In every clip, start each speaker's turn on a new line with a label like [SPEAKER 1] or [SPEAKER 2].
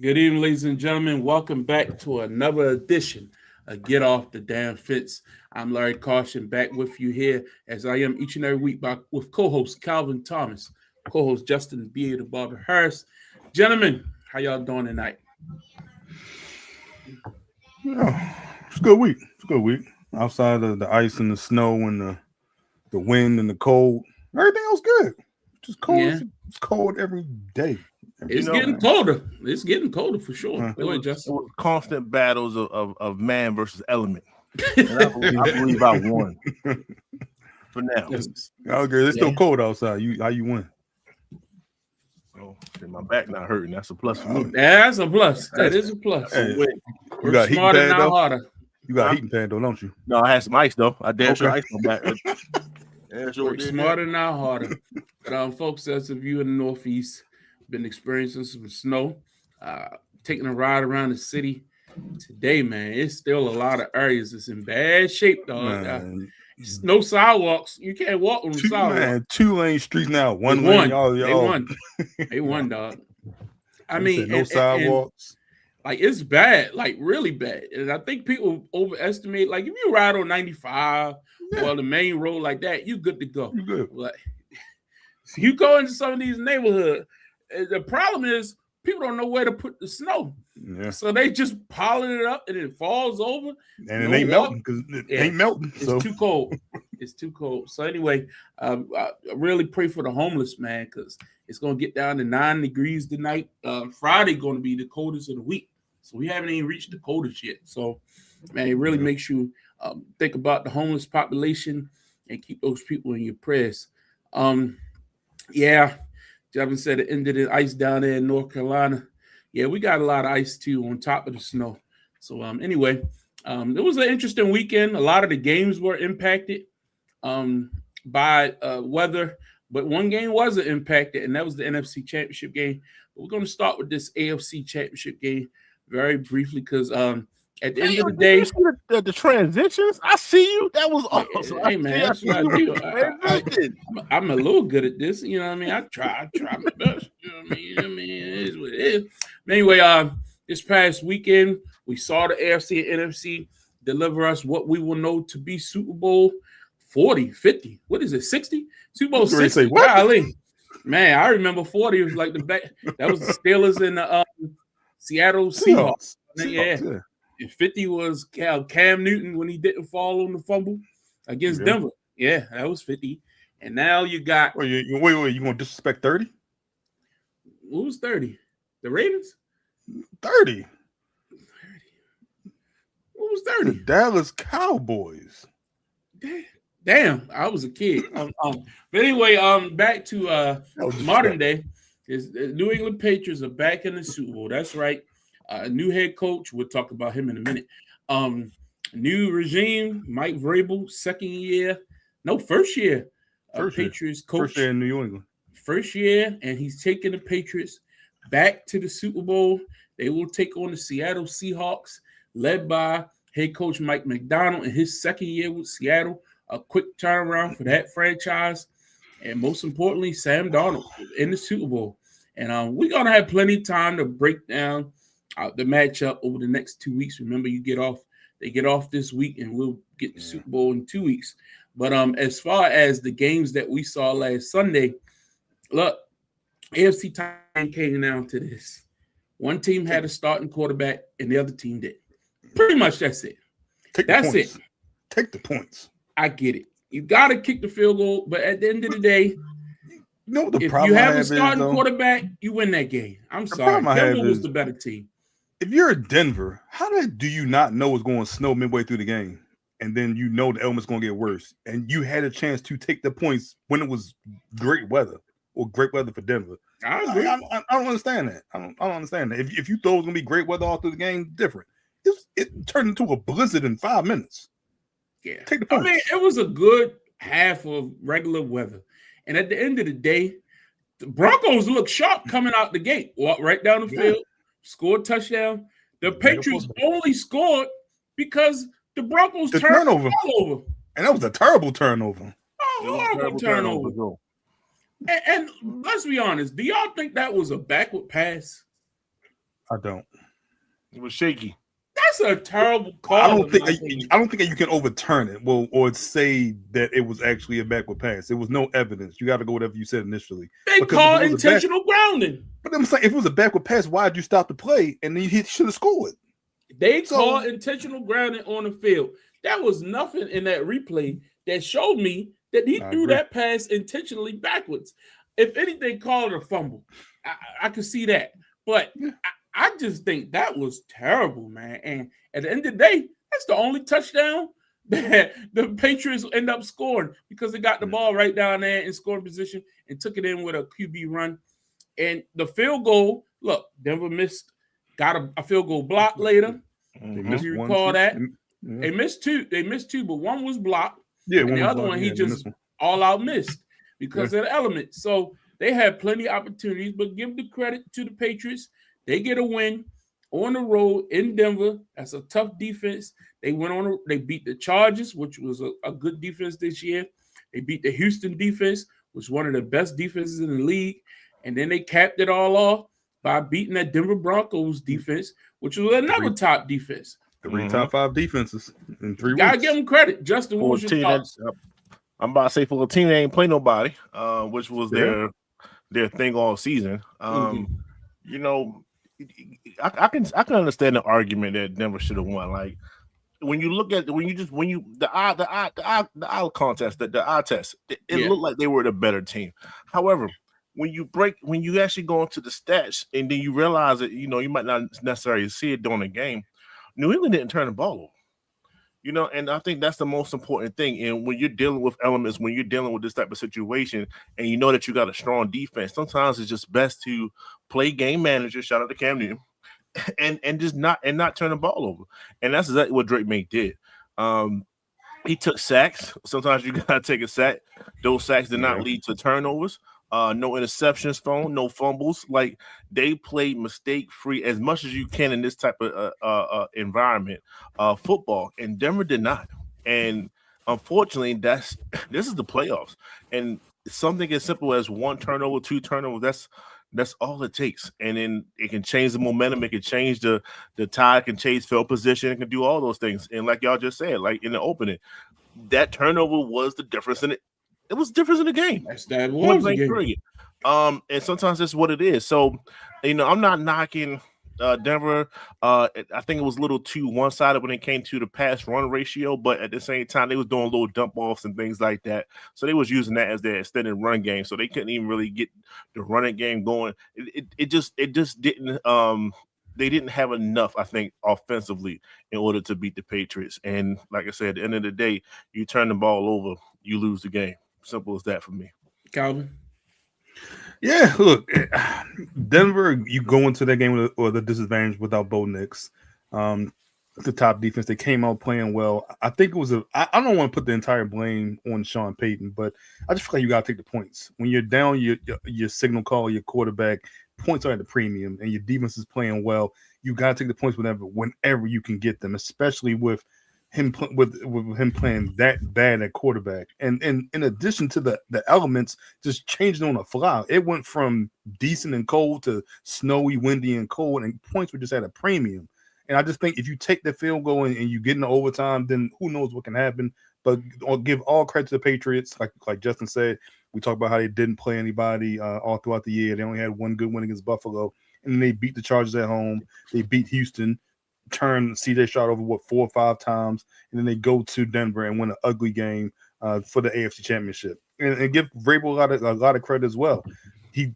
[SPEAKER 1] Good evening, ladies and gentlemen. Welcome back to another edition of Get Off the Damn Fence. I'm Larry Caution back with you here as I am each and every week with co-host Calvin Thomas, co-host Justin B. the Barber Harris. Gentlemen, how y'all doing tonight?
[SPEAKER 2] Yeah, it's a good week. It's a good week. Outside of the ice and the snow and the wind and the cold, everything else good. Just cold.
[SPEAKER 1] Yeah.
[SPEAKER 2] It's cold every day.
[SPEAKER 1] It's getting colder. It's getting colder for sure.
[SPEAKER 2] Huh.
[SPEAKER 1] Go ahead, Justin.
[SPEAKER 3] It was constant battles of man versus element. And I believe I won for now.
[SPEAKER 2] Okay, it's still cold outside. How you win?
[SPEAKER 3] Oh, my back not hurting. That's a plus for me.
[SPEAKER 1] That's a plus. That is a plus.
[SPEAKER 2] Hey,
[SPEAKER 1] We're
[SPEAKER 2] you got heating
[SPEAKER 1] smarter,
[SPEAKER 2] pad
[SPEAKER 1] not
[SPEAKER 2] though.
[SPEAKER 1] harder.
[SPEAKER 2] You got heating pad though, don't you?
[SPEAKER 3] No, I had some ice though. I damn sure
[SPEAKER 2] Okay.
[SPEAKER 3] ice on my back. Damn sure
[SPEAKER 1] Work
[SPEAKER 3] did
[SPEAKER 1] smarter, not harder. But folks, as of you in the Northeast, been experiencing some snow, taking a ride around the city today, man. It's still a lot of areas that's in bad shape, dog.
[SPEAKER 2] Man,
[SPEAKER 1] No sidewalks. You can't walk on the sidewalk.
[SPEAKER 2] 2-lane streets now. One
[SPEAKER 1] They
[SPEAKER 2] lane.
[SPEAKER 1] won.
[SPEAKER 2] Y'all,
[SPEAKER 1] They won. They won, dog. I mean,
[SPEAKER 2] no sidewalks.
[SPEAKER 1] like it's bad, like really bad. And I think people overestimate. Like if you ride on 95 or the main road like that, you good to go.
[SPEAKER 2] You good?
[SPEAKER 1] Like you go into some of these neighborhoods. The problem is people don't know where to put the snow.
[SPEAKER 2] Yeah.
[SPEAKER 1] So they just piling it up and it falls over.
[SPEAKER 2] And
[SPEAKER 1] No
[SPEAKER 2] it ain't
[SPEAKER 1] walk.
[SPEAKER 2] melting because it
[SPEAKER 1] Yeah.
[SPEAKER 2] ain't melting.
[SPEAKER 1] It's
[SPEAKER 2] So
[SPEAKER 1] too cold. It's too cold. So anyway, I really pray for the homeless, man, because it's going to get down to 9 degrees tonight. Friday going to be the coldest of the week. So we haven't even reached the coldest yet. So, man, it really makes you think about the homeless population and keep those people in your prayers. Yeah, Javin said the end of the ice down there in North Carolina. Yeah, we got a lot of ice too on top of the snow. So anyway, it was an interesting weekend. A lot of the games were impacted by weather, but one game wasn't impacted, and that was the NFC Championship game. But we're going to start with this AFC Championship game very briefly because at the end of the day,
[SPEAKER 3] you see the transitions. I see you. That was awesome.
[SPEAKER 1] hey man, that's what I do. I'm a little good at this. You know what I mean? I try my best. You know what I mean? It is what it is. But anyway, this past weekend we saw the AFC and NFC deliver us what we will know to be Super Bowl 40, 50. What is it? 60? Super Bowl 60. Golly. Man, I remember 40 was like the back. That was the Steelers and the Seattle Seahawks. Yeah. 50 was Cam Newton when he didn't fall on the fumble against Denver. Yeah, that was 50. And now you got.
[SPEAKER 2] Wait, you going to disrespect 30?
[SPEAKER 1] What was 30? The Ravens?
[SPEAKER 2] 30.
[SPEAKER 1] What was
[SPEAKER 2] The
[SPEAKER 1] 30?
[SPEAKER 2] Dallas Cowboys.
[SPEAKER 1] Damn, I was a kid. But anyway, back to modern day. Is the New England Patriots are back in the Super Bowl. That's right. New head coach. We'll talk about him in a minute. New regime. Mike Vrabel, first year. Patriots coach.
[SPEAKER 2] First year in New England.
[SPEAKER 1] First year, and he's taking the Patriots back to the Super Bowl. They will take on the Seattle Seahawks, led by head coach Mike McDonald in his second year with Seattle. A quick turnaround for that franchise. And most importantly, Sam Darnold in the Super Bowl. And we're going to have plenty of time to break down the matchup over the next 2 weeks. Remember, they get off this week, and we'll get the Super Bowl in 2 weeks. But as far as the games that we saw last Sunday, look, AFC time came down to this. One team had a starting quarterback, and the other team did. Pretty much that's it. That's it.
[SPEAKER 2] Take the points.
[SPEAKER 1] I get it. You got to kick the field goal, but at the end of the day, if you have a starting quarterback, you win that game. I'm sorry. Denver was the better team.
[SPEAKER 2] If you're Denver, how do you not know it's going to snow midway through the game? And then you know the element's going to get worse. And you had a chance to take the points when it was great weather for Denver.
[SPEAKER 1] I agree.
[SPEAKER 2] I don't understand that. I don't understand that. If you thought it was going to be great weather all through the game, different. It turned into a blizzard in 5 minutes.
[SPEAKER 1] Yeah.
[SPEAKER 2] Take the points.
[SPEAKER 1] I mean, it was a good half of regular weather. And at the end of the day, the Broncos looked sharp coming out the gate. Walked right down the field, scored a touchdown. The Patriots only scored because the Broncos turned the ball over.
[SPEAKER 2] And that was a terrible turnover.
[SPEAKER 1] Horrible turnover. And let's be honest, do y'all think that was a backward pass?
[SPEAKER 2] I don't.
[SPEAKER 3] It was shaky.
[SPEAKER 1] That's a terrible call.
[SPEAKER 2] I don't think that you can overturn it. Well, or say that it was actually a backward pass. There was no evidence. You got to go whatever you said initially.
[SPEAKER 1] They call intentional grounding.
[SPEAKER 2] But I'm saying if it was a backward pass, why did you stop the play and then he should have scored?
[SPEAKER 1] They call intentional grounding on the field. That was nothing in that replay that showed me that he threw that pass intentionally backwards. If anything, call it a fumble. I could see that. But I just think that was terrible, man. And at the end of the day, that's the only touchdown that the Patriots end up scoring because they got the ball right down there in scoring position and took it in with a QB run. And the field goal, look, Denver got a field goal block later. If you recall that. They missed two. But one was blocked. Yeah, and the other one he just all out missed because of the element. So they had plenty of opportunities, but give the credit to the Patriots. They get a win on the road in Denver. That's a tough defense. They beat the Chargers, which was a good defense this year. They beat the Houston defense, which was one of the best defenses in the league. And then they capped it all off by beating that Denver Broncos defense, which was another top defense.
[SPEAKER 2] 3 top 5 defenses in 3 weeks.
[SPEAKER 1] Gotta give them credit. Justin, what was your thoughts?
[SPEAKER 3] I'm about to say for a team that ain't play nobody, which was their thing all season. You know, I can understand the argument that Denver should have won. Like when you look at the eye contest, the eye test, it looked like they were the better team. However, when you actually go into the stats and then you realize that you might not necessarily see it during the game, New England didn't turn the ball over. And I think that's the most important thing. And when you're dealing with elements, when you're dealing with this type of situation, and you know that you got a strong defense, sometimes it's just best to play game manager. Shout out to Cam Newton, and just not turn the ball over. And that's exactly what Drake May did. He took sacks. Sometimes you gotta take a sack. Those sacks did not lead to turnovers. No interceptions thrown, no fumbles. Like they played mistake-free as much as you can in this type of environment, football, and Denver did not. And unfortunately, this is the playoffs, and something as simple as 1 turnover, 2 turnovers. That's all it takes, and then it can change the momentum. It can change the tide. It can change field position. It can do all those things. And like y'all just said, like in the opening, that turnover was the difference in it. It was difference in the game.
[SPEAKER 1] That was the game.
[SPEAKER 3] Period. And sometimes that's what it is. So, I'm not knocking Denver. I think it was a little too one-sided when it came to the pass-run ratio, but at the same time, they was doing little dump-offs and things like that. So they was using that as their extended run game. So they couldn't even really get the running game going. It just didn't. They didn't have enough, I think, offensively in order to beat the Patriots. And like I said, at the end of the day, you turn the ball over, you lose the game. Simple as that for me.
[SPEAKER 1] Calvin?
[SPEAKER 2] Yeah, look, Denver, you go into that game with the disadvantage without Bo Nix. The top defense, they came out playing well. I think it was I don't want to put the entire blame on Sean Payton, but I just feel like you got to take the points. When you're down your signal call, your quarterback, points are at the premium, and your defense is playing well. You got to take the points whenever you can get them, especially with him playing that bad at quarterback, and in addition to the elements just changing on the fly, it went from decent and cold to snowy, windy, and cold, and points were just at a premium. And I just think if you take the field goal and you get into overtime, then who knows what can happen. But I'll give all credit to the Patriots, like Justin said. We talked about how they didn't play anybody all throughout the year. They only had one good win against Buffalo, and then they beat the Chargers at home. They beat Houston. Turn CJ Stroud over 4 or 5 times, and then they go to Denver and win an ugly game for the AFC Championship. And give Vrabel a lot of credit as well. He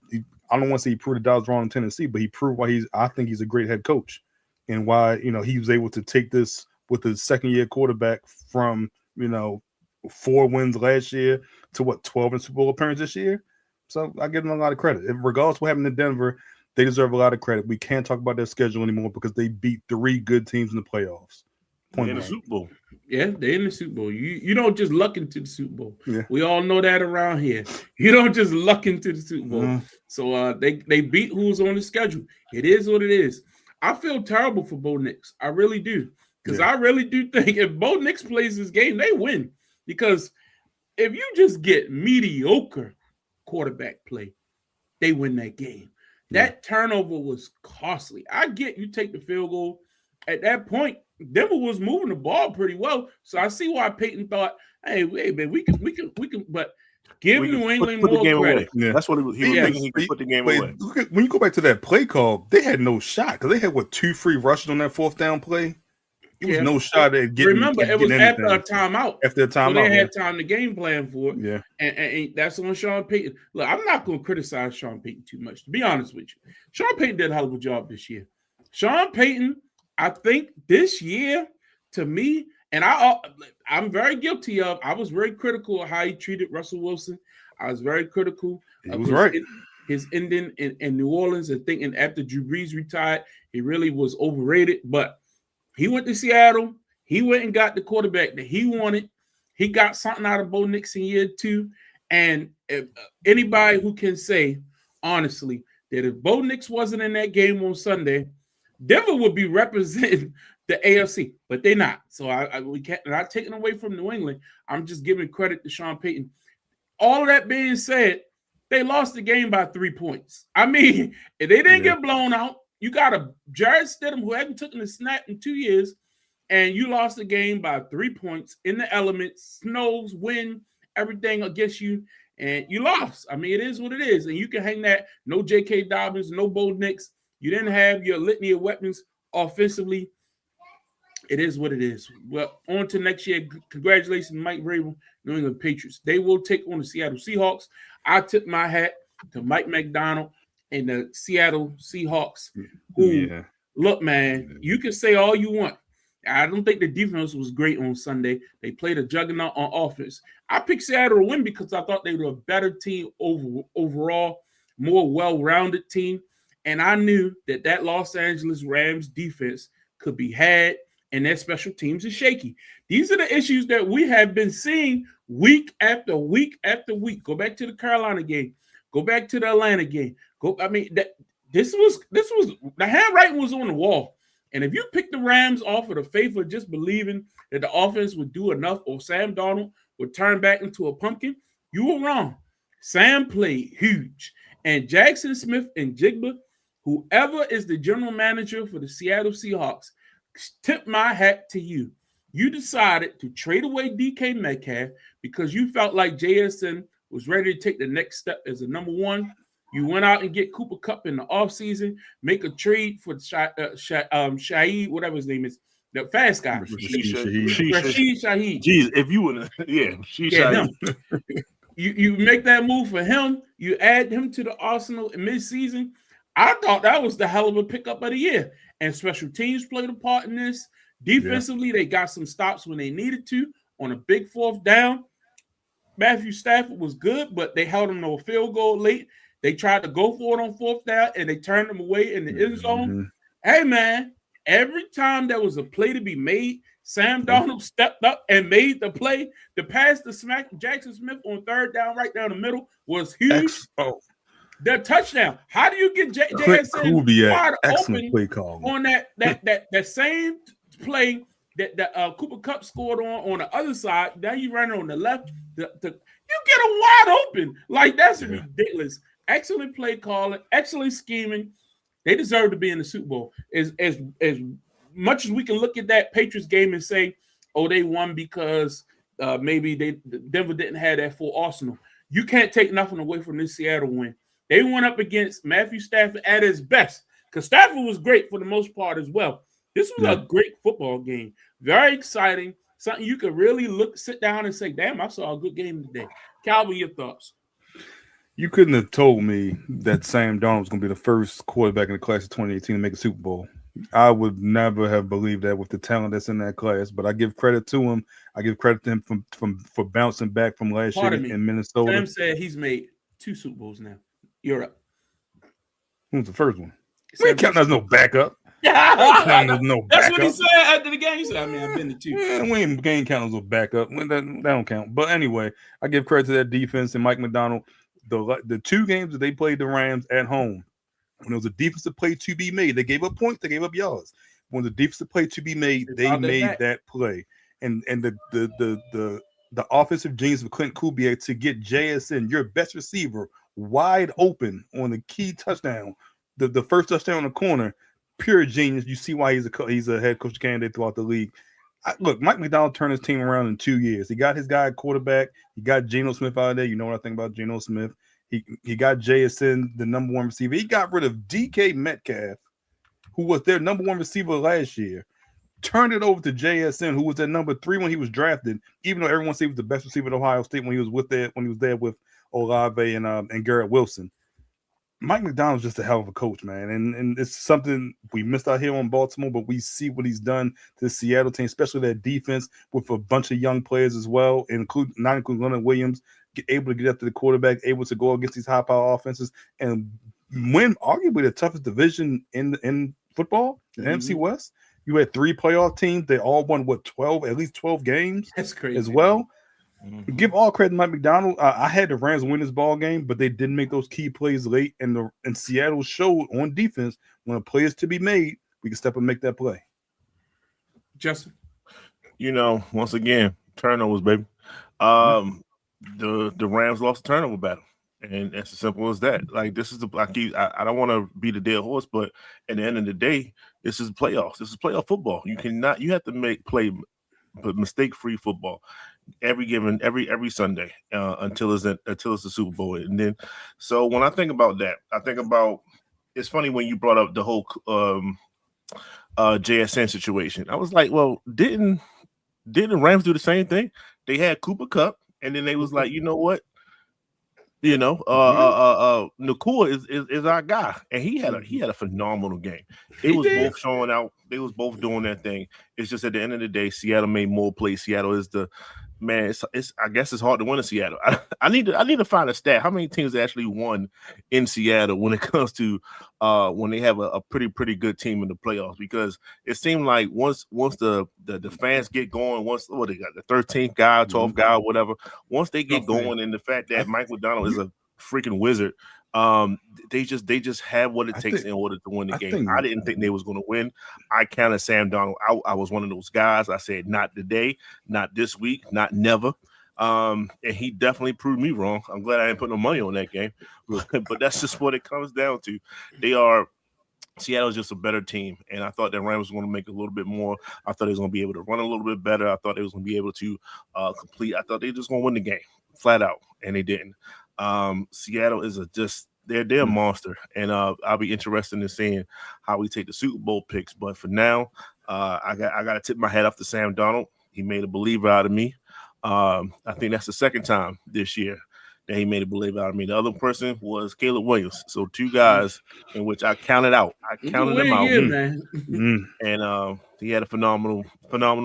[SPEAKER 2] I don't want to say he proved that I was wrong in Tennessee, but he proved why I think he's a great head coach, and why he was able to take this with his second-year quarterback from 4 wins last year to 12 in Super Bowl appearances this year. So I give them a lot of credit. Regardless of what happened in Denver, they deserve a lot of credit. We can't talk about their schedule anymore because they beat 3 good teams in the playoffs.
[SPEAKER 3] In the Super Bowl.
[SPEAKER 1] Yeah, they're in the Super Bowl. You don't just luck into the Super Bowl.
[SPEAKER 2] Yeah.
[SPEAKER 1] We all know that around here. You don't just luck into the Super Bowl. Mm-hmm. So they beat who's on the schedule. It is what it is. I feel terrible for Bo Nix. I really do. Because I really do think if Bo Nix plays this game, they win. Because if you just get mediocre quarterback play, they win that game. That turnover was costly. I get you take the field goal. At that point, Denver was moving the ball pretty well. So I see why Peyton thought, hey, man, we can, but give New England
[SPEAKER 3] put the
[SPEAKER 1] more
[SPEAKER 3] game
[SPEAKER 1] credit.
[SPEAKER 3] away.
[SPEAKER 2] Yeah.
[SPEAKER 3] That's what he was thinking. He could put the game away.
[SPEAKER 2] Look at, when you go back to that play call, they had no shot because they had 2 free rushes on that 4th down play. It was no shot at getting.
[SPEAKER 1] Remember, it was after a timeout.
[SPEAKER 2] After a timeout,
[SPEAKER 1] so they had time to game plan for it.
[SPEAKER 2] Yeah,
[SPEAKER 1] and that's on Sean Payton. Look, I'm not going to criticize Sean Payton too much. To be honest with you, Sean Payton did a hell of a job this year. Sean Payton, I think this year, to me, and I'm very guilty of. I was very critical of how he treated Russell Wilson. I was very critical.
[SPEAKER 2] He was right.
[SPEAKER 1] His ending in New Orleans and thinking after Drew Brees retired, he really was overrated. But he went to Seattle. He went and got the quarterback that he wanted. He got something out of Bo Nix in year 2. And if, anybody who can say, honestly, that if Bo Nix wasn't in that game on Sunday, Denver would be representing the AFC, but they're not. So we can't, not taking away from New England. I'm just giving credit to Sean Payton. All of that being said, they lost the game by 3 points. I mean, if they didn't get blown out, you got a Jarrett Stidham who hadn't taken a snap in 2 years, and you lost the game by 3 points in the elements, snows, wind, everything against you, and you lost. I mean, it is what it is, and you can hang that. No J.K. Dobbins, no Bo Nix. You didn't have your litany of weapons offensively. It is what it is. Well, on to next year. Congratulations, Mike Vrabel, New England Patriots. They will take on the Seattle Seahawks. I tip my hat to Mike Macdonald and the Seattle Seahawks. Who, look, man, you can say all you want. I don't think the defense was great on Sunday. They played a juggernaut on offense. I picked Seattle to win because I thought they were a better team overall, more well-rounded team. And I knew that Los Angeles Rams defense could be had, and their special teams is shaky. These are the issues that we have been seeing week after week after week. Go back to the Carolina game. Go back to the Atlanta game. This was the handwriting was on the wall. And if you pick the Rams off of the faith of just believing that the offense would do enough or Sam Darnold would turn back into a pumpkin, you were wrong. Sam played huge. And Jackson Smith and Jigba, whoever is the general manager for the Seattle Seahawks, tip my hat to you. You decided to trade away DK Metcalf because you felt like JSN was ready to take the next step as a number 1. You went out and get Cooper Kupp in the offseason, make a trade for Shaheed, whatever his name is, the fast guy. Rashid Shaheed.
[SPEAKER 3] Jeez, if you would, Shaheed.
[SPEAKER 1] You make that move for him. You add him to the arsenal in midseason. I thought that was the hell of a pickup of the year. And special teams played a part in this. Defensively, they got some stops when they needed to on a big 4th down. Matthew Stafford was good, but they held him to a field goal late. They tried to go for it on 4th down, and they turned him away in the end zone. Hey, man, every time there was a play to be made, Sam Darnold stepped up and made the play. The pass to smack Jackson Smith on 3rd down, right down the middle, was huge. The touchdown. How do you get JSN wide open
[SPEAKER 2] play call
[SPEAKER 1] on that same play that Cooper Kupp scored on the other side? Now you run on the left. You get him wide open. Like, that's ridiculous. Excellent play calling, excellent scheming. They deserve to be in the Super Bowl. As much as we can look at that Patriots game and say, oh, they won because maybe Denver didn't have that full arsenal. You can't take nothing away from this Seattle win. They went up against Matthew Stafford at his best because Stafford was great for the most part as well. This was a great football game. Very exciting. Something you could really sit down and say, damn, I saw a good game today. Calvin, your thoughts?
[SPEAKER 2] You couldn't have told me that Sam Darnold was going to be the first quarterback in the class of 2018 to make a Super Bowl. I would never have believed that with the talent that's in that class, but I give credit to him. I give credit to him for bouncing back from last year in Minnesota.
[SPEAKER 1] Sam said he's made 2 Super Bowls now. You're up.
[SPEAKER 2] Who was the first one? We ain't counting as no backup.
[SPEAKER 1] That's what he said after the game. He said, I've been to 2.
[SPEAKER 2] Yeah, we ain't counting as no backup. That don't count. But anyway, I give credit to that defense and Mike Macdonald. The 2 games that they played the Rams at home, when it was a defensive play to be made, they gave up points, they gave up yards. When the defensive play to be made, they made that play. And the offensive genius of Clint Kubiak to get JSN, your best receiver, wide open on the key touchdown the first touchdown on the corner, pure genius. You see why he's a head coach candidate throughout the league. Look, Mike McDonald turned his team around in 2 years. He got his guy at quarterback. He got Geno Smith out of there. You know what I think about Geno Smith. He got JSN, the number one receiver. He got rid of DK Metcalf, who was their number one receiver last year. Turned it over to JSN, who was at number 3 when he was drafted, even though everyone said he was the best receiver at Ohio State when he was there with Olave and Garrett Wilson. Mike McDonald's just a hell of a coach, man. And it's something we missed out here on Baltimore, but we see what he's done to the Seattle team, especially that defense with a bunch of young players as well, not including Leonard Williams, able to get up to the quarterback, able to go against these high-power offenses and win arguably the toughest division in football, the NFC West. You had 3 playoff teams. They all won, at least 12 games?
[SPEAKER 1] That's crazy.
[SPEAKER 2] As well. Mm-hmm. Give all credit to Mike McDonald. I had the Rams win this ball game, but they didn't make those key plays late. And Seattle showed on defense when a play is to be made, we can step and make that play.
[SPEAKER 1] Justin?
[SPEAKER 3] Once again, turnovers, baby. The Rams lost the turnover battle. And it's as simple as that. Like, this is I don't want to beat a dead horse, but at the end of the day, this is playoffs. This is playoff football. You have to play mistake-free football every Sunday until it's the Super Bowl. And then, so when I think about that, it's funny when you brought up the whole JSN situation. I was like, well, didn't the Rams do the same thing? They had Cooper Kupp, and then they was like, you know what? Nakua is our guy, and he had a phenomenal game. Both showing out. They was both doing their thing. It's just at the end of the day, Seattle made more plays. Seattle is the man. It's I guess it's hard to win in Seattle. I need to find a stat. How many teams actually won in Seattle when it comes to when they have a pretty good team in the playoffs? Because it seemed like once the fans get going, they got the 13th guy, 12th guy, whatever. Once they get going, and the fact that Mike McDonald is a freaking wizard, they just have what it takes in order to win the game. I didn't think they was going to win. I counted Sam Darnold out. I was one of those guys. I said, not today, not this week, not never. And he definitely proved me wrong. I'm glad I didn't put no money on that game, but that's just what it comes down to. Seattle's just a better team, and I thought that Rams was going to make a little bit more. I thought they was going to be able to run a little bit better. I thought they was going to be able to complete. I thought they were just going to win the game flat out, and they didn't. Seattle is they're a monster, and I'll be interested in seeing how we take the Super Bowl picks. But for now, I got to tip my hat off to Sam Darnold. He made a believer out of me. I think that's the second time this year that he made a believer out of me. The other person was Caleb Williams. So 2 guys in which I counted out. I counted them out. And he had a phenomenal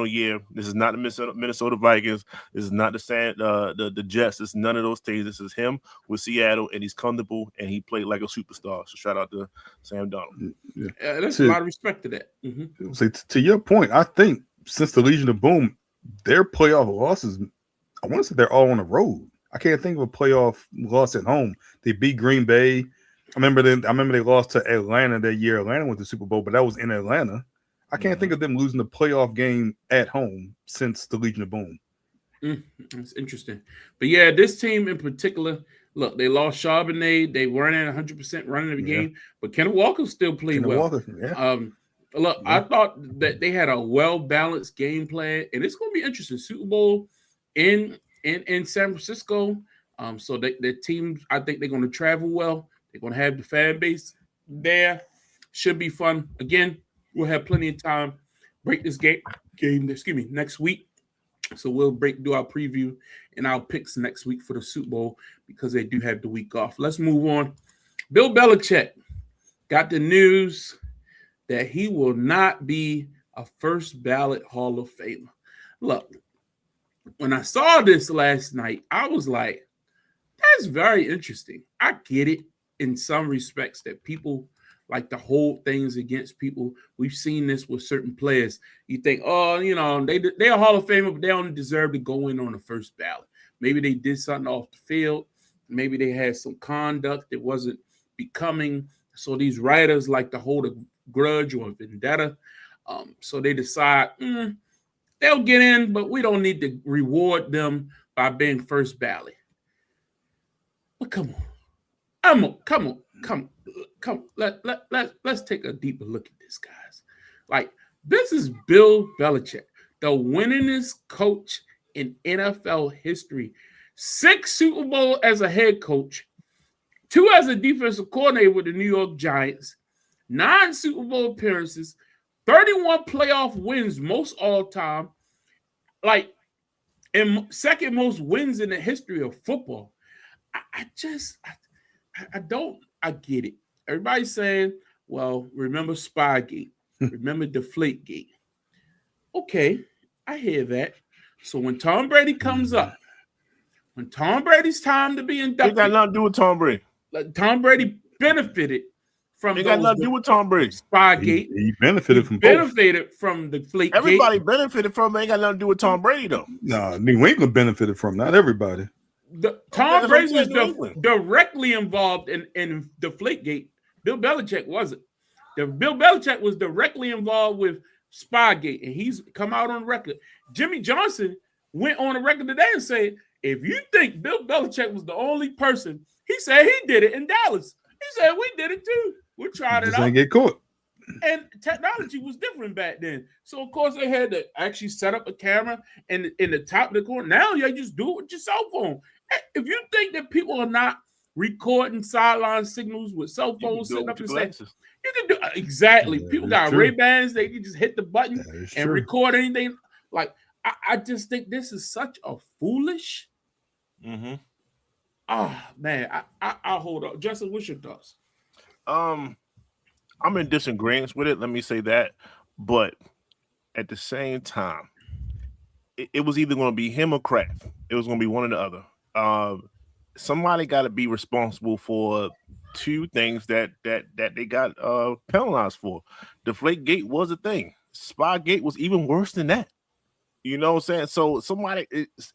[SPEAKER 3] year. This is not the Minnesota Vikings. This is not the Jets. This is none of those teams. This is him with Seattle, and he's comfortable, and he played like a superstar. So shout out to Sam Darnold.
[SPEAKER 1] That's a lot of respect to that. Mm-hmm.
[SPEAKER 2] So to your point, I think since the Legion of Boom, their playoff losses, I want to say they're all on the road. I can't think of a playoff loss at home. They beat Green Bay. I remember they lost to Atlanta that year. Atlanta went to the Super Bowl, but that was in Atlanta. I can't think of them losing the playoff game at home since the Legion of Boom.
[SPEAKER 1] That's interesting. But yeah, this team in particular, look, they lost Charbonnet. They weren't at 100% running the game, but Kenneth Walker still played well. Look, I thought that they had a well-balanced game plan, and it's going to be interesting. Super Bowl in San Francisco. So the teams, I think they're going to travel well. They're going to have the fan base there. Should be fun. Again, we'll have plenty of time. Break this game next week. So we'll do our preview and our picks next week for the Super Bowl because they do have the week off. Let's move on. Bill Belichick got the news that he will not be a first ballot Hall of Famer. Look, when I saw this last night, I was like, that's very interesting. I get it in some respects that people like to hold things against people. We've seen this with certain players. You think, they're a Hall of Famer, but they don't deserve to go in on the first ballot. Maybe they did something off the field. Maybe they had some conduct that wasn't becoming. So these writers like to hold a grudge or a vendetta. So they decide, they'll get in, but we don't need to reward them by being first ballot. But come on. let's take a deeper look at this, guys. Like, this is Bill Belichick, the winningest coach in NFL history. 6 Super Bowl as a head coach, 2 as a defensive coordinator with the New York Giants, 9 Super Bowl appearances, 31 playoff wins, most all time, like, and second most wins in the history of football. I get it. Everybody's saying, well, remember Spygate, remember Deflategate. Okay, I hear that. So when Tom Brady comes up, when Tom Brady's time to be inducted,
[SPEAKER 3] it got nothing to do with Tom Brady.
[SPEAKER 1] Tom Brady benefited from
[SPEAKER 3] it got nothing to do with Tom Brady.
[SPEAKER 1] Spygate.
[SPEAKER 2] He benefited from
[SPEAKER 1] Deflategate.
[SPEAKER 3] Everybody benefited from it. Ain't got nothing to do with Tom Brady though.
[SPEAKER 2] No, New England benefited from. Not everybody.
[SPEAKER 1] Tom Brady was directly involved in Deflategate. Bill Belichick wasn't. Bill Belichick was directly involved with Spygate, and he's come out on record. Jimmy Johnson went on the record today and said, if you think Bill Belichick was the only person, he said he did it in Dallas. He said we did it too. We tried it out.
[SPEAKER 2] Ain't get caught.
[SPEAKER 1] And technology was different back then. So, of course, they had to actually set up a camera in the top of the corner. Now, you just do it with your cell phone. If you think that people are not recording sideline signals with cell phones sitting up and saying, you can do exactly. People got Ray-Bans. They can just hit the button and record anything. Like, I just think this is such a foolish.
[SPEAKER 3] Mm-hmm.
[SPEAKER 1] Man, I'll hold up. Justin, what's your thoughts?
[SPEAKER 3] I'm in disagreement with it. Let me say that. But at the same time, it was either going to be him or Kraft. It was going to be one or the other. Somebody got to be responsible for 2 things that they got penalized for. Deflategate was a thing. Spygate was even worse than that. You know what I'm saying? So somebody,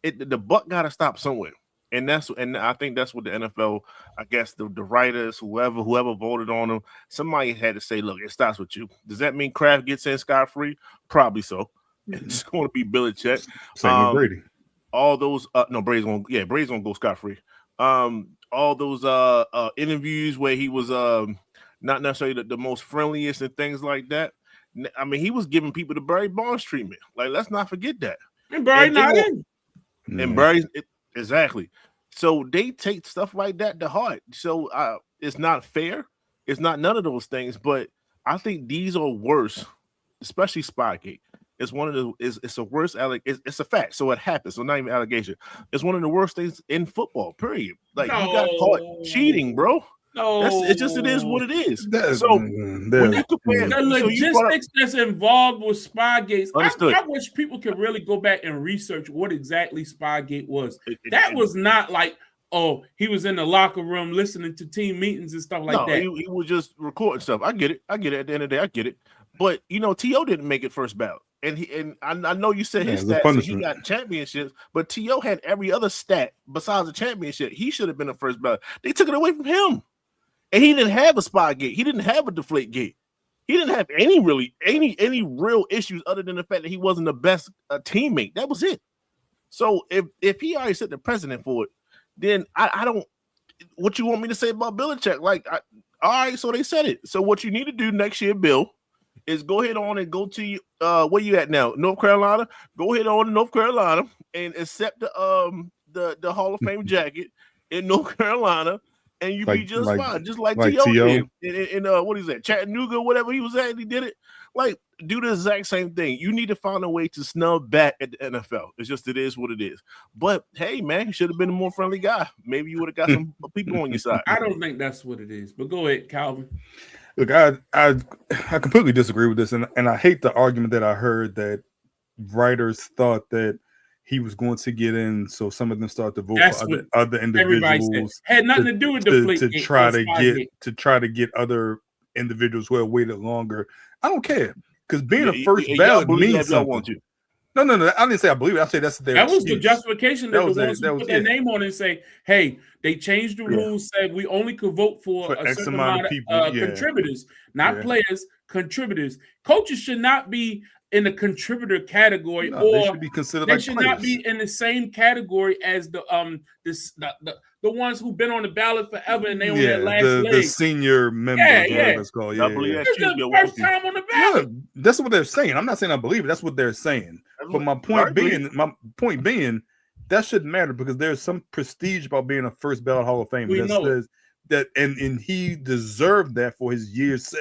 [SPEAKER 3] the buck got to stop somewhere. And I think that's what the NFL, I guess the writers, whoever voted on them, somebody had to say, look, it starts with you. Does that mean Kraft gets in scot-free? Probably so. It's going to be Belichick.
[SPEAKER 2] Same with Brady.
[SPEAKER 3] All those Brady's gonna go scot-free. All those interviews where he was not necessarily the most friendliest and things like that. I mean, he was giving people the Barry Bonds treatment. Like, let's not forget that.
[SPEAKER 1] And Barry not in.
[SPEAKER 3] And Barry's exactly. So they take stuff like that to heart. So it's not fair. It's not none of those things. But I think these are worse, especially Spygate. It's one of the it's a worst it's a fact. So it happens. So not even allegation. It's one of the worst things in football. Period. Like, you got caught cheating, bro.
[SPEAKER 1] No,
[SPEAKER 3] it is what it is.
[SPEAKER 2] So
[SPEAKER 3] when you compare
[SPEAKER 1] the logistics that's involved with Spygate, I wish people could really go back and research what exactly Spygate was. That was not like, oh, he was in the locker room listening to team meetings and stuff like that.
[SPEAKER 3] He was just recording stuff. I get it. At the end of the day, I get it. But T.O. didn't make it first ballot. And I know you said his stats, and he got championships, but T.O. had every other stat besides the championship. He should have been the first ballot. They took it away from him. And he didn't have a Spygate. He didn't have a Deflategate. He didn't have any real issues other than the fact that he wasn't the best teammate. That was it. So if he already set the precedent for it, then I don't. What you want me to say about Belichick? Like, all right, so they said it. So what you need to do next year, Bill, is go ahead on and go to where you at now, North Carolina. Go ahead on to North Carolina and accept the Hall of Fame jacket in North Carolina. And you be just fine, just like T.O. did. And what is that, Chattanooga, whatever he was at, and he did it. Like, do the exact same thing. You need to find a way to snub back at the NFL. It's just, it is what it is. But hey, man, you should have been a more friendly guy. Maybe you would have got some people on your side.
[SPEAKER 1] I don't think that's what it is. But go ahead, Calvin.
[SPEAKER 2] Look, I completely disagree with this, and I hate the argument that I heard that writers thought that he was going to get in, so some of them start to vote for other individuals.
[SPEAKER 1] Had nothing to do with the
[SPEAKER 2] to try to get other individuals who have waited longer. I don't care, because being a first ballot means something. No. I didn't say I believe it. I say that's their excuse.
[SPEAKER 1] Was the justification that the ones who put their name on it and say, "Hey, they changed the rules. Said we only could vote for a certain amount of people, contributors, not players, contributors. Coaches should not be in the contributor category,
[SPEAKER 2] No, they
[SPEAKER 1] or
[SPEAKER 2] should be considered
[SPEAKER 1] they
[SPEAKER 2] like
[SPEAKER 1] should
[SPEAKER 2] players.
[SPEAKER 1] not be in the same category as the ones who've been on the ballot forever and they on their last
[SPEAKER 2] the
[SPEAKER 1] leg.
[SPEAKER 2] senior members,
[SPEAKER 1] Yeah,
[SPEAKER 2] whatever
[SPEAKER 1] yeah.
[SPEAKER 2] it's called.
[SPEAKER 3] WSU,
[SPEAKER 1] It's the first time on the
[SPEAKER 2] Yeah,
[SPEAKER 1] ballot.
[SPEAKER 2] that's what they're saying. I'm not saying I believe it. That's what they're saying. But my point being, that shouldn't matter because there's some prestige about being a first ballot Hall of Famer.
[SPEAKER 1] We know
[SPEAKER 2] says that, and he deserved that for his years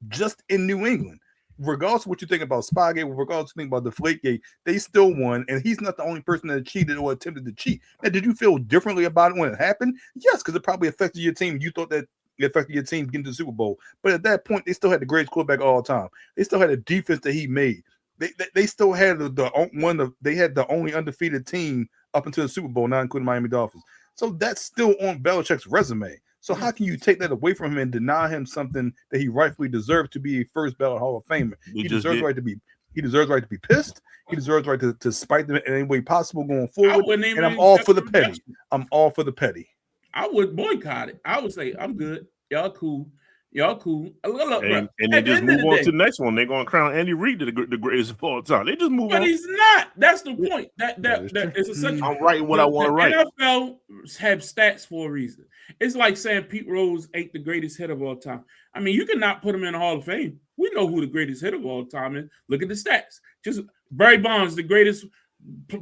[SPEAKER 2] just in New England. Regardless of what you think about Spygate, regardless of what you think about Deflategate, they still won, and he's not the only person that cheated or attempted to cheat. Now, did you feel differently about it when it happened? Yes, because it probably affected your team. You thought that it affected your team getting to the Super Bowl, but at that point, they still had the greatest quarterback of all time. They still had a defense that he made. They still had they had the only undefeated team up until the Super Bowl, not including Miami Dolphins. So that's still on Belichick's resume. So how can you take that away from him and deny him something that he rightfully deserved to be a first ballot Hall of Famer? He deserves right to be pissed. He deserves right to spite them in any way possible going forward. And I'm all for the petty. I'm all for the petty.
[SPEAKER 1] I would boycott it. I would say I'm good. Y'all cool. Look,
[SPEAKER 3] and they just move on to the next one. They're going to crown Andy Reid the greatest of all time. They just move on.
[SPEAKER 1] But he's not. That's the point. That is such.
[SPEAKER 3] I'm writing what I want to write.
[SPEAKER 1] NFL have stats for a reason. It's like saying Pete Rose ain't the greatest hitter of all time. I mean, you cannot put him in the Hall of Fame. We know who the greatest hitter of all time is. Look at the stats. Just Barry Bonds, the greatest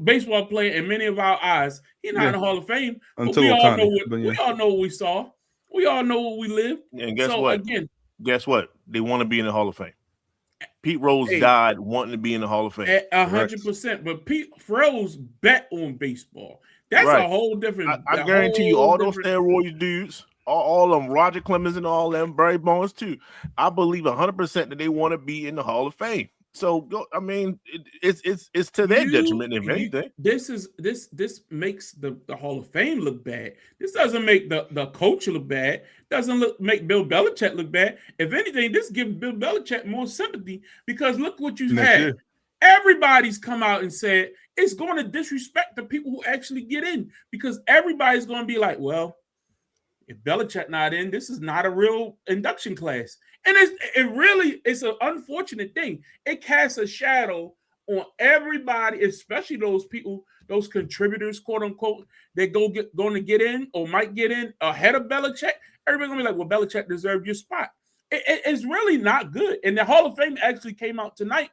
[SPEAKER 1] baseball player in many of our eyes. He's not in the Hall of Fame. But we all know what we saw. We all know what we lived.
[SPEAKER 3] And guess what? They want to be in the Hall of Fame. Pete Rose died wanting to be in the Hall of Fame.
[SPEAKER 1] 100%. But Pete Rose bet on baseball. That's a whole different.
[SPEAKER 3] I guarantee you, all those steroid dudes, all of them, Roger Clemens and all them, Barry Bonds too. I believe 100% that they want to be in the Hall of Fame. So I mean, it's to their detriment, if anything.
[SPEAKER 1] This makes the Hall of Fame look bad. This doesn't make the coach look bad. Doesn't make Bill Belichick look bad. If anything, this gives Bill Belichick more sympathy because look what you had. Everybody's come out and said it's going to disrespect the people who actually get in because everybody's going to be like, well, if Belichick not in, this is not a real induction class. And it's an unfortunate thing. It casts a shadow on everybody, especially those people, those contributors, quote unquote, that going to get in or might get in ahead of Belichick. Everybody's going to be like, well, Belichick deserved your spot. It's really not good. And the Hall of Fame actually came out tonight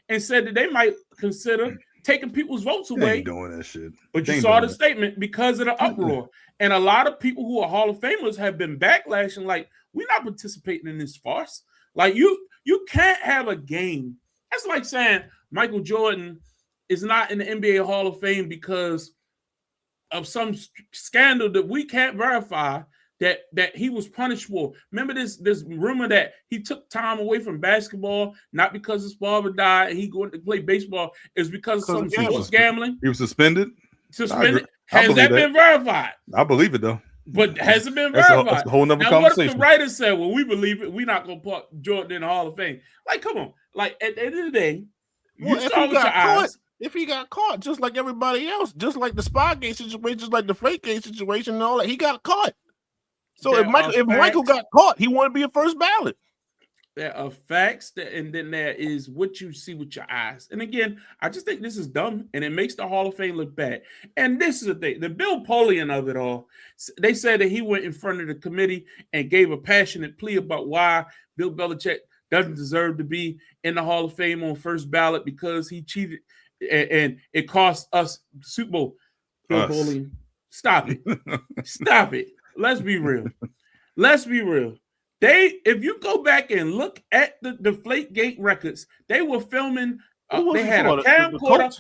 [SPEAKER 1] and said that they might consider taking people's votes away.
[SPEAKER 2] They ain't doing that shit.
[SPEAKER 1] But you saw the statement because of the uproar. And a lot of people who are Hall of Famers have been backlashing like, we're not participating in this farce. Like you can't have a game. That's like saying Michael Jordan is not in the NBA Hall of Fame because of some scandal that we can't verify that he was punished for. Remember this rumor that he took time away from basketball, not because his father died and he going to play baseball, is because of some sports gambling.
[SPEAKER 2] He was suspended.
[SPEAKER 1] Has that been verified?
[SPEAKER 2] I believe it though.
[SPEAKER 1] But has it been verified?
[SPEAKER 2] That's a whole nother
[SPEAKER 1] now,
[SPEAKER 2] conversation.
[SPEAKER 1] What if the writer said, well, we believe it, we're not going to put Jordan in the Hall of Fame? Like, come on. Like, at the end of the day,
[SPEAKER 3] if he got caught, just like everybody else, just like the Spygate situation, just like the Deflategate situation and all that, he got caught. So if Michael got caught, he wanted to be a first ballot.
[SPEAKER 1] There are facts, and then there is what you see with your eyes. And again, I just think this is dumb, and it makes the Hall of Fame look bad. And this is the thing, the Bill Polian of it all, they said that he went in front of the committee and gave a passionate plea about why Bill Belichick doesn't deserve to be in the Hall of Fame on first ballot because he cheated, and it cost us the Super Bowl. Bill Polian, stop it. Stop it. Let's be real. If you go back and look at the Deflategate records, they were filming. They had a camcorder.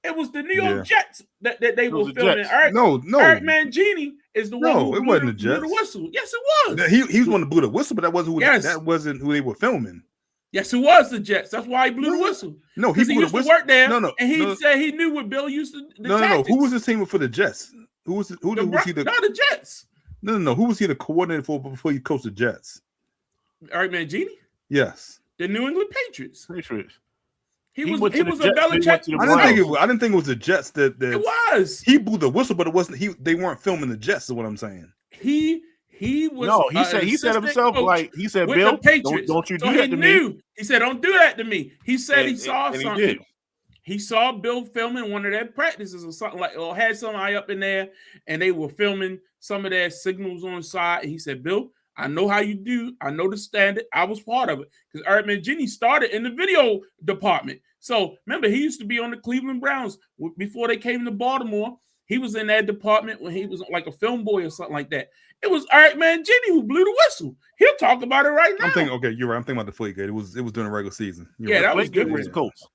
[SPEAKER 1] It was the New York Jets that they were filming. Eric Mangini is the one who blew the whistle. Yes, it was.
[SPEAKER 2] He was one that blew the whistle, but that wasn't who they were filming.
[SPEAKER 1] Yes, it was the Jets. That's why he blew the whistle.
[SPEAKER 2] No,
[SPEAKER 1] he used to work there. And he said he knew what Bill used to.
[SPEAKER 2] No. Who was his team for the Jets? Who was he?
[SPEAKER 1] The Jets.
[SPEAKER 2] No. Who was he the coordinator for before he coached the Jets?
[SPEAKER 1] Eric Mangini?
[SPEAKER 2] Yes.
[SPEAKER 1] The New England Patriots. He was a Belichick.
[SPEAKER 2] I didn't think it was the Jets that
[SPEAKER 1] it was.
[SPEAKER 2] He blew the whistle, but it wasn't. They weren't filming the Jets. Is what I'm saying.
[SPEAKER 1] He He was
[SPEAKER 3] No, he said himself, like he said, Bill, don't you do that to me.
[SPEAKER 1] He said, don't do that to me. He said he saw
[SPEAKER 3] and
[SPEAKER 1] something.
[SPEAKER 3] He did.
[SPEAKER 1] He saw Bill filming one of their practices or something like, or had somebody up in there, and they were filming some of their signals on the side. And he said, Bill, I know how you do. I know the standard. I was part of it because Eric Mangini started in the video department. So remember, he used to be on the Cleveland Browns before they came to Baltimore. He was in that department when he was like a film boy or something like that. It was Eric Mangini who blew the whistle. He'll talk about it right now.
[SPEAKER 2] I'm thinking, okay, you're right. I'm thinking about the Deflategate. It was during the regular season.
[SPEAKER 1] That was good.
[SPEAKER 3] Was the Colts.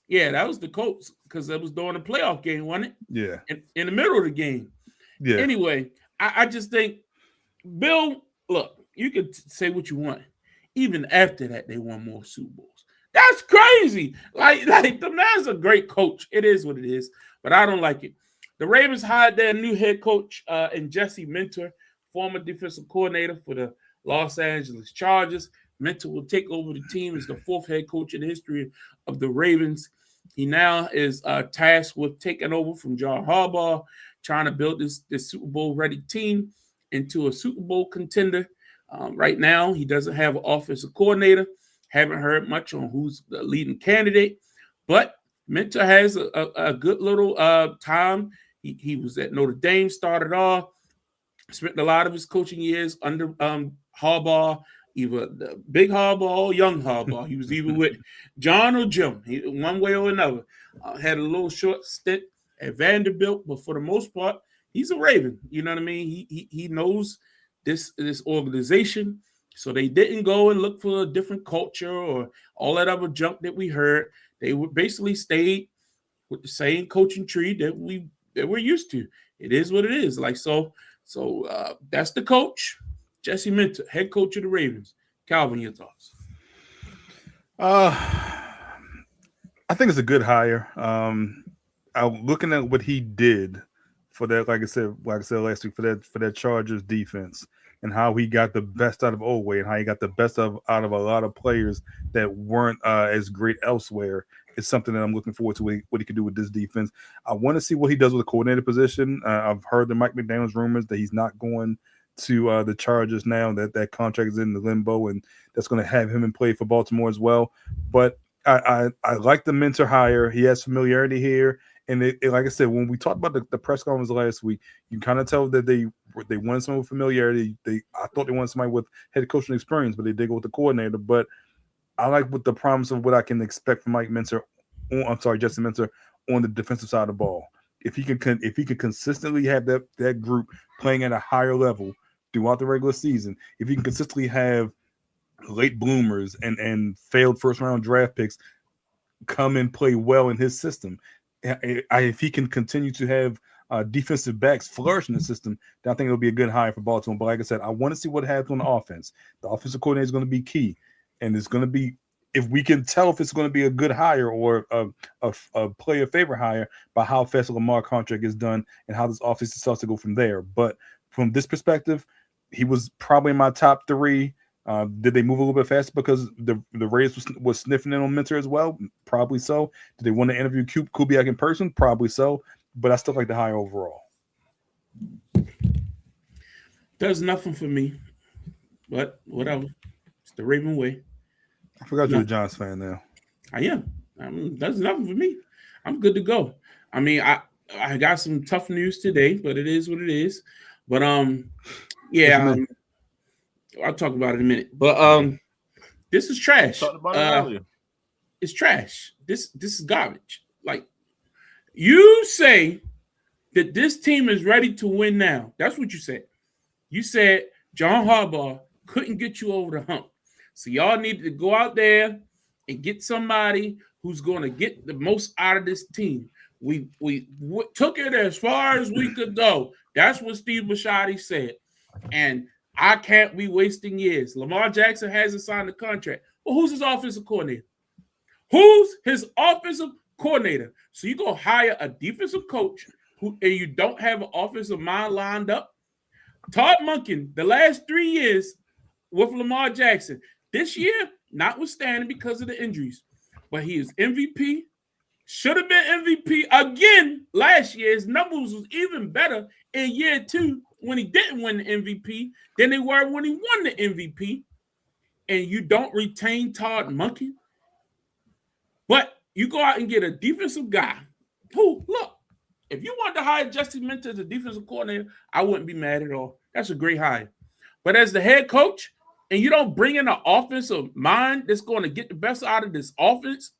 [SPEAKER 1] Yeah, that was the Colts because it was during the playoff game, wasn't it?
[SPEAKER 2] Yeah.
[SPEAKER 1] In the middle of the game.
[SPEAKER 2] Yeah.
[SPEAKER 1] Anyway, I just think, Bill, look, you can say what you want. Even after that, they won more Super Bowls. That's crazy. Like the man's a great coach. It is what it is, but I don't like it. The Ravens hired their new head coach and Jesse Minter, former defensive coordinator for the Los Angeles Chargers. Minter will take over the team as the fourth head coach in the history of the Ravens. He now is tasked with taking over from John Harbaugh, trying to build this Super Bowl ready team into a Super Bowl contender. Right now, he doesn't have an offensive coordinator. Haven't heard much on who's the leading candidate, but Minter has a good little time. He was at Notre Dame, started off, spent a lot of his coaching years under Harbaugh, either the big Harbaugh or young Harbaugh. He was either with John or Jim, one way or another. Had a little short stint at Vanderbilt, but for the most part, he's a Raven. You know what I mean? He knows this organization. So they didn't go and look for a different culture or all that other junk that we heard. They would basically stayed with the same coaching tree that we're used to. It is what it is. Like so that's the coach, Jesse Minter, head coach of the Ravens. Calvin, your thoughts?
[SPEAKER 2] I think it's a good hire. I'm looking at what he did for that, like I said last week, for that Chargers defense, and how he got the best out of Oweh and how he got the best out of a lot of players that weren't as great elsewhere. It's something that I'm looking forward to what he can do with this defense. I want to see what he does with the coordinator position. I've heard the Mike McDaniels rumors that he's not going to the Chargers now, that contract is in the limbo, and that's going to have him in play for Baltimore as well. But I like the Minter hire. He has familiarity here. And like I said, when we talked about the press conference last week, you kind of tell that they wanted someone with familiarity. I thought they wanted somebody with head coaching experience, but they did go with the coordinator. But I like with the promise of what I can expect from Jesse Minter on the defensive side of the ball. If he can consistently have that group playing at a higher level throughout the regular season, if he can consistently have late bloomers and failed first round draft picks come and play well in his system, if he can continue to have defensive backs flourish in the system, then I think it'll be a good hire for Baltimore. But like I said, I want to see what happens on the offense. The offensive coordinator is going to be key, and it's going to be, if we can tell if it's going to be a good hire or a player favorite hire by how fast the Lamar contract is done and how this offense starts to go from there. But from this perspective, he was probably in my top three. Did they move a little bit faster because the Rays was sniffing in on Minter as well? Probably so. Did they want to interview Kubiak in person? Probably so. But I still like the hire overall.
[SPEAKER 1] Does nothing for me, but whatever. It's the Raven way.
[SPEAKER 2] I forgot you're a Giants fan now.
[SPEAKER 1] I am. Does nothing for me. I'm good to go. I mean, I got some tough news today, but it is what it is. But yeah. I'll talk about it in a minute. But this is trash.
[SPEAKER 3] Talked about it earlier.
[SPEAKER 1] It's trash. This is garbage. Like, you say that this team is ready to win now. That's what you said. You said John Harbaugh couldn't get you over the hump. So y'all needed to go out there and get somebody who's going to get the most out of this team. We took it as far as we could go. That's what Steve Bisciotti said. And I can't be wasting years. Lamar Jackson hasn't signed a contract. Well, who's his offensive coordinator? Who's his offensive coordinator? So you go hire a defensive coach and you don't have an offensive mind lined up? Todd Monken, the last 3 years with Lamar Jackson. This year, notwithstanding because of the injuries, but he is MVP. Should have been MVP again last year. His numbers was even better in year 2. when he didn't win the MVP than they were when he won the MVP. And you don't retain Todd Monken, but you go out and get a defensive guy who, look, if you wanted to hire Jesse Minter as a defensive coordinator, I wouldn't be mad at all. That's a great hire. But as the head coach, and you don't bring in an offensive mind that's going to get the best out of this offense,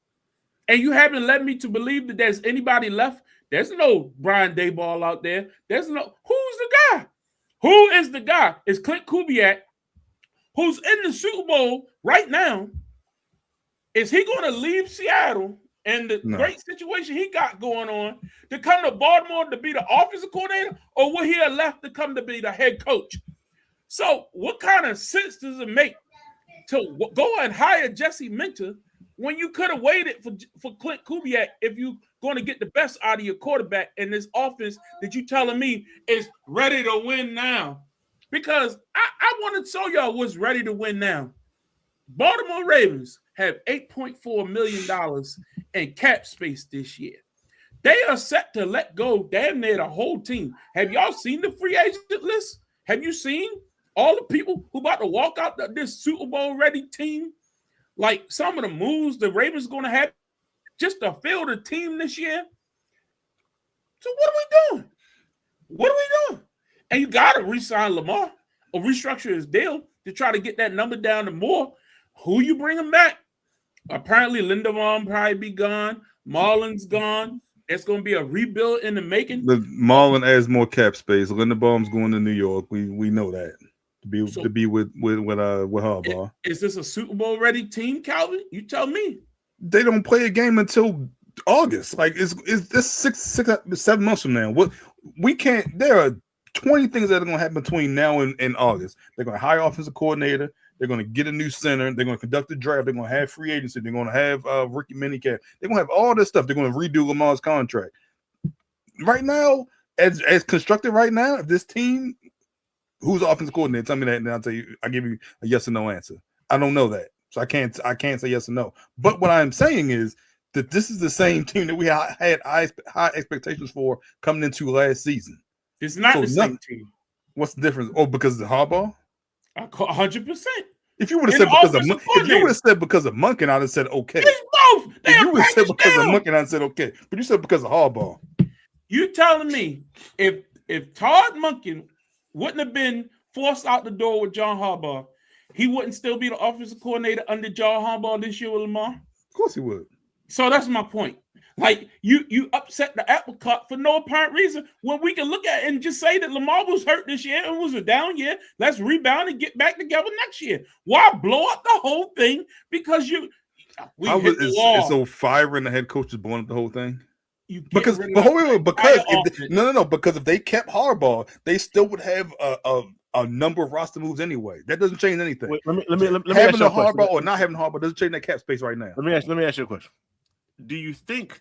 [SPEAKER 1] and you haven't led me to believe that there's anybody left. There's no Brian Daboll out there. There's no, who's the guy? Who is the guy? It's Clint Kubiak, who's in the Super Bowl right now. Is he going to leave Seattle and the great situation he got going on to come to Baltimore to be the offensive coordinator, or will he have left to come to be the head coach? So what kind of sense does it make to go and hire Jesse Minter when you could have waited for Clint Kubiak if you're going to get the best out of your quarterback in this offense that you're telling me is ready to win now? Because I want to show y'all what's ready to win now. Baltimore Ravens have $8.4 million in cap space this year. They are set to let go damn near the whole team. Have y'all seen the free agent list? Have you seen all the people who about to walk out this Super Bowl ready team? Like some of the moves the Ravens going to have just to fill the team this year. So what are we doing? What are we doing? And you got to re-sign Lamar or restructure his deal to try to get that number down to more. Who you bringing back? Apparently, Linderbaum probably be gone. Marlon's gone. It's going to be a rebuild in the making.
[SPEAKER 2] Marlon adds more cap space. Linderbaum's going to New York. We know that to be with Harbaugh.
[SPEAKER 1] Is this a Super Bowl ready team, Calvin? You tell me.
[SPEAKER 2] They don't play a game until August. Like it's this 7 months from now. What we can't. There are 20 things that are going to happen between now and August. They're going to hire offensive coordinator. They're going to get a new center. They're going to conduct the draft. They're going to have free agency. They're going to have rookie minicamp. They're going to have all this stuff. They're going to redo Lamar's contract. Right now, as constructed right now, if this team, who's the offensive coordinator? Tell me that, and I'll tell you. I'll give you a yes or no answer. I don't know that, so I can't say yes or no. But what I'm saying is that this is the same team that we had high expectations for coming into last season.
[SPEAKER 1] It's not the same team.
[SPEAKER 2] What's the difference? Oh, because of Harbaugh?
[SPEAKER 1] 100%.
[SPEAKER 2] If you would have said because of Monken, I'd have said okay.
[SPEAKER 1] It's both.
[SPEAKER 2] If you would have said because of Monken, I'd said okay. But you said because of Harbaugh.
[SPEAKER 1] You telling me if Todd Monken wouldn't have been forced out the door with John Harbaugh, he wouldn't still be the offensive coordinator under John Harbaugh this year with Lamar?
[SPEAKER 2] Of course he would.
[SPEAKER 1] So that's my point. Like you upset the apple cart for no apparent reason when we can look at it and just say that Lamar was hurt this year and was a down year. Let's rebound and get back together next year. Why blow up the whole thing? Because
[SPEAKER 2] it's so firing the head coach is blowing up the whole thing. Because if they kept Harbaugh, they still would have a number of roster moves anyway. That doesn't change anything.
[SPEAKER 3] Wait, let me
[SPEAKER 2] having a Harbaugh or not having Harbaugh doesn't change that cap space right now.
[SPEAKER 3] Let me ask you a question. Do you think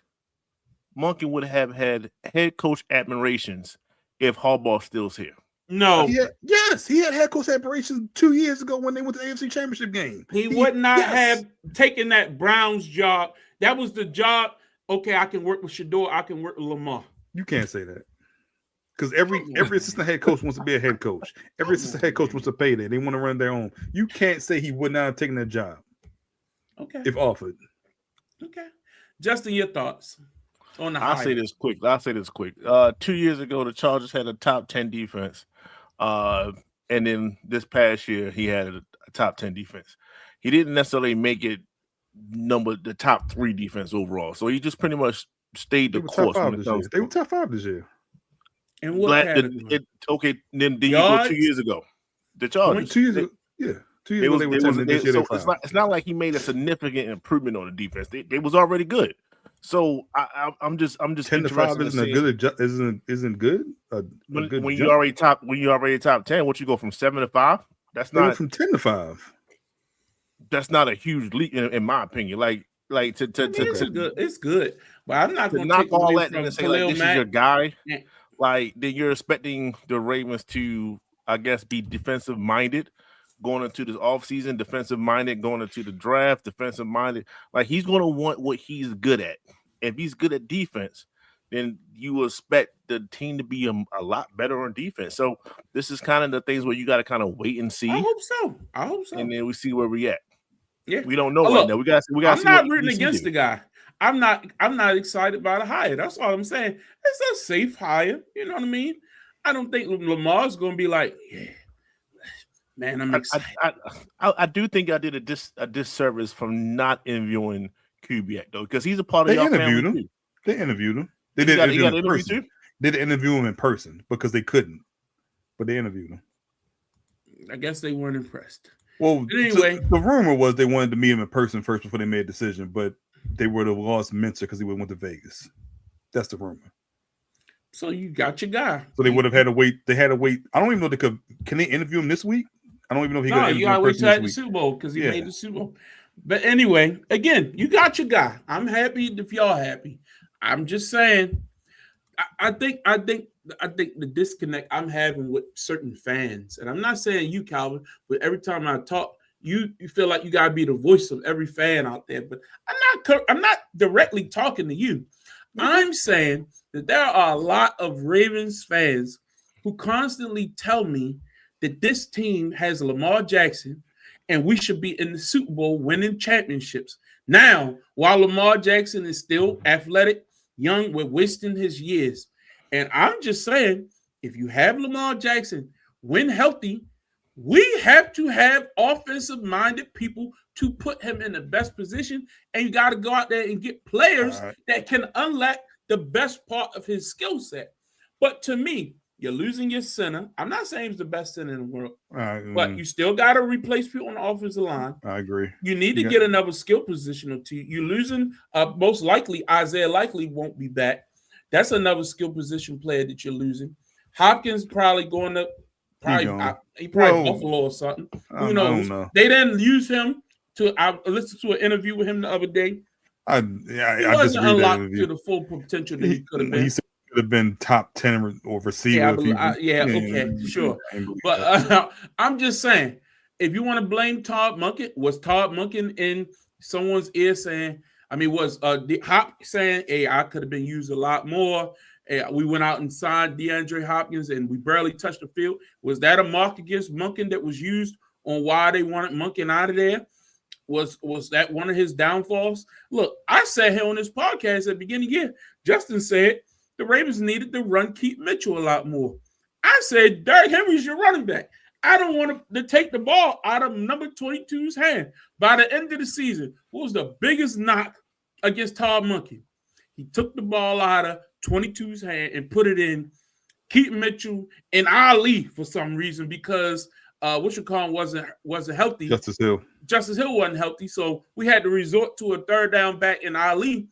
[SPEAKER 3] Monken would have had head coach admirations if Harbaugh still's here?
[SPEAKER 1] No.
[SPEAKER 2] Yes, he had head coach admirations 2 years ago when they went to the AFC Championship game.
[SPEAKER 1] He would not have taken that Browns job. That was the job. Okay, I can work with Shador. I can work with Lamar.
[SPEAKER 2] You can't say that. Because every assistant head coach wants to be a head coach. Every assistant head coach wants to pay that. They want to run their own. You can't say he would not have taken that job.
[SPEAKER 1] Okay.
[SPEAKER 2] If offered.
[SPEAKER 1] Okay. Justin, your thoughts on the
[SPEAKER 3] I'll say this quick. 2 years ago, the Chargers had a top 10 defense. And then this past year, he had a top 10 defense. He didn't necessarily make it the top 3 defense overall. So he just pretty much stayed the course.
[SPEAKER 2] They were top 5 this year.
[SPEAKER 1] And what
[SPEAKER 3] then you go 2 years ago. The Chargers.
[SPEAKER 2] 2 years ago. Yeah. 2 years ago they were 10 this year.
[SPEAKER 3] It's not like he made a significant improvement on the defense. They was already good. So I'm just 10 to 5
[SPEAKER 2] isn't good.
[SPEAKER 3] When you already top 10, what you go from 7 to 5? That's not
[SPEAKER 2] from 10 to 5.
[SPEAKER 3] That's not a huge leap in my opinion.
[SPEAKER 1] It's good, but I'm not going to
[SPEAKER 3] knock all that and say this is your guy. Yeah. Like then you're expecting the Ravens to, I guess, be defensive minded going into this offseason, defensive minded going into the draft, defensive minded. Like he's going to want what he's good at. If he's good at defense, then you will expect the team to be a lot better on defense. So this is kind of the things where you got to kind of wait and see.
[SPEAKER 1] I hope so.
[SPEAKER 3] And then we see where we at.
[SPEAKER 1] Yeah,
[SPEAKER 3] we don't know right now. We got.
[SPEAKER 1] I'm not rooting against the guy. I'm not excited by the hire. That's all I'm saying. It's a safe hire. You know what I mean? I don't think Lamar's going to be like, yeah, man, I'm excited.
[SPEAKER 3] I do think I did a disservice from not interviewing Kubiak though, because he's a part of your family.
[SPEAKER 2] They interviewed him. They did interview him in person. They didn't interview him in person because they couldn't, but they interviewed him.
[SPEAKER 1] I guess they weren't impressed.
[SPEAKER 2] Well, anyway, the rumor was they wanted to meet him in person first before they made a decision, but they would have lost Minter because he would have went to Vegas. That's the rumor.
[SPEAKER 1] So you got your guy.
[SPEAKER 2] So they would have had to wait. They had to wait. I don't even know if they could. Can they interview him this week? I don't even know if he got.
[SPEAKER 1] You got to wait till the Super Bowl because he made the Super Bowl. But anyway, again, you got your guy. I'm happy if y'all happy. I'm just saying. I think the disconnect I'm having with certain fans, and I'm not saying you, Calvin, but every time I talk, you feel like you gotta be the voice of every fan out there. But I'm not directly talking to you. I'm saying that there are a lot of Ravens fans who constantly tell me that this team has Lamar Jackson and we should be in the Super Bowl winning championships. Now, while Lamar Jackson is still athletic, young, we're wasting his years. And I'm just saying, if you have Lamar Jackson, when healthy, we have to have offensive-minded people to put him in the best position, and you got to go out there and get players that can unlock the best part of his skill set. But to me, you're losing your center. I'm not saying he's the best center in the world, but you still got to replace people on the offensive line.
[SPEAKER 2] I agree.
[SPEAKER 1] You need to get another skill position or two. You're losing, most likely, Isaiah likely won't be back. That's another skill position player that you're losing. Hopkins probably going to he probably Buffalo or something. Who knows? They didn't use him to. I listened to an interview with him the other day.
[SPEAKER 2] I
[SPEAKER 1] wasn't unlocked to the full potential that he could have been.
[SPEAKER 2] He said he could have been top 10 or receiver.
[SPEAKER 1] Okay, sure. But I'm just saying, if you want to blame Todd Monken, was Todd Monken in someone's ear saying? I mean, was Hop saying, "Hey, I could have been used a lot more"? We went out and signed DeAndre Hopkins, and we barely touched the field. Was that a mark against Monken that was used on why they wanted Monken out of there? Was that one of his downfalls? Look, I said here on this podcast at the beginning of the year, Justin said the Ravens needed to run Keith Mitchell a lot more. I said Derrick Henry's your running back. I don't want to take the ball out of number 22's hand. By the end of the season, what was the biggest knock against Todd Monken? He took the ball out of 22's hand and put it in Keith Mitchell and Ali for some reason because wasn't healthy.
[SPEAKER 2] Justice Hill
[SPEAKER 1] wasn't healthy, so we had to resort to a third down back in Ali.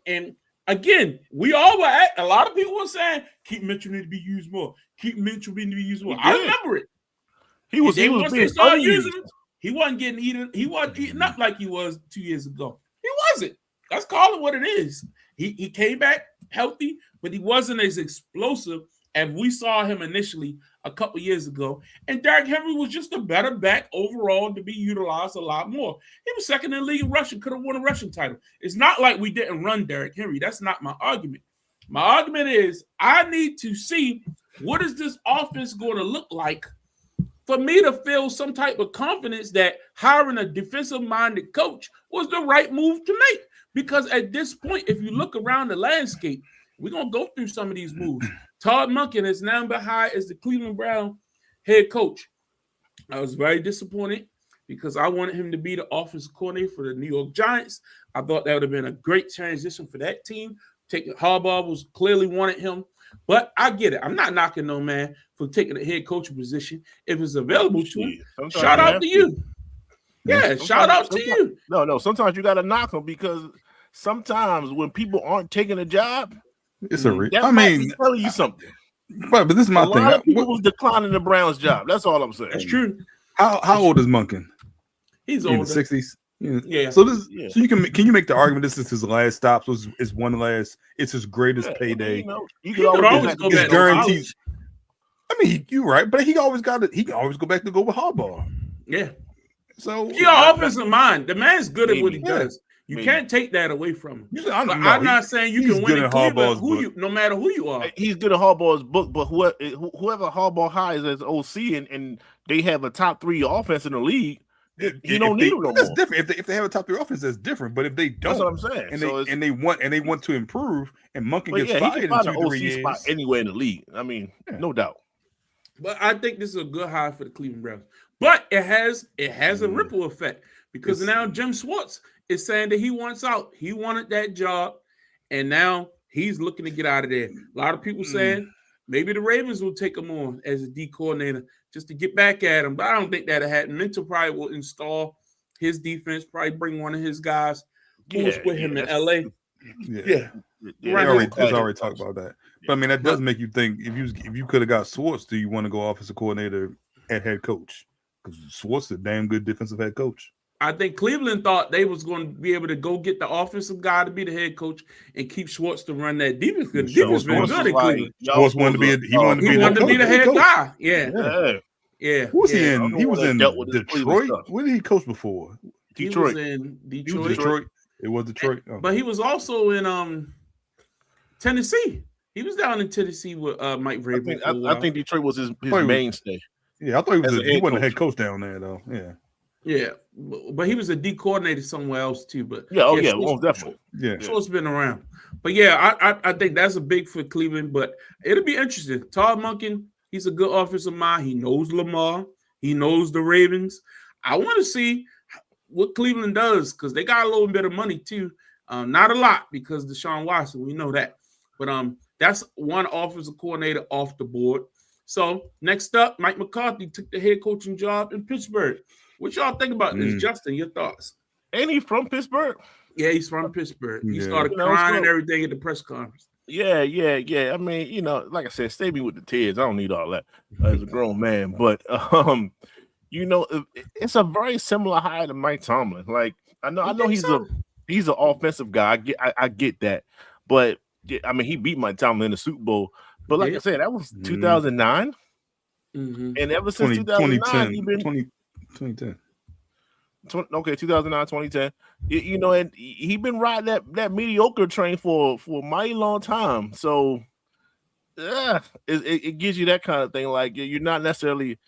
[SPEAKER 1] And again, we all were a lot of people were saying Keith Mitchell need to be used more. Keith Mitchell need to be used more. I remember it.
[SPEAKER 3] He was being
[SPEAKER 1] using him. He wasn't getting eaten. He wasn't eating up like he was 2 years ago. He wasn't. Let's call it what it is. He came back healthy, but he wasn't as explosive as we saw him initially a couple years ago. And Derrick Henry was just a better back overall to be utilized a lot more. He was second in the league in rushing, could have won a rushing title. It's not like we didn't run Derrick Henry. That's not my argument. My argument is I need to see what is this offense going to look like for me to feel some type of confidence that hiring a defensive-minded coach was the right move to make. Because at this point, if you look around the landscape, we're going to go through some of these moves. Todd Monken is now behind as the Cleveland Brown head coach. I was very disappointed because I wanted him to be the offensive coordinator for the New York Giants. I thought that would have been a great transition for that team. Harbaugh was clearly wanted him. But I get it. I'm not knocking no man for taking a head coaching position. If it's available to him, shout out to you. Yeah, shout out to you.
[SPEAKER 3] No. Sometimes you got to knock them because sometimes when people aren't taking a job,
[SPEAKER 2] it's a
[SPEAKER 3] telling you something.
[SPEAKER 2] But this is my thing.
[SPEAKER 3] A lot of people was declining the Browns' job. That's all I'm saying.
[SPEAKER 1] That's true.
[SPEAKER 2] How old is Monken?
[SPEAKER 1] He's older.
[SPEAKER 2] In the 60s.
[SPEAKER 1] Yeah.
[SPEAKER 2] So so can you make the argument this is his last stop? So it's his greatest payday.
[SPEAKER 3] You can always go back.
[SPEAKER 2] Guaranteed. I mean, you're right, but he can always go back to go with Harbaugh.
[SPEAKER 1] Yeah.
[SPEAKER 2] So
[SPEAKER 1] he got offensive mind. The man's good at what he does. You can't take that away from him.
[SPEAKER 2] I'm
[SPEAKER 1] not saying you can win in Cleveland. No matter who you are,
[SPEAKER 3] he's good at Harbaugh's book. But whoever Harbaugh hires as OC and they have a top 3 offense in the league, you don't need them no more.
[SPEAKER 2] That's different. If they have a top 3 offense, that's different. But if they don't,
[SPEAKER 3] that's what I'm saying.
[SPEAKER 2] And they want to improve, and Monken gets fired in 2-3 years,
[SPEAKER 3] spot anywhere in the league. I mean, no doubt.
[SPEAKER 1] But I think this is a good hire for the Cleveland Browns. But it has a ripple effect because now Jim Schwartz is saying that he wants out. He wanted that job, and now he's looking to get out of there. A lot of people saying maybe the Ravens will take him on as a D coordinator just to get back at him. But I don't think that'll happen. Mental probably will install his defense, probably bring one of his guys who was with him in LA.
[SPEAKER 2] Yeah. We already talked about that. But I mean, that does make you think if you could have got Schwartz, do you want to go offensive coordinator at head coach? Because Schwartz is a damn good defensive head coach.
[SPEAKER 1] I think Cleveland thought they was going to be able to go get the offensive guy to be the head coach and keep Schwartz to run that defense. Because the defense been good in Cleveland.
[SPEAKER 2] Schwartz wanted to be the
[SPEAKER 1] head guy. Yeah.
[SPEAKER 2] Who was he in? He was in Detroit. Where did he coach before?
[SPEAKER 3] Detroit.
[SPEAKER 1] He was in Detroit.
[SPEAKER 2] It was Detroit.
[SPEAKER 1] But he was also in Tennessee. He was down in Tennessee with Mike Vrabel.
[SPEAKER 3] I think Detroit was his mainstay.
[SPEAKER 2] Yeah, I thought he wasn't a head coach down there though.
[SPEAKER 1] Yeah, but he was a D coordinator somewhere else too. But
[SPEAKER 3] most definitely.
[SPEAKER 1] Schwartz been around. But I think that's a big for Cleveland. But it'll be interesting. Todd Monken, he's a good offensive mind. He knows Lamar. He knows the Ravens. I want to see what Cleveland does because they got a little bit of money too. Not a lot because Deshaun Watson, we know that. But that's one offensive coordinator off the board. So next up, Mike McCarthy took the head coaching job in Pittsburgh. What y'all think about this, Justin? Your thoughts?
[SPEAKER 3] Ain't he from Pittsburgh?
[SPEAKER 1] Yeah, he's from Pittsburgh. He started crying and everything at the press conference.
[SPEAKER 3] Yeah. I mean, like I said, stay me with the tears. I don't need all that as a grown man. But it's a very similar hire to Mike Tomlin. Like I know he's an offensive guy. I get that, but I mean he beat Mike Tomlin in the Super Bowl. But like I said, that was 2009, and ever since 2009, he's been
[SPEAKER 2] 2010.
[SPEAKER 3] 2009, 2010. And he been riding that mediocre train for a mighty long time. So, it gives you that kind of thing. Like you're not necessarily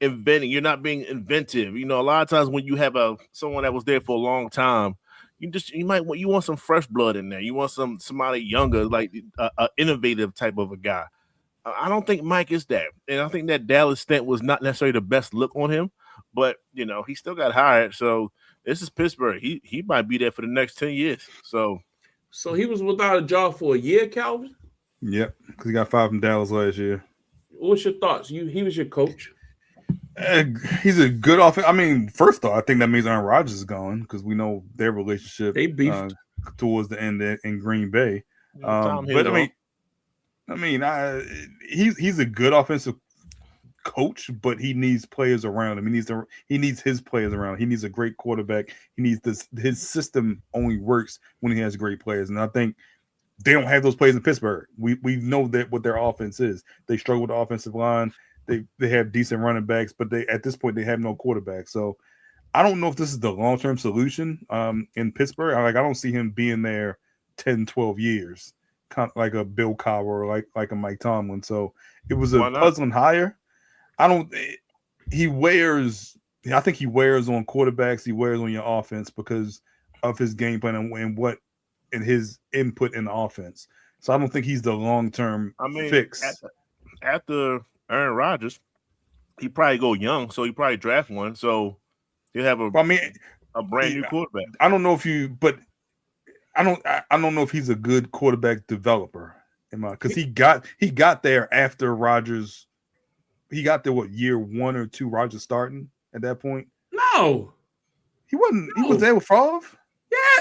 [SPEAKER 3] inventing. You're not being inventive. A lot of times when you have someone that was there for a long time, you want some fresh blood in there. You want somebody younger, like an innovative type of a guy. I don't think Mike is that, and I think that Dallas stint was not necessarily the best look on him. But he still got hired. So this is Pittsburgh. He might be there for the next 10 years. So
[SPEAKER 1] he was without a job for a year, Calvin?
[SPEAKER 2] Yep, because he got fired from Dallas last year.
[SPEAKER 1] What's your thoughts? He was your coach.
[SPEAKER 2] He's a good offense. I mean, first off, I think that means Aaron Rodgers is gone because we know their relationship.
[SPEAKER 1] They beefed
[SPEAKER 2] towards the end in Green Bay. But I mean, he's a good offensive coach, but he needs players around him. He needs his players around him. He needs a great quarterback. He needs his system only works when he has great players, and I think they don't have those players in Pittsburgh. We know that what their offense is. They struggle with the offensive line. They have decent running backs, but at this point they have no quarterback. So I don't know if this is the long-term solution in Pittsburgh. I don't see him being there 10, 12 years, kind of like a Bill Cowher or like a Mike Tomlin. So it was a puzzling hire. I think he wears on quarterbacks. He wears on your offense because of his game plan and his input in the offense. So I don't think he's the long-term fix.
[SPEAKER 3] After Aaron Rodgers, he probably go young, so he probably draft one. So he'll have a brand new quarterback.
[SPEAKER 2] I don't know I don't know if he's a good quarterback developer because he got there after Rodgers. He got there year 1 or 2 Rodgers starting at that point?
[SPEAKER 1] No.
[SPEAKER 2] He wasn't. No. He was there with Favre?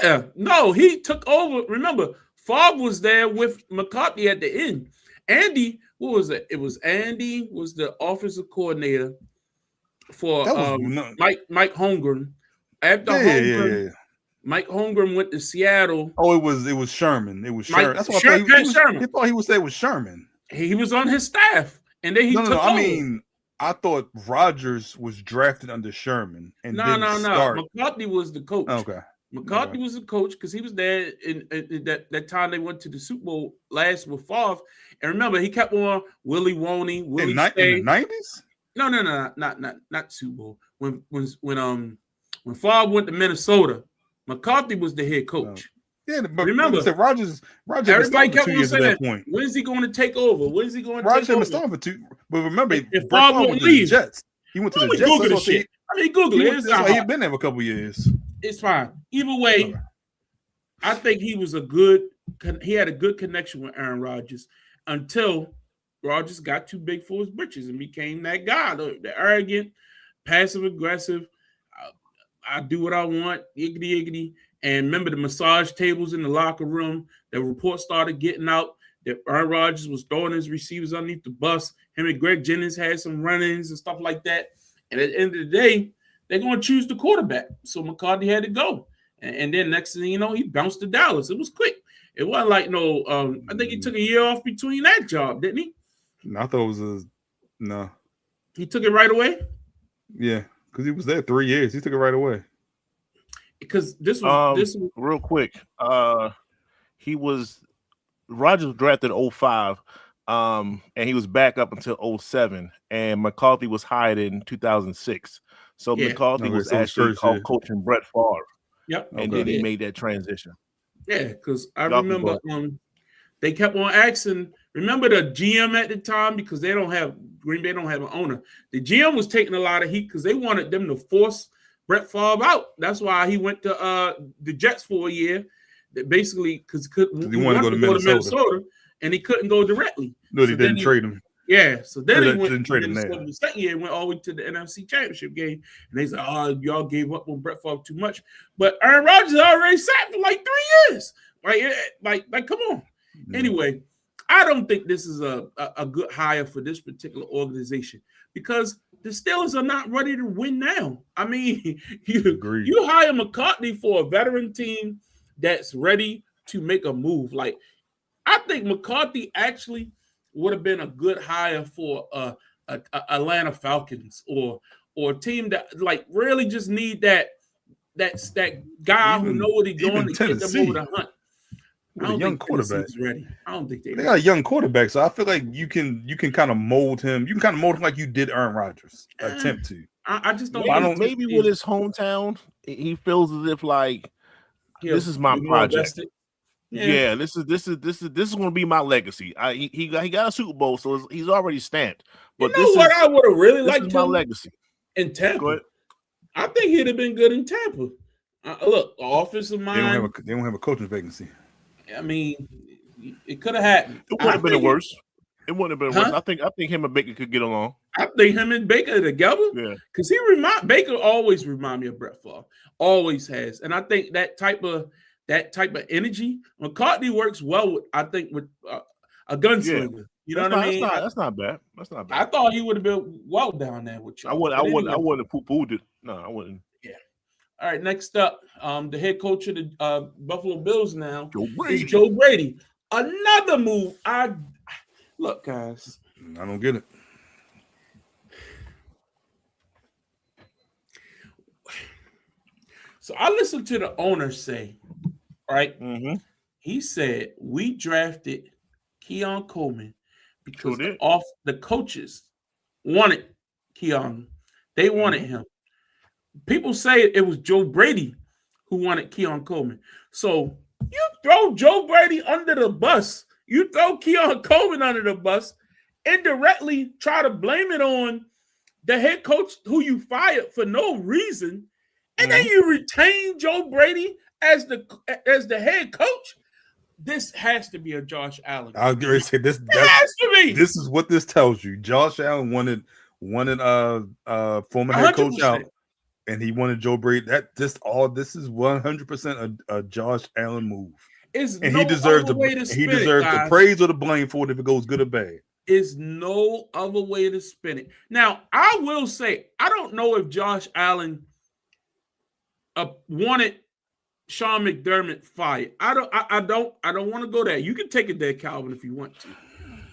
[SPEAKER 1] Yeah. No, he took over. Remember, Favre was there with McCarthy at the end. Andy, what was it? It was Andy was the offensive coordinator for Mike Holmgren. After Holmgren, Mike Holmgren went to Seattle.
[SPEAKER 2] Oh, it was Sherman. It was Sherman. That's what
[SPEAKER 1] Sherman.
[SPEAKER 2] He thought he was there with Sherman.
[SPEAKER 1] He was on his staff. And then he took over.
[SPEAKER 2] I mean, I thought Rodgers was drafted under Sherman. And
[SPEAKER 1] no. McCarthy was the coach.
[SPEAKER 2] Okay.
[SPEAKER 1] McCarthy was the coach because he was there in that time they went to the Super Bowl last with Favre. And remember, he kept on Willie Woney, Willie
[SPEAKER 2] in the 90s.
[SPEAKER 1] No, not Super Bowl. When Favre went to Minnesota, McCarthy was the head coach.
[SPEAKER 2] Yeah, but
[SPEAKER 1] remember,
[SPEAKER 2] Rodgers
[SPEAKER 1] everybody kept
[SPEAKER 2] 2
[SPEAKER 1] on
[SPEAKER 2] years
[SPEAKER 1] saying,
[SPEAKER 2] at that point.
[SPEAKER 1] When's he going to take over? When's he going to
[SPEAKER 2] Rodgers
[SPEAKER 1] take over?
[SPEAKER 2] started for 2. But remember,
[SPEAKER 1] if
[SPEAKER 2] Brett
[SPEAKER 1] Favre
[SPEAKER 2] Favre
[SPEAKER 1] won't
[SPEAKER 2] went to the
[SPEAKER 1] leave,
[SPEAKER 2] Jets. He went to the Jets.
[SPEAKER 1] Google this shit. Google it.
[SPEAKER 2] That's why he'd been there for a couple years.
[SPEAKER 1] It's fine. Either way, I think he had a good connection with Aaron Rodgers until Rodgers got too big for his britches and became that guy, the arrogant, passive aggressive. I do what I want, yiggity. And remember the massage tables in the locker room. The report started getting out that Aaron Rodgers was throwing his receivers underneath the bus. Him and Greg Jennings had some run-ins and stuff like that. And at the end of the day, they're going to choose the quarterback. So McCarthy had to go. And then next thing you know, he bounced to Dallas. It was quick. It wasn't like I think he took a year off between that job, didn't he?
[SPEAKER 2] No, I thought it was no.
[SPEAKER 1] He took it right away?
[SPEAKER 2] Yeah, because he was there 3 years. He took it right away.
[SPEAKER 1] Because this was
[SPEAKER 3] real quick. Rodgers drafted 05, and he was back up until 07, and McCarthy was hired in 2006. So McCarthy was actually coaching Brett Favre.
[SPEAKER 1] Yep.
[SPEAKER 3] And then he made that transition.
[SPEAKER 1] Yeah, because I remember they kept on asking. Remember the GM at the time, because Green Bay don't have an owner. The GM was taking a lot of heat because they wanted them to force Brett Favre out. That's why he went to the Jets for a year. Basically, because he wanted to go to Minnesota, and he couldn't go directly.
[SPEAKER 2] No, they didn't trade him.
[SPEAKER 1] Yeah, so then he went
[SPEAKER 2] trade him there.
[SPEAKER 1] The second year, went all the way to the NFC Championship game, and they said, "Oh, y'all gave up on Brett Favre too much." But Aaron Rodgers already sat for like 3 years. Like, come on. Yeah. Anyway, I don't think this is a good hire for this particular organization because the Steelers are not ready to win now. I mean, you hire McCarthy for a veteran team that's ready to make a move. Like, I think McCarthy actually would have been a good hire for Atlanta Falcons or a team that like really just need that guy who know what he's doing to get them over the hunt. I don't
[SPEAKER 2] young quarterback
[SPEAKER 1] ready. I don't think
[SPEAKER 2] they got a young quarterback, so I feel like you can kind of mold him. You can kind of mold him like you did Aaron Rodgers. Attempt to.
[SPEAKER 1] I just don't.
[SPEAKER 3] Maybe with his hometown, he feels as if like this is my project. Yeah, this is going to be my legacy. He got a Super Bowl, so he's already stamped. But
[SPEAKER 1] I would have really liked
[SPEAKER 3] my legacy
[SPEAKER 1] in Tampa. I think he'd have been good in Tampa. Look, offensive mind.
[SPEAKER 2] They don't have a coaching vacancy.
[SPEAKER 1] I mean, it could have happened.
[SPEAKER 3] It wouldn't have been worse. It wouldn't have been worse. I think him and Baker could get along.
[SPEAKER 1] I think him and Baker together. Yeah, because Baker always remind me of Brett Favre. Always has, and I think that type of energy, McCartney works well with a gunslinger. Yeah. You know what I mean?
[SPEAKER 3] That's not bad. That's not bad.
[SPEAKER 1] I thought he would have been well down there with you.
[SPEAKER 3] I wouldn't have poo-pooed it. No, I wouldn't.
[SPEAKER 1] Yeah. All right, next up, the head coach of the Buffalo Bills now is Joe Brady. Another move. Look, guys.
[SPEAKER 2] I don't get it.
[SPEAKER 1] So I listened to the owner say, right?
[SPEAKER 3] Mm-hmm.
[SPEAKER 1] He said, we drafted Keon Coleman because the coaches wanted Keon. They wanted him. People say it was Joe Brady who wanted Keon Coleman. So you throw Joe Brady under the bus. You throw Keon Coleman under the bus, indirectly try to blame it on the head coach who you fired for no reason. And then you retain Joe Brady as the head coach. This has to be a Josh Allen.
[SPEAKER 2] I was going to say this.
[SPEAKER 1] Has to be.
[SPEAKER 2] This is what this tells you. Josh Allen wanted former head coach 100%. Out, and he wanted Joe Brady. This is 100% a Josh Allen move. He deserves the praise or the blame for it if it goes good or bad.
[SPEAKER 1] Is no other way to spin it. Now, I will say, I don't know if Josh Allen wanted Sean McDermott fired. I don't want to go there. You can take it there, Calvin, if you want to.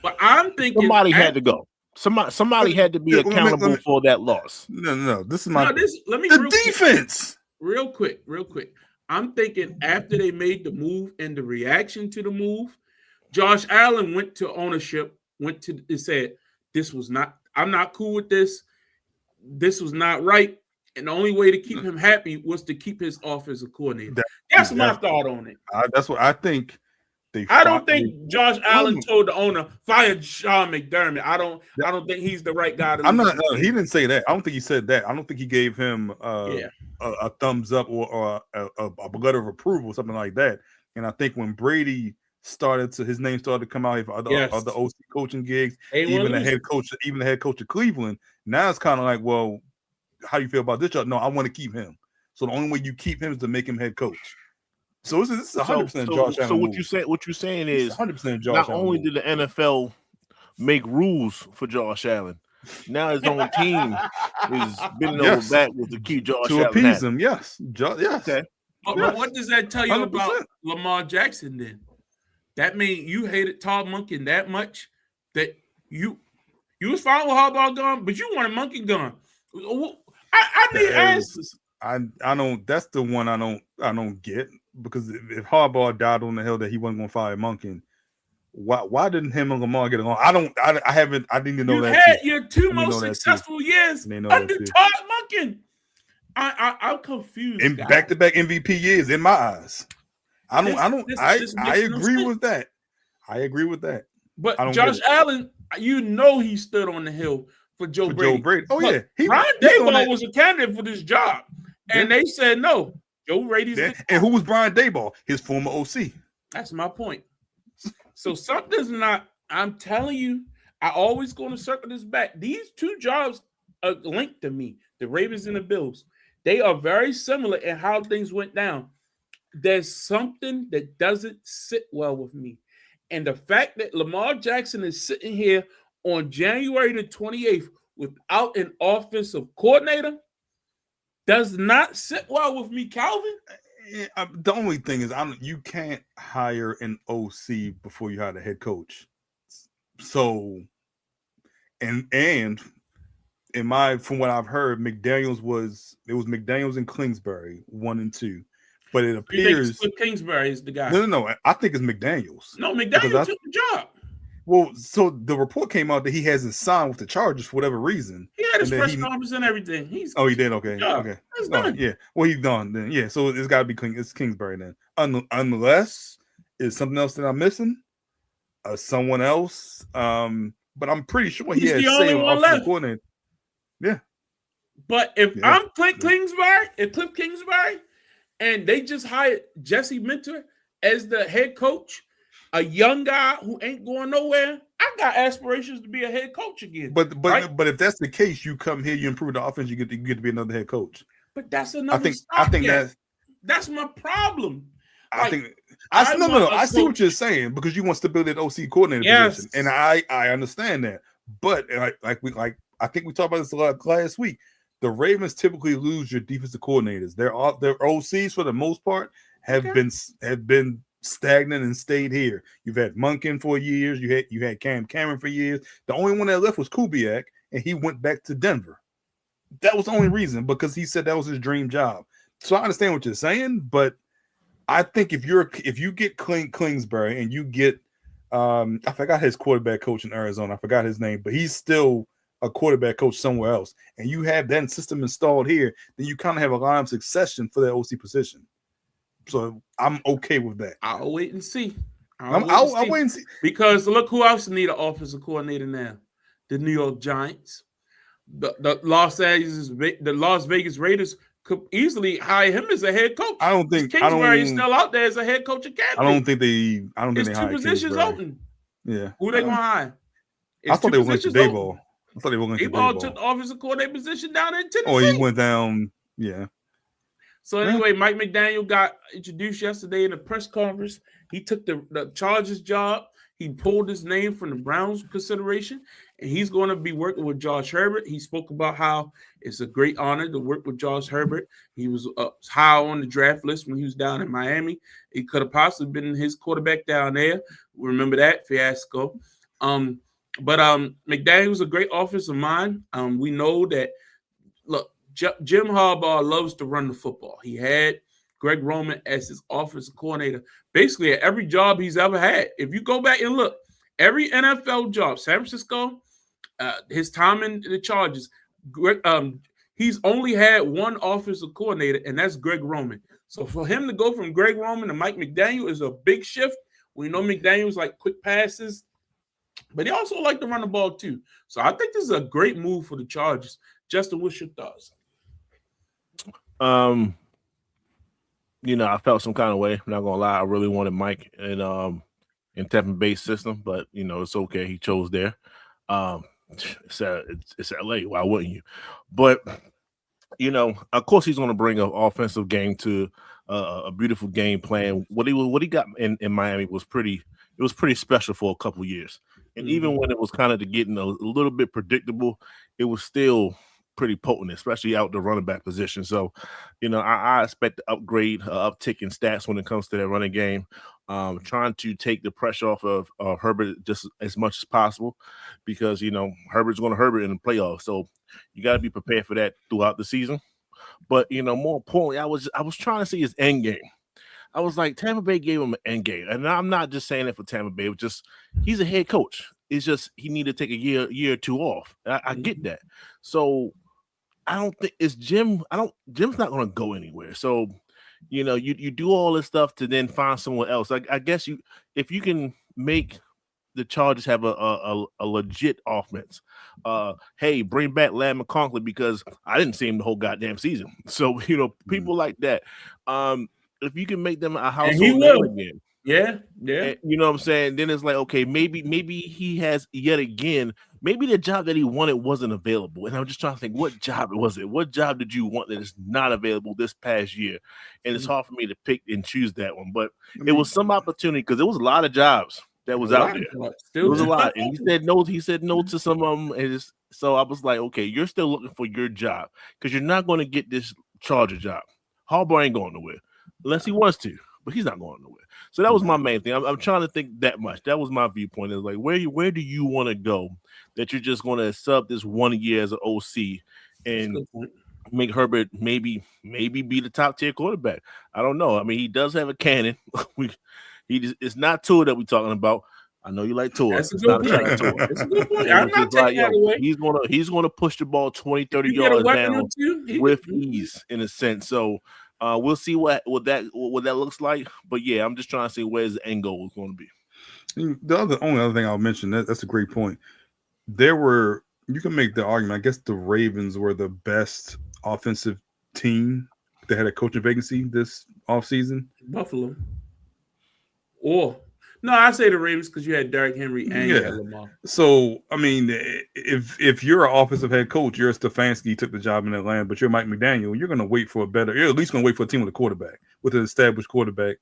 [SPEAKER 1] But I'm thinking
[SPEAKER 3] somebody had to go. Somebody had to be accountable for that loss.
[SPEAKER 2] No. This is my
[SPEAKER 1] let me
[SPEAKER 2] defense.
[SPEAKER 1] Real quick. I'm thinking after they made the move and the reaction to the move, Josh Allen went to ownership, and said, I'm not cool with this. This was not right. And the only way to keep him happy was to keep his offensive coordinator. That's my thought on it.
[SPEAKER 2] That's what I think.
[SPEAKER 1] I don't think Josh Allen told the owner, fire Sean McDermott. I don't think he's the right guy.
[SPEAKER 2] He didn't say that. I don't think he said that. I don't think he gave him a thumbs up or a letter of approval, something like that. And I think when Brady his name started to come out for other OC coaching gigs, even the head coach of Cleveland. Now it's kind of like, well, how do you feel about this job? No, I want to keep him. So the only way you keep him is to make him head coach. So this is 100% Josh Allen.
[SPEAKER 3] So what you're saying is
[SPEAKER 2] 100% Josh
[SPEAKER 3] not
[SPEAKER 2] Allen
[SPEAKER 3] only did the NFL make rules for Josh Allen, now his own team is bending over backwards to keep Josh Allen
[SPEAKER 2] to appease him. Yes.
[SPEAKER 3] Okay.
[SPEAKER 1] But what does that tell you
[SPEAKER 2] 100%.
[SPEAKER 1] about Lamar Jackson then? That means you hated Todd Monken that much that you was fine with Harbaugh gone, but you want a Monken gone. I need answers.
[SPEAKER 2] I don't. That's the one I don't get, because if Harbaugh died on the hill that he wasn't going to fire Monken, why didn't him and Lamar get along? I didn't even know
[SPEAKER 1] you
[SPEAKER 2] that.
[SPEAKER 1] You had your two most successful years under Todd Monken. I'm confused.
[SPEAKER 2] In back-to-back MVP years, in my eyes. I agree with that. I agree with that.
[SPEAKER 1] But Josh Allen, he stood on the hill for Joe Brady.
[SPEAKER 2] Oh, yeah.
[SPEAKER 1] Brian Daboll was a candidate for this job. And they said no. Joe Brady's
[SPEAKER 2] and who was Brian Daboll? His former OC.
[SPEAKER 1] That's my point. So something's not, I'm telling you, I always going to circle this back. These two jobs are linked to me, the Ravens and the Bills. They are very similar in how things went down. There's something that doesn't sit well with me. And the fact that Lamar Jackson is sitting here on January the 28th without an offensive coordinator does not sit well with me, Calvin.
[SPEAKER 2] The only thing is, you can't hire an OC before you hire the head coach. So, and from what I've heard, McDaniels and Kingsbury 1 and 2. But it appears
[SPEAKER 1] Kingsbury is the guy.
[SPEAKER 2] No. I think it's McDaniels.
[SPEAKER 1] No, McDaniels took the job.
[SPEAKER 2] Well, so the report came out that he hasn't signed with the Chargers for whatever reason.
[SPEAKER 1] He had his press conference and everything.
[SPEAKER 2] He did? Okay. Okay.
[SPEAKER 1] That's done.
[SPEAKER 2] Yeah. Well, he's done then. Yeah. So it's got to be Kingsbury then. Unless it's something else that I'm missing. Someone else. But I'm pretty sure he has
[SPEAKER 1] the only one left.
[SPEAKER 2] Coordinator. Yeah.
[SPEAKER 1] But if I'm Cliff Kingsbury, and they just hired Jesse Minter as the head coach, a young guy who ain't going nowhere, I got aspirations to be a head coach again.
[SPEAKER 2] But if that's the case, you come here, you improve the offense, you get to be another head coach.
[SPEAKER 1] But that's another.
[SPEAKER 2] I think
[SPEAKER 1] that's my problem.
[SPEAKER 2] I see what you're saying, because you want stability at OC coordinator position, and I understand that. But I think we talked about this a lot last week. The Ravens typically lose your defensive coordinators. Their OCs for the most part have been stagnant and stayed here. You've had Monken for years. You had Cam Cameron for years. The only one that left was Kubiak, and he went back to Denver. That was the only reason, because he said that was his dream job. So I understand what you're saying, but I think if you get Kingsbury and you get I forgot his quarterback coach in Arizona. I forgot his name, but he's still a quarterback coach somewhere else, and you have that system installed here, then you kind of have a line of succession for that OC position. So I'm okay with that.
[SPEAKER 1] I'll wait and see.
[SPEAKER 2] I'll wait and see.
[SPEAKER 1] Because look who else need an offensive coordinator now. The New York Giants. The Las Vegas Raiders could easily hire him as a head coach.
[SPEAKER 2] I don't think
[SPEAKER 1] Kingsbury is still out there as a head coach candidate.
[SPEAKER 2] I don't think they hire
[SPEAKER 1] two positions
[SPEAKER 2] Kingsbury.
[SPEAKER 1] open.
[SPEAKER 2] Yeah.
[SPEAKER 1] Who they gonna hire?
[SPEAKER 2] I thought they were going to Daboll. I thought they were going to
[SPEAKER 1] Daboll took the offensive coordinator position down in Tennessee.
[SPEAKER 2] Oh, he went down. Yeah.
[SPEAKER 1] So anyway, Mike McDaniel got introduced yesterday in a press conference. He took the Chargers job. He pulled his name from the Browns consideration, and he's going to be working with Josh Herbert. He spoke about how it's a great honor to work with Josh Herbert. He was high on the draft list when he was down in Miami. He could have possibly been his quarterback down there. Remember that fiasco. But McDaniel was a great offensive mind. We know that, look, Jim Harbaugh loves to run the football. He had Greg Roman as his offensive coordinator, basically at every job he's ever had. If you go back and look, every NFL job, San Francisco, his time in the Chargers, he's only had one offensive coordinator, and that's Greg Roman. So for him to go from Greg Roman to Mike McDaniel is a big shift. We know McDaniel's like quick passes, but he also like to run the ball too. So I think this is a great move for the Chargers. Justin, what's your thoughts?
[SPEAKER 3] I felt some kind of way. I'm not gonna lie. I really wanted Mike in Tampa Bay system, but it's okay. He chose there. It's LA. Why wouldn't you? But of course, he's going to bring an offensive game to a beautiful game plan. What he got in Miami was pretty special for a couple of years. And even when it was kind of getting a little bit predictable, it was still pretty potent, especially out the running back position. So, I expect to upgrade, uptick in stats when it comes to that running game. Trying to take the pressure off of Herbert just as much as possible, because Herbert's going to Herbert in the playoffs. So you got to be prepared for that throughout the season. But more importantly, I was trying to see his end game. I was like, Tampa Bay gave him an end game, and I'm not just saying it for Tampa Bay. It was just he's a head coach. It's just he needed to take a year or two off. I get that. So I don't think it's Jim. Jim's not going to go anywhere. So. You do all this stuff to then find someone else. I guess if you can make the Chargers have a legit offense, hey, bring back Ladd McConkey, because I didn't see him the whole goddamn season. So people like that. If you can make them a household name again.
[SPEAKER 1] Yeah.
[SPEAKER 3] You know what I'm saying? Then it's like, okay, maybe he has yet again, maybe the job that he wanted wasn't available. And I'm just trying to think, what job was it? What job did you want that is not available this past year? And it's hard for me to pick and choose that one. But it was some opportunity, because there was a lot of jobs that was out there. It was a lot. And he said no to some of them. And so I was like, okay, you're still looking for your job, because you're not going to get this Charger job. Harbaugh ain't going nowhere unless he wants to. But he's not going nowhere. So that was my main thing. I'm trying to think that much. That was my viewpoint. Is like, where do you want to go that you're just going to sub this 1 year as an OC and make Herbert maybe be the top tier quarterback? I don't know. I mean, he does have a cannon. It's not Tua that we're talking about. I know you like Tua.
[SPEAKER 1] That's a good point. That's a good point. I'm not taking that away.
[SPEAKER 3] He's gonna push the ball 20, 30 yards down with ease, in a sense. So we'll see what that looks like. But yeah, I'm just trying to see where's the end goal is going to be.
[SPEAKER 2] The only other thing I'll mention, that's a great point. You can make the argument, I guess the Ravens were the best offensive team that had a coaching vacancy this offseason.
[SPEAKER 1] Buffalo. No, I say the Ravens because you had Derrick Henry and you had Lamar.
[SPEAKER 2] So, I mean, if you're an offensive head coach, you're Stefanski, took the job in Atlanta, but you're Mike McDaniel, you're going to wait for you're at least going to wait for a team with a quarterback, with an established quarterback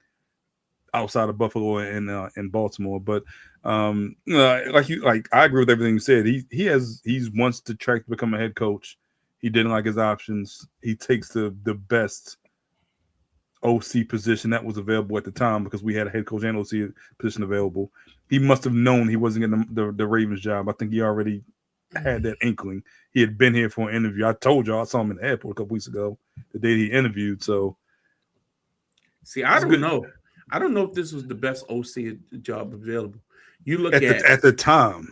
[SPEAKER 2] outside of Buffalo and Baltimore. But I agree with everything you said. He's wants to track to become a head coach. He didn't like his options. He takes the best OC position that was available at the time, because we had a head coach and OC position available. He must have known he wasn't getting the Ravens job. I think he already had that inkling. He had been here for an interview. I told y'all I saw him in the airport a couple weeks ago, the day he interviewed. So,
[SPEAKER 1] see, I don't know. I don't know if this was the best OC job available. You look
[SPEAKER 2] at the time.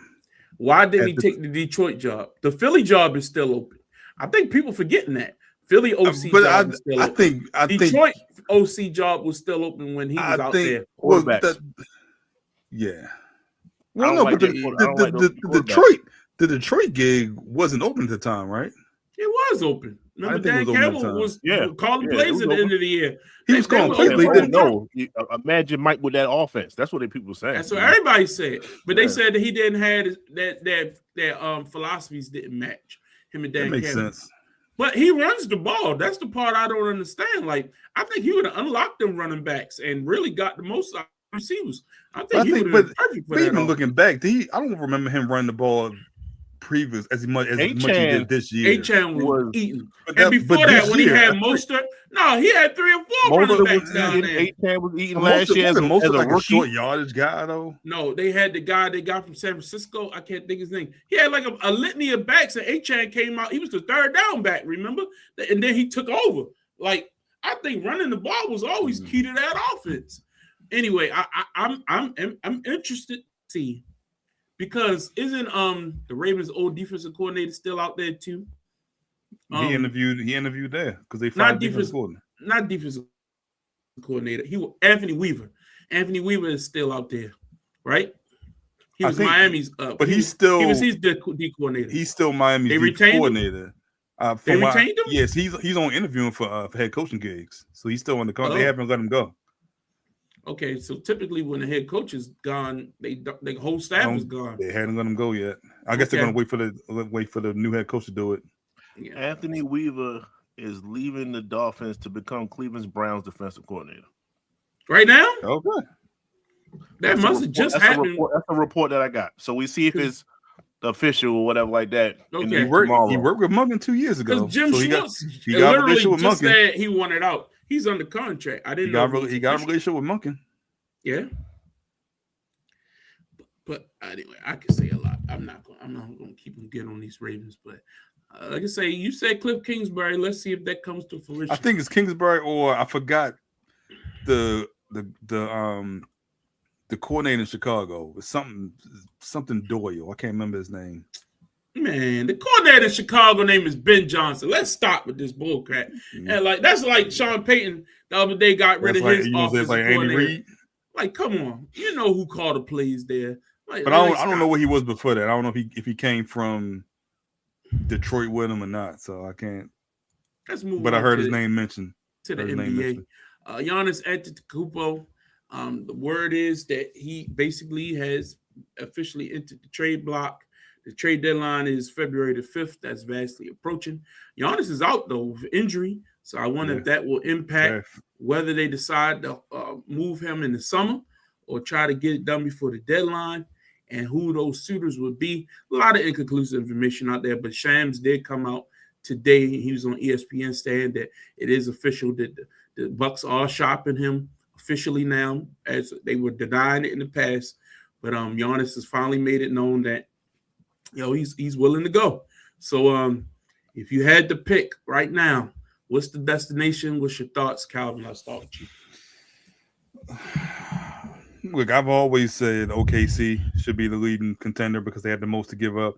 [SPEAKER 1] Why didn't he take the Detroit job? The Philly job is still open. I think people forgetting that. Philly OC job is still open. Detroit OC job was still open when he was out there.
[SPEAKER 2] Yeah. Well, no, but the Detroit gig wasn't open at the time, right?
[SPEAKER 1] It was open. Remember, Dan Campbell was calling plays at the end of the year.
[SPEAKER 2] He was calling plays. They didn't
[SPEAKER 3] know. Imagine Mike with that offense. That's what the people saying.
[SPEAKER 1] That's what everybody said. But they said that he didn't have that philosophies didn't match him and Dan Campbell. That makes sense. But he runs the ball. That's the part I don't understand. Like, I think he would have unlocked them running backs and really got the most out of receivers. I think he would have been perfect for that.
[SPEAKER 2] Even looking back, I don't remember him running the ball previous as much as he did this year.
[SPEAKER 1] H-Chan was eating. And before that, when he had Mostert, he had 3 or 4 running backs down there.
[SPEAKER 3] H-Chan was eating last year as a
[SPEAKER 2] short yardage guy, though.
[SPEAKER 1] No, they had the guy they got from San Francisco. I can't think his name. He had like a litany of backs, and H-Chan came out. He was the third down back, remember? And then he took over. Like, I think running the ball was always key to that offense. Anyway, I'm interested to see, because isn't the Ravens' old defensive coordinator still out there too?
[SPEAKER 2] He interviewed there because they
[SPEAKER 1] not
[SPEAKER 2] fired defensive
[SPEAKER 1] coordinator. He was Anthony Weaver. Anthony Weaver is still out there, right? He was Miami's,
[SPEAKER 2] but he was his
[SPEAKER 1] D coordinator.
[SPEAKER 2] He's still Miami's D coordinator.
[SPEAKER 1] They retained him?
[SPEAKER 2] Yes, he's on interviewing for head coaching gigs, so he's still on the contract. They haven't let him go.
[SPEAKER 1] Okay, so typically when the head coach is gone, the whole staff is gone.
[SPEAKER 2] They hadn't let him go yet. I guess they're going to wait for the new head coach to do it.
[SPEAKER 3] Yeah. Anthony Weaver is leaving the Dolphins to become Cleveland Browns defensive coordinator.
[SPEAKER 1] Right now?
[SPEAKER 2] Okay.
[SPEAKER 1] That must have just happened.
[SPEAKER 3] That's a report that I got. So we see if it's official or whatever like that.
[SPEAKER 1] Okay.
[SPEAKER 2] He worked with Monken 2 years ago.
[SPEAKER 1] Because Jim Schwartz
[SPEAKER 2] he got a relationship with
[SPEAKER 1] just
[SPEAKER 2] Monken.
[SPEAKER 1] said he wanted out. He's under contract. I didn't know.
[SPEAKER 2] He got a relationship with Monken.
[SPEAKER 1] Yeah. But anyway, I can say a lot. I'm not going to keep him getting on these Ravens. But like I say, you said Cliff Kingsbury. Let's see if that comes to fruition.
[SPEAKER 2] I think it's Kingsbury, or I forgot the coordinator in Chicago. It's something Doyle. I can't remember his name.
[SPEAKER 1] Man, the coordinator in Chicago name is Ben Johnson. Let's stop with this bullcrap. Mm-hmm. And that's like Sean Payton the other day got rid of his offensive coordinator. Andy Reid? Like, come on, you know who called the plays there. Like,
[SPEAKER 2] but I don't know what he was before that. I don't know if he came from Detroit with him or not. So I can't.
[SPEAKER 1] Let's move.
[SPEAKER 2] But I heard his name mentioned
[SPEAKER 1] to the NBA. Giannis Antetokounmpo. The word is that he basically has officially entered the trade block. The trade deadline is February the 5th. That's vastly approaching. Giannis is out, though, with injury. So I wonder if that will impact whether they decide to move him in the summer or try to get it done before the deadline, and who those suitors would be. A lot of inconclusive information out there, but Shams did come out today. He was on ESPN saying that it is official that the Bucks are shopping him officially now, as they were denying it in the past. But Giannis has finally made it known that he's willing to go. So if you had to pick right now, what's the destination? What's your thoughts, Calvin? I'll start with you.
[SPEAKER 2] Look, I've always said OKC should be the leading contender because they had the most to give up.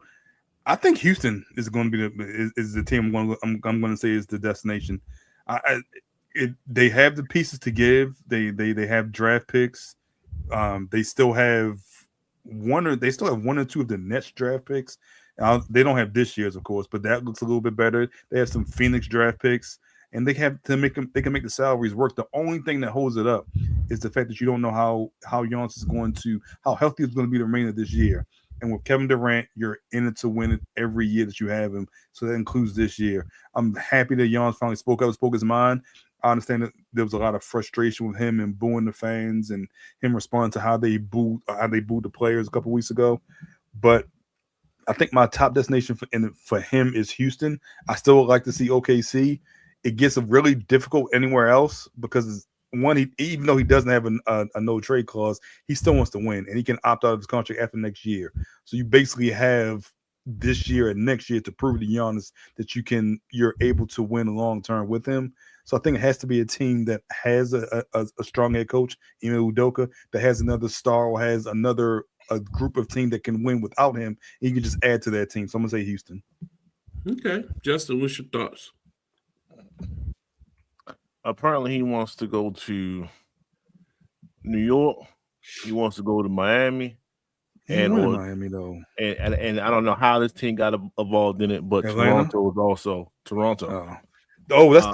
[SPEAKER 2] I think Houston is going to be the team I'm going to say is the destination. They have the pieces to give. They have draft picks. They still have one or two of the Nets draft picks. They don't have this year's, of course, but that looks a little bit better. They have some Phoenix draft picks, and they can make the salaries work. The only thing that holds it up is the fact that you don't know how Giannis is how healthy it's going to be the remainder of this year. And with Kevin Durant, you're in it to win it every year that you have him. So that includes this year. I'm happy that Giannis finally spoke his mind. I understand that there was a lot of frustration with him and booing the fans and him responding to how they booed the players a couple weeks ago. But I think my top destination for him is Houston. I still would like to see OKC. It gets really difficult anywhere else because even though he doesn't have a no trade clause, he still wants to win, and he can opt out of his contract after next year. So you basically have this year and next year to prove to Giannis that you're able to win long term with him. So I think it has to be a team that has a strong head coach, Ime Udoka, that has another star or has a group of team that can win without him. He can just add to that team. So I'm gonna say Houston.
[SPEAKER 1] Okay, Justin, what's your thoughts?
[SPEAKER 3] Apparently, he wants to go to New York. He wants to go to Miami.
[SPEAKER 2] Miami though,
[SPEAKER 3] and I don't know how this team got involved in it, but Atlanta? Toronto was also Toronto.
[SPEAKER 2] That's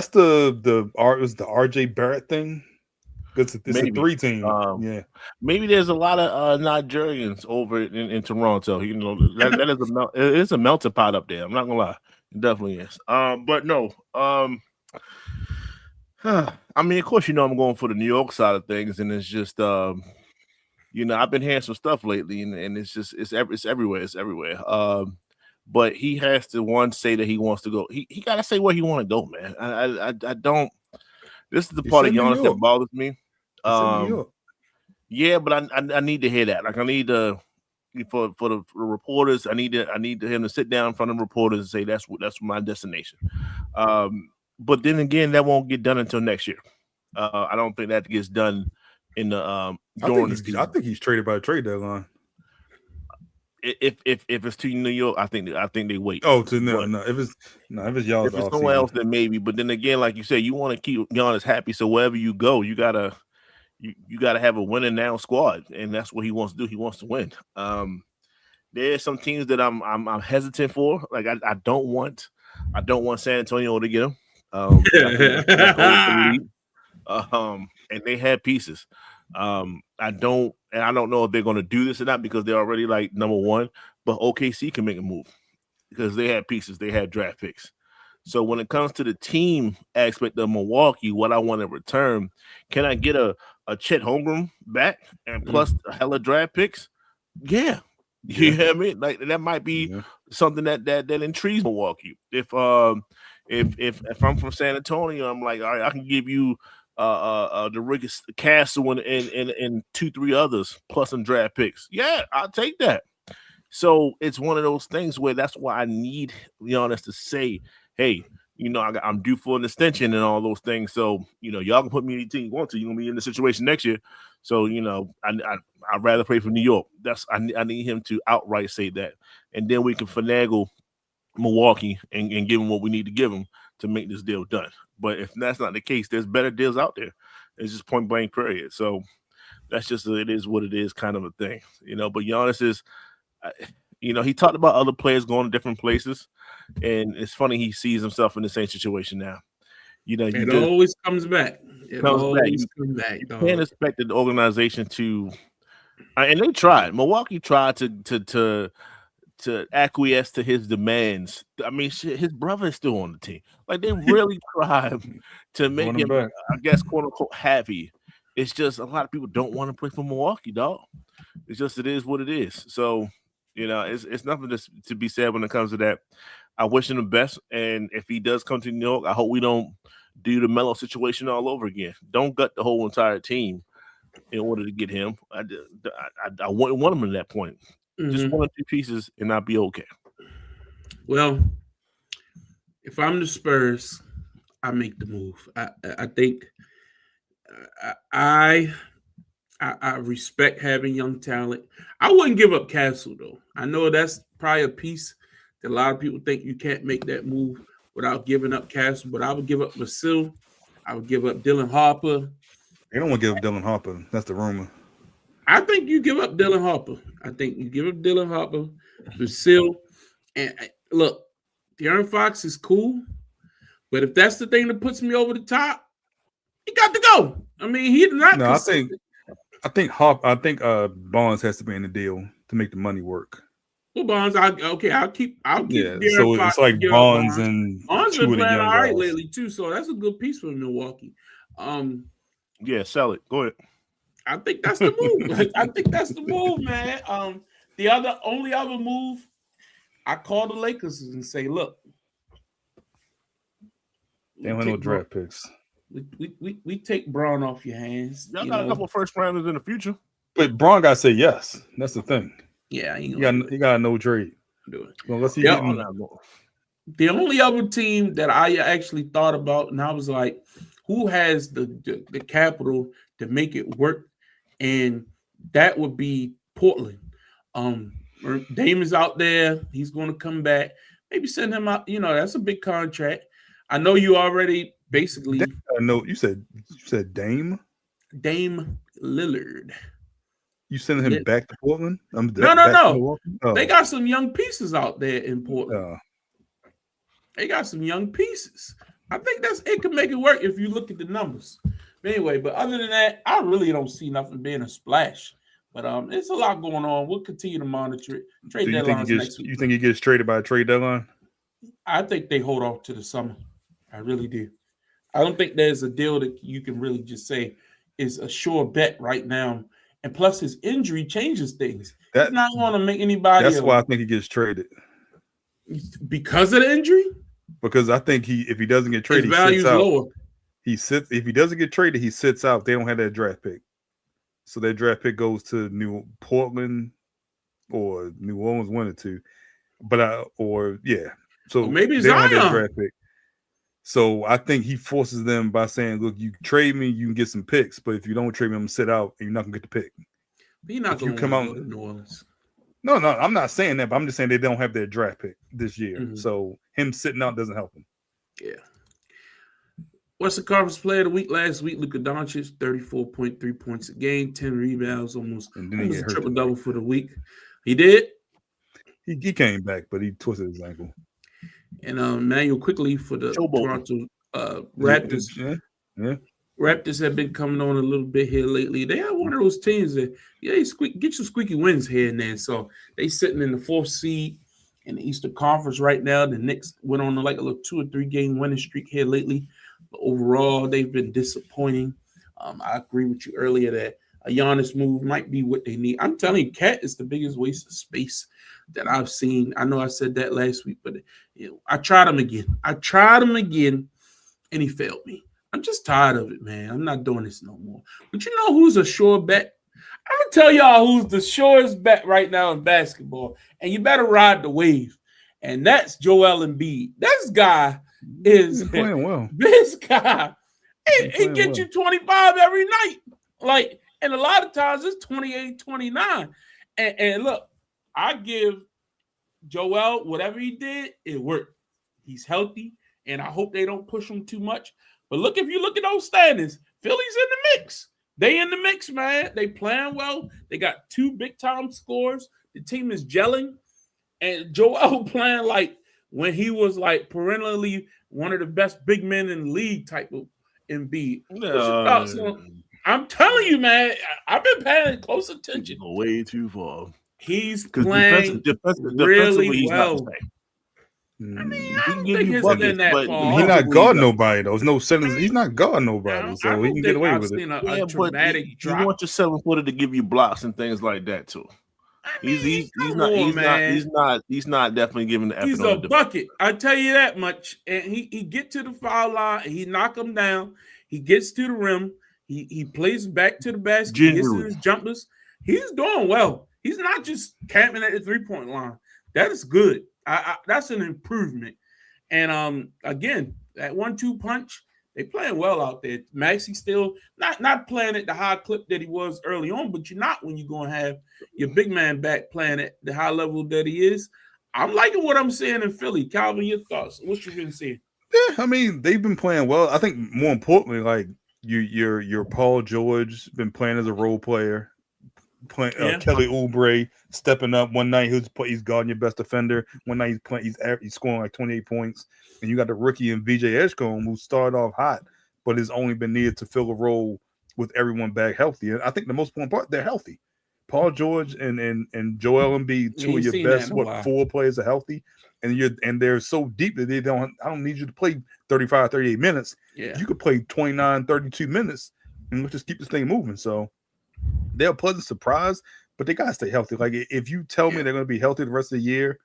[SPEAKER 2] the RJ Barrett thing. It's a 3-team.
[SPEAKER 3] Maybe there's a lot of Nigerians over in Toronto. You know, that is a melting pot up there. I'm not gonna lie, it definitely is. But no. I mean, of course, I'm going for the New York side of things, and it's just, I've been hearing some stuff lately, and it's just it's everywhere. It's everywhere. But he has to say that he wants to go. He got to say where he want to go, man. I don't. This is the part of Giannis that bothers me. Yeah, but I need to hear that. Like I need to for the reporters. I need him to sit down in front of the reporters and say that's my destination. but then again, that won't get done until next year. I don't think that gets done in the during the season.
[SPEAKER 2] I think he's traded by the trade deadline.
[SPEAKER 3] If it's to New York, I think they wait.
[SPEAKER 2] Oh, to no. If it's y'all,
[SPEAKER 3] if it's somewhere else, then maybe. But then again, like you said, you want to keep Giannis happy. So wherever you go, you gotta have a winning now squad, and that's what he wants to do. He wants to win. There's some teams that I'm hesitant for. Like I don't want San Antonio to get him. And they had pieces. I don't know if they're going to do this or not because they're already like number one. But OKC can make a move because they had pieces. They had draft picks. So when it comes to the team aspect of Milwaukee, what I want to return, can I get a Chet Holmgren back and plus a hella draft picks? Yeah. You hear me? Like that might be something that intrigues Milwaukee. If I'm from San Antonio, I'm like, all right, I can give you the Ricketts Castle and 2-3 others plus some draft picks. Yeah, I'll take that. So it's one of those things where that's why I need Giannis to say, hey, I'm due for an extension and all those things. So, y'all can put me any team you want to. You're going to be in the situation next year. So, I'd rather play for New York. I need him to outright say that. And then we can finagle Milwaukee and give him what we need to give him to make this deal done. But if that's not the case, there's better deals out there. It's just point blank period. So that's just it is what it is kind of a thing, But Giannis is, he talked about other players going to different places, and it's funny he sees himself in the same situation now.
[SPEAKER 1] It always comes back. It always comes back.
[SPEAKER 3] You can't expect the organization to, and they tried. Milwaukee tried to acquiesce to his demands. I mean, his brother is still on the team. Like they really tried to make him, I guess, quote unquote, happy. It's just a lot of people don't want to play for Milwaukee, dog. It's just it is what it is. So, it's nothing to be said when it comes to that. I wish him the best, and if he does come to New York, I hope we don't do the Melo situation all over again. Don't gut the whole entire team in order to get him. I want him at that point. Just 1 or 2 pieces, and I'll be okay.
[SPEAKER 1] Well, if I'm the Spurs, I make the move. I think I respect having young talent. I wouldn't give up Castle though. I know that's probably a piece that a lot of people think you can't make that move without giving up Castle, but I would give up Vasil. I would give up Dylan Harper.
[SPEAKER 2] They don't want to give up Dylan Harper. That's the rumor.
[SPEAKER 1] I think you give up Dylan Harper. Vasil. And look, De'Aaron Fox is cool, but if that's the thing that puts me over the top, he got to go. I mean, he's not.
[SPEAKER 2] No, I think Bonds has to be in the deal to make the money work.
[SPEAKER 1] Well, Bonds, I'll keep. Yeah,
[SPEAKER 2] so Fox, it's like Bonds and
[SPEAKER 1] Bonds been playing all right lately too, so that's a good piece for Milwaukee.
[SPEAKER 3] Yeah, sell it. Go ahead.
[SPEAKER 1] I think that's the move. I think that's the move, man. The only other move, I call the Lakers and say, look,
[SPEAKER 2] they don't have no draft picks.
[SPEAKER 1] We take Braun off your hands.
[SPEAKER 3] Y'all got a couple first rounders in the future.
[SPEAKER 2] But Braun got to say yes. That's the thing.
[SPEAKER 1] Yeah,
[SPEAKER 2] he got no trade.
[SPEAKER 1] Do it.
[SPEAKER 2] Well, let's see.
[SPEAKER 1] The only other team that I actually thought about, and I was like, who has the capital to make it work? And that would be Portland. Dame is out there. He's going to come back. Maybe send him out. That's a big contract. I know you already basically.
[SPEAKER 2] No, you said Dame.
[SPEAKER 1] Dame Lillard.
[SPEAKER 2] You sending him back to Portland?
[SPEAKER 1] No. Oh. They got some young pieces out there in Portland. They got some young pieces. I think it can make it work if you look at the numbers. But anyway, other than that, I really don't see nothing being a splash. But it's a lot going on. We'll continue to monitor it. Trade deadline next week.
[SPEAKER 2] You think he gets traded by a trade deadline?
[SPEAKER 1] I think they hold off to the summer. I really do. I don't think there's a deal that you can really just say is a sure bet right now. And plus, his injury changes things. He's not going to make anybody.
[SPEAKER 2] That's why I think he gets traded.
[SPEAKER 1] Because of the injury?
[SPEAKER 2] Because I think if he doesn't get traded,
[SPEAKER 1] his value's lower.
[SPEAKER 2] If he doesn't get traded, he sits out. They don't have that draft pick. So that draft pick goes to Portland or New Orleans, 1 or 2. So
[SPEAKER 1] maybe
[SPEAKER 2] they don't
[SPEAKER 1] Zion.
[SPEAKER 2] have that draft pick. So I think he forces them by saying, "Look, you trade me, you can get some picks, but if you don't trade me, I'm gonna sit out, and you're not gonna get the pick."
[SPEAKER 1] But you're not going to go to New Orleans.
[SPEAKER 2] No, I'm not saying that, but I'm just saying they don't have their draft pick this year.
[SPEAKER 1] Mm-hmm.
[SPEAKER 2] So him sitting out doesn't help him.
[SPEAKER 1] Yeah. Western Conference Player of the Week last week, Luka Doncic, 34.3 points a game, 10 rebounds, almost a triple-double for the week. He did.
[SPEAKER 2] He came back, but he twisted his ankle.
[SPEAKER 1] And Manuel quickly for the Toronto Raptors.
[SPEAKER 2] Yeah.
[SPEAKER 1] Raptors have been coming on a little bit here lately. They are one of those teams that get some squeaky wins here and there. So they sitting in the 4th seed in the Eastern Conference right now. The Knicks went on like a little 2 or 3 game winning streak here lately. But overall, they've been disappointing. I agree with you earlier that a Giannis move might be what they need. I'm telling you, Cat is the biggest waste of space that I've seen. I know I said that last week, but I tried him again, and he failed me. I'm just tired of it, man. I'm not doing this no more. But you know who's a sure bet? I'm going to tell y'all who's the surest bet right now in basketball, and you better ride the wave, and that's Joel Embiid. This guy is
[SPEAKER 2] playing well.
[SPEAKER 1] This guy, he gets you 25 every night. And a lot of times it's 28, 29. And look, I give Joel whatever he did, it worked. He's healthy, and I hope they don't push him too much. But look, if you look at those standings, Philly's in the mix. They in the mix, man. They playing well. They got 2 big-time scores. The team is gelling. And Joel playing like when he was like perennially one of the best big men in the league type of Embiid. I'm telling you, man, I've been paying close attention.
[SPEAKER 3] Way too far.
[SPEAKER 1] He's playing really well. I mean, I don't think he's been that far.
[SPEAKER 2] He's not guarding nobody, though. There's no settings. He's not guarding nobody, so he can get away with it.
[SPEAKER 1] A dramatic drop.
[SPEAKER 3] You want your 7-footer to give you blocks and things like that too. He's not definitely giving the effort.
[SPEAKER 1] He's a bucket. I tell you that much. And he get to the foul line and he knock him down. He gets to the rim. He plays back to the basket. He hits his jumpers. He's doing well. He's not just camping at the 3-point line. That is good. That's an improvement. And again, that 1-2 punch, they playing well out there. Maxey still not playing at the high clip that he was early on, but you're not when you're going to have your big man back playing at the high level that he is. I'm liking what I'm seeing in Philly. Calvin, your thoughts? What you been seeing?
[SPEAKER 2] Yeah, I mean, they've been playing well. I think more importantly, like your Paul George been playing as a role player. Kelly Oubre stepping up. One night he's guarding your best defender. One night he's scoring like 28 points. And you got the rookie and VJ Edgecombe who started off hot, but has only been needed to fill a role with everyone back healthy. And I think the most important part, they're healthy. Paul George and Joel Embiid, 2 of your best 4 players are healthy, and they're so deep that I don't need you to play 35, 38 minutes.
[SPEAKER 1] Yeah.
[SPEAKER 2] You could play 29, 32 minutes, and we'll just keep this thing moving. So they're a pleasant surprise, but they gotta stay healthy. Like if you tell me they're gonna be healthy the rest of the year,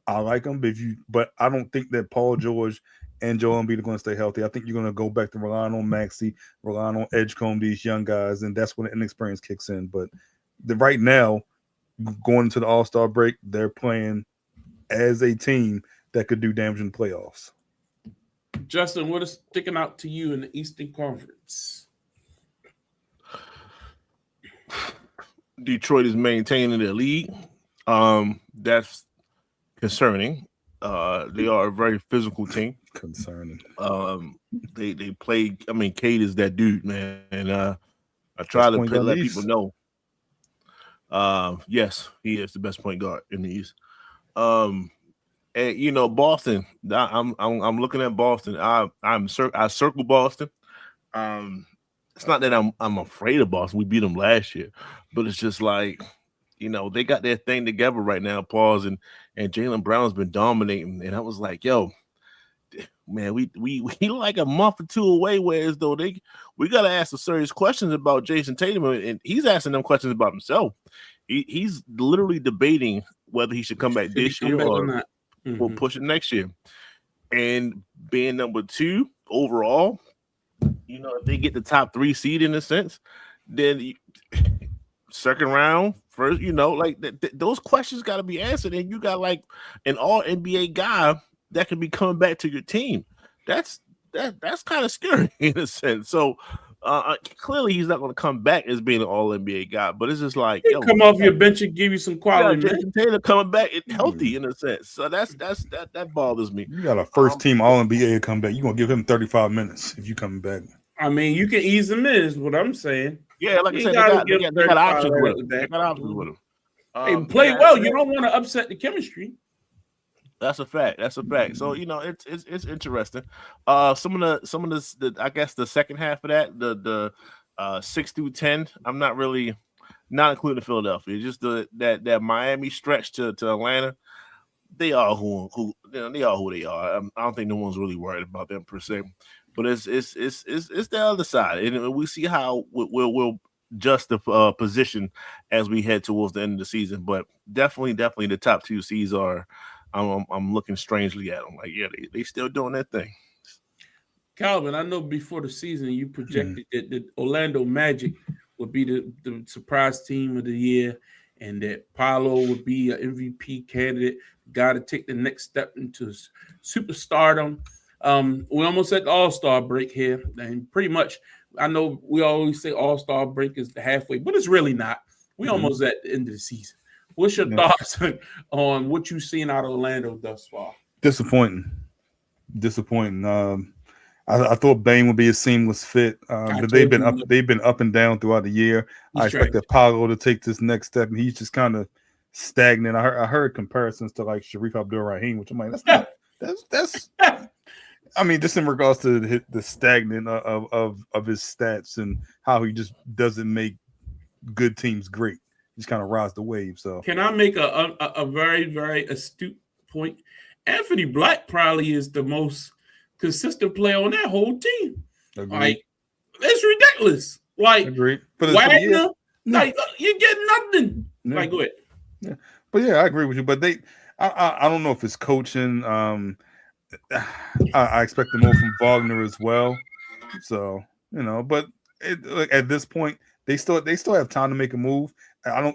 [SPEAKER 2] I like them. But I don't think that Paul George and Joel Embiid are going to stay healthy. I think you're going to go back to relying on Maxey, relying on Edgecombe, these young guys, and that's when the inexperience kicks in. But right now, going into the All-Star break, they're playing as a team that could do damage in the playoffs.
[SPEAKER 1] Justin, what is sticking out to you in the Eastern Conference?
[SPEAKER 3] Detroit is maintaining their lead. That's concerning. They are a very physical team.
[SPEAKER 2] Concerning.
[SPEAKER 3] They play. I mean, Cade is that dude, man. And I try to let people know. Yes, he is the best point guard in the East. And you know, Boston. I'm looking at Boston. I circle Boston. It's not that I'm afraid of Boston. We beat them last year, but it's just like, you know, they got their thing together right now. Pauls and Jaylen Brown's been dominating, and I was like, yo, man, we like a month or 2 away. Whereas though we got to ask some serious questions about Jason Tatum, and he's asking them questions about himself. He's literally debating whether he should come back this year or push it next year. And being number 2 overall, you know, if they get the top 3 seed in a sense, then second round, first, you know, like those questions got to be answered, and you got like an all NBA guy that can be coming back to your team. That's that's kind of scary in a sense. So clearly he's not going to come back as being an All NBA guy, but it's just like,
[SPEAKER 1] He'll come off your bench and give you some quality.
[SPEAKER 3] Jason Taylor coming back healthy in a sense. So that bothers me.
[SPEAKER 2] You got a first team All NBA come back. You're gonna give him 35 minutes if you coming back.
[SPEAKER 1] I mean, you can ease him in, is what I'm saying.
[SPEAKER 3] Yeah, like I said, they got options with him. They got options with him.
[SPEAKER 1] Hey, play well. You don't want to upset the chemistry.
[SPEAKER 3] That's a fact. So it's interesting. Some of the I guess the second half of that, the 6 through 10, I'm not including Philadelphia. Just that Miami stretch to Atlanta. They are who they are. I don't think no one's really worried about them per se. But it's the other side, and we see how we'll adjust the position as we head towards the end of the season. But definitely the top two seeds are. I'm looking strangely at them. Like, yeah, they still doing their thing.
[SPEAKER 1] Calvin, I know before the season you projected that the Orlando Magic would be the surprise team of the year, and that Paolo would be an MVP candidate, guy to take the next step into superstardom. We're almost at the All-Star break here, and pretty much, I know we always say All-Star break is the halfway, but it's really not. We're almost at the end of the season. What's your thoughts on what you've seen out of Orlando thus far?
[SPEAKER 2] Disappointing. I thought Bane would be a seamless fit, but they've been up and down throughout the year. I expected Paolo to take this next step, and he's just kind of stagnant. I heard comparisons to like Shareef Abdul-Rahim, which I'm like, that's. I mean, just in regards to the stagnant of his stats and how he just doesn't make good teams great. Just kind of rides the wave. So,
[SPEAKER 1] can I make a very, very astute point? Anthony Black probably is the most consistent player on that whole team.
[SPEAKER 2] Agreed.
[SPEAKER 1] Like, it's ridiculous. Like, Wagner, like you get nothing. Yeah. Like, go ahead.
[SPEAKER 2] Yeah. But yeah, I agree with you. But I don't know if it's coaching. I expect more from Wagner as well. So, but at this point, they still have time to make a move.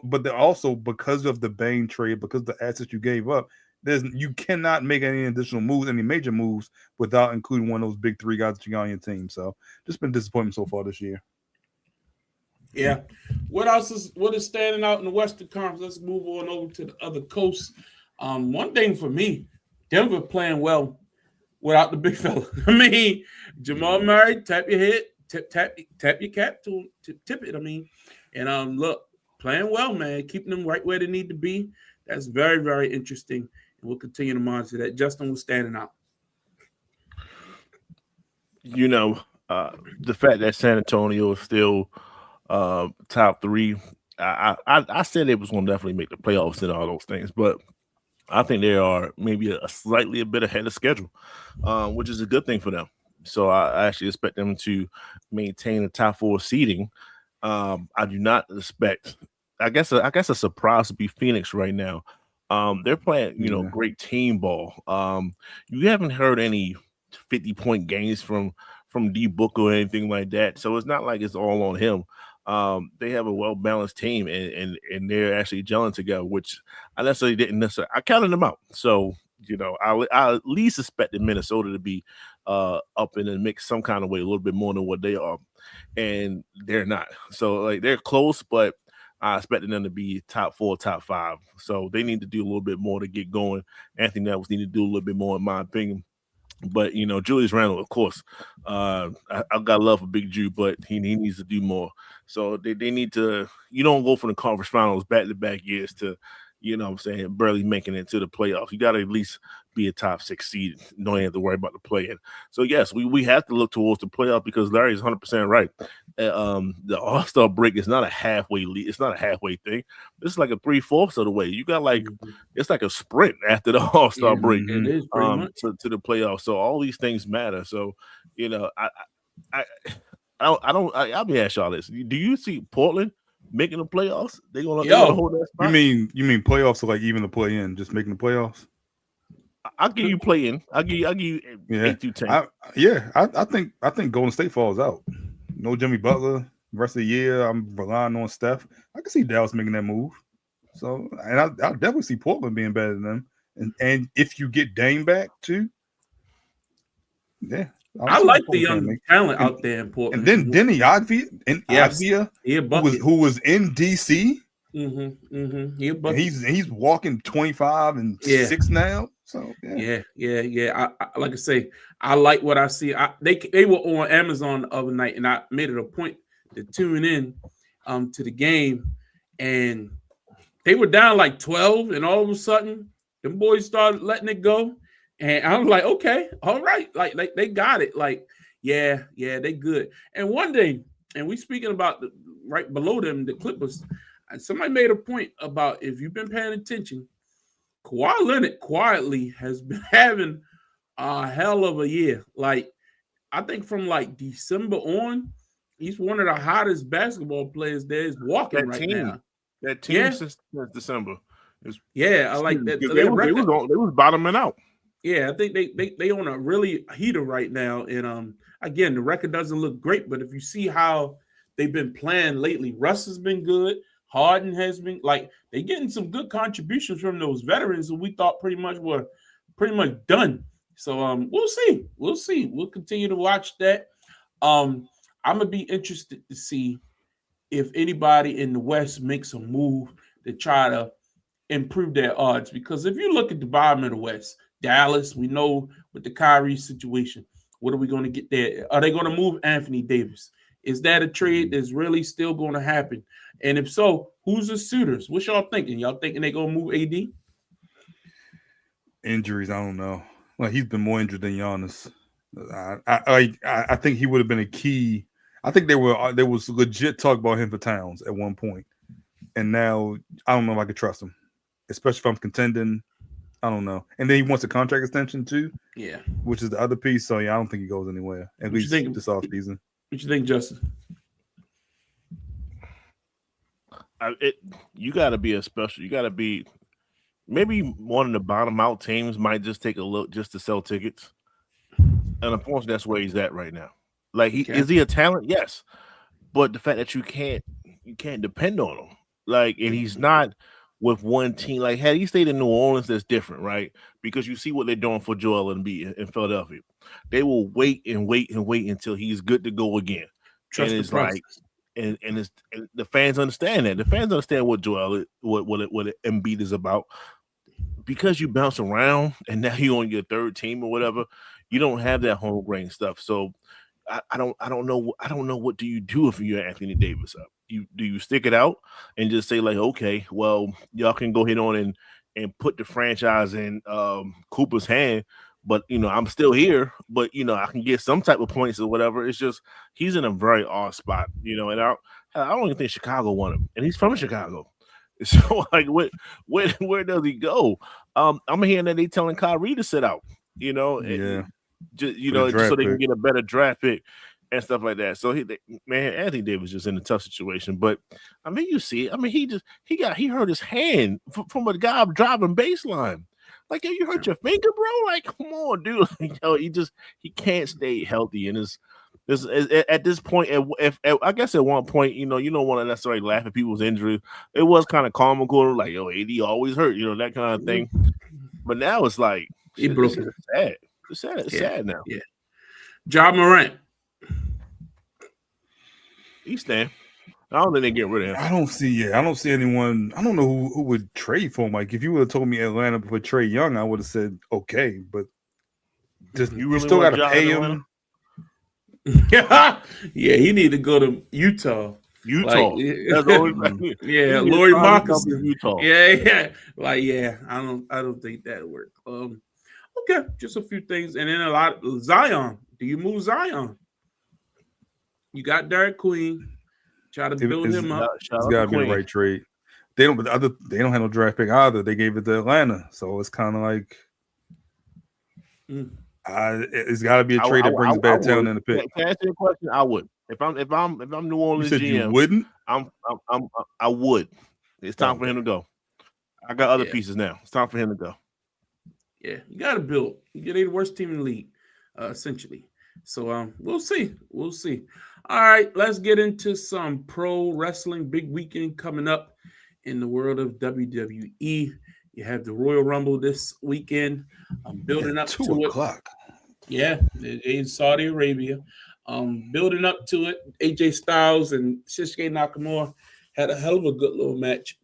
[SPEAKER 2] But they're also, because of the Bane trade, because of the assets you gave up, you cannot make any additional moves, any major moves, without including one of those big three guys that you got on your team. So, just been disappointment so far this year.
[SPEAKER 1] Yeah. What is standing out in the Western Conference? Let's move on over to the other coast. One thing for me, Denver playing well without the big fella. I mean, Jamal Murray, tap your head, tap your cap to tip it. I mean, and look, playing well, man, keeping them right where they need to be. That's very, very interesting, and we'll continue to monitor that. Justin was standing out.
[SPEAKER 3] The fact that San Antonio is still top three, I said it was going to definitely make the playoffs and all those things, but I think they are maybe a bit ahead of schedule, which is a good thing for them. So I actually expect them to maintain the top four seeding. I do not expect. I guess a surprise would be Phoenix right now. They're playing, great team ball. You haven't heard any 50-point games from D Book or anything like that. So it's not like it's all on him. They have a well-balanced team and they're actually gelling together, which I counted them out. So, I at least expected Minnesota to be up in the mix some kind of way, a little bit more than what they are. And they're not. So like they're close, but I expected them to be top 4, top 5. So they need to do a little bit more to get going. Anthony Edwards need to do a little bit more, in my opinion. But Julius Randle, of course, I got love for Big Jew, but he needs to do more. So they need to. You don't go from the conference finals back-to-back years to, barely making it to the playoffs. You got to at least be a top 6 seed. Don't have to worry about the play-in. So yes, we have to look towards the playoff because Larry's 100% right. The All-Star break is not a halfway lead. It's not a halfway thing. It's like a 3/4 of the way. You got it's like a sprint after the All-Star break.
[SPEAKER 1] It is pretty much
[SPEAKER 3] to the playoffs. So all these things matter. So I'll be asking y'all this. Do you see Portland making the playoffs? They're gonna hold that spot?
[SPEAKER 2] You mean playoffs or like even the play-in, just making the playoffs?
[SPEAKER 3] I'll give you play-in. I'll give you 8 through 10.
[SPEAKER 2] I think Golden State falls out. No Jimmy Butler. The rest of the year, I'm relying on Steph. I can see Dallas making that move. So, and I'll definitely see Portland being better than them. And if you get Dame back too, yeah,
[SPEAKER 1] I like the young talent out there in Portland.
[SPEAKER 2] And then Denny Advia,
[SPEAKER 1] bucket.
[SPEAKER 2] who was in DC.
[SPEAKER 1] He's
[SPEAKER 2] walking 25 and 6 now. So
[SPEAKER 1] yeah. I like I say, I like what I see. They were on Amazon the other night, and I made it a point to tune in to the game, and they were down like 12, and all of a sudden, them boys started letting it go, and I was like, okay, all right, like they got it, like yeah, they good. And one day, and we speaking about right below them, the Clippers. And somebody made a point about, if you've been paying attention, Kawhi Leonard quietly has been having a hell of a year. Like, I think from like December on, he's one of the hottest basketball players there is walking now.
[SPEAKER 3] That team since December.
[SPEAKER 1] I like that.
[SPEAKER 3] They was bottoming out.
[SPEAKER 1] Yeah, I think they on a really heater right now. And again, the record doesn't look great, but if you see how they've been playing lately, Russ has been good. Harden has been, like, they getting some good contributions from those veterans who we thought were pretty much done. So we'll see. We'll continue to watch that. I'm gonna be interested to see if anybody in the West makes a move to try to improve their odds. Because if you look at the bottom of the West, Dallas, we know with the Kyrie situation, what are we going to get there? Are they going to move Anthony Davis? Is that a trade that's really still going to happen? And if so, who's the suitors? What y'all thinking? Y'all thinking they going to move AD?
[SPEAKER 2] Injuries, I don't know. Well, he's been more injured than Giannis. I think he would have been a key. I think there was legit talk about him for Towns at one point. And now I don't know if I could trust him, especially if I'm contending. I don't know. And then he wants a contract extension too.
[SPEAKER 1] Yeah.
[SPEAKER 2] Which is the other piece. So, yeah, I don't think he goes anywhere, at least this offseason.
[SPEAKER 1] What you think, Justin?
[SPEAKER 3] You got to be you got to be, maybe one of the bottom out teams might just take a look just to sell tickets. And unfortunately, that's where he's at right now. Like, is he a talent? Yes. But the fact that you can't depend on him. Like, and he's not with one team. Like, had he stayed in New Orleans, that's different, right? Because you see what they're doing for Joel Embiid in Philadelphia. They will wait until he's good to go again.
[SPEAKER 1] Trust
[SPEAKER 3] and it's like, and the fans understand that. The fans understand what Joel, what Embiid is about. Because you bounce around and now you're on your third team or whatever, you don't have that homegrown stuff. So I don't know what do you do if you're Anthony Davis up. Do you stick it out and just say, like, okay, well, y'all can go ahead on and put the franchise in Cooper's hand, but I'm still here, but I can get some type of points or whatever. It's just he's in a very odd spot, and I don't even think Chicago want him, and he's from Chicago. So, like, where does he go? I'm hearing that they telling Kyrie to sit out, just so they can get a better draft pick and stuff like that. So Anthony Davis just in a tough situation. But I mean, you see, I mean, he hurt his hand from a guy driving baseline. Like, yo, you hurt your finger, bro. Like, come on, dude. Like, yo, he can't stay healthy, and it's at this point. If I guess at one point, you don't want to necessarily laugh at people's injury. It was kind of comical, like, yo, AD always hurt, that kind of thing. But now it's like, it's sad. It's sad. It's sad now.
[SPEAKER 1] Yeah. Ja Morant.
[SPEAKER 3] He's staying. I don't think they get rid of him.
[SPEAKER 2] I don't see anyone. I don't know who would trade for him. Like, if you would have told me Atlanta for Trae Young, I would have said okay, but you still got to pay him.
[SPEAKER 1] Yeah, he need to go to Utah.
[SPEAKER 3] Like,
[SPEAKER 1] that's Laurie Marcus. Utah. Yeah. Like, I don't think that'll work. Okay, just a few things, and then a lot of Zion. Do you move Zion? You got Derek Queen. Try to build him up.
[SPEAKER 2] It's got to be the right trade. They don't have no draft pick either. They gave it to Atlanta, so it's kind of like it's got to be a trade that brings bad talent in the pick.
[SPEAKER 3] To answer your question, I would. If I'm New Orleans
[SPEAKER 2] GM,
[SPEAKER 3] you
[SPEAKER 2] wouldn't?
[SPEAKER 3] I would. It's time for him to go. I got other pieces now. It's time for him to go.
[SPEAKER 1] Yeah, you got to build. You're the worst team in the league, essentially. So we'll see. All right, let's get into some pro wrestling. Big weekend coming up in the world of WWE. You have the Royal Rumble this weekend. I'm building up to
[SPEAKER 2] 2 o'clock.
[SPEAKER 1] Yeah, in Saudi Arabia. Building up to it, AJ Styles and Shinsuke Nakamura had a hell of a good little match.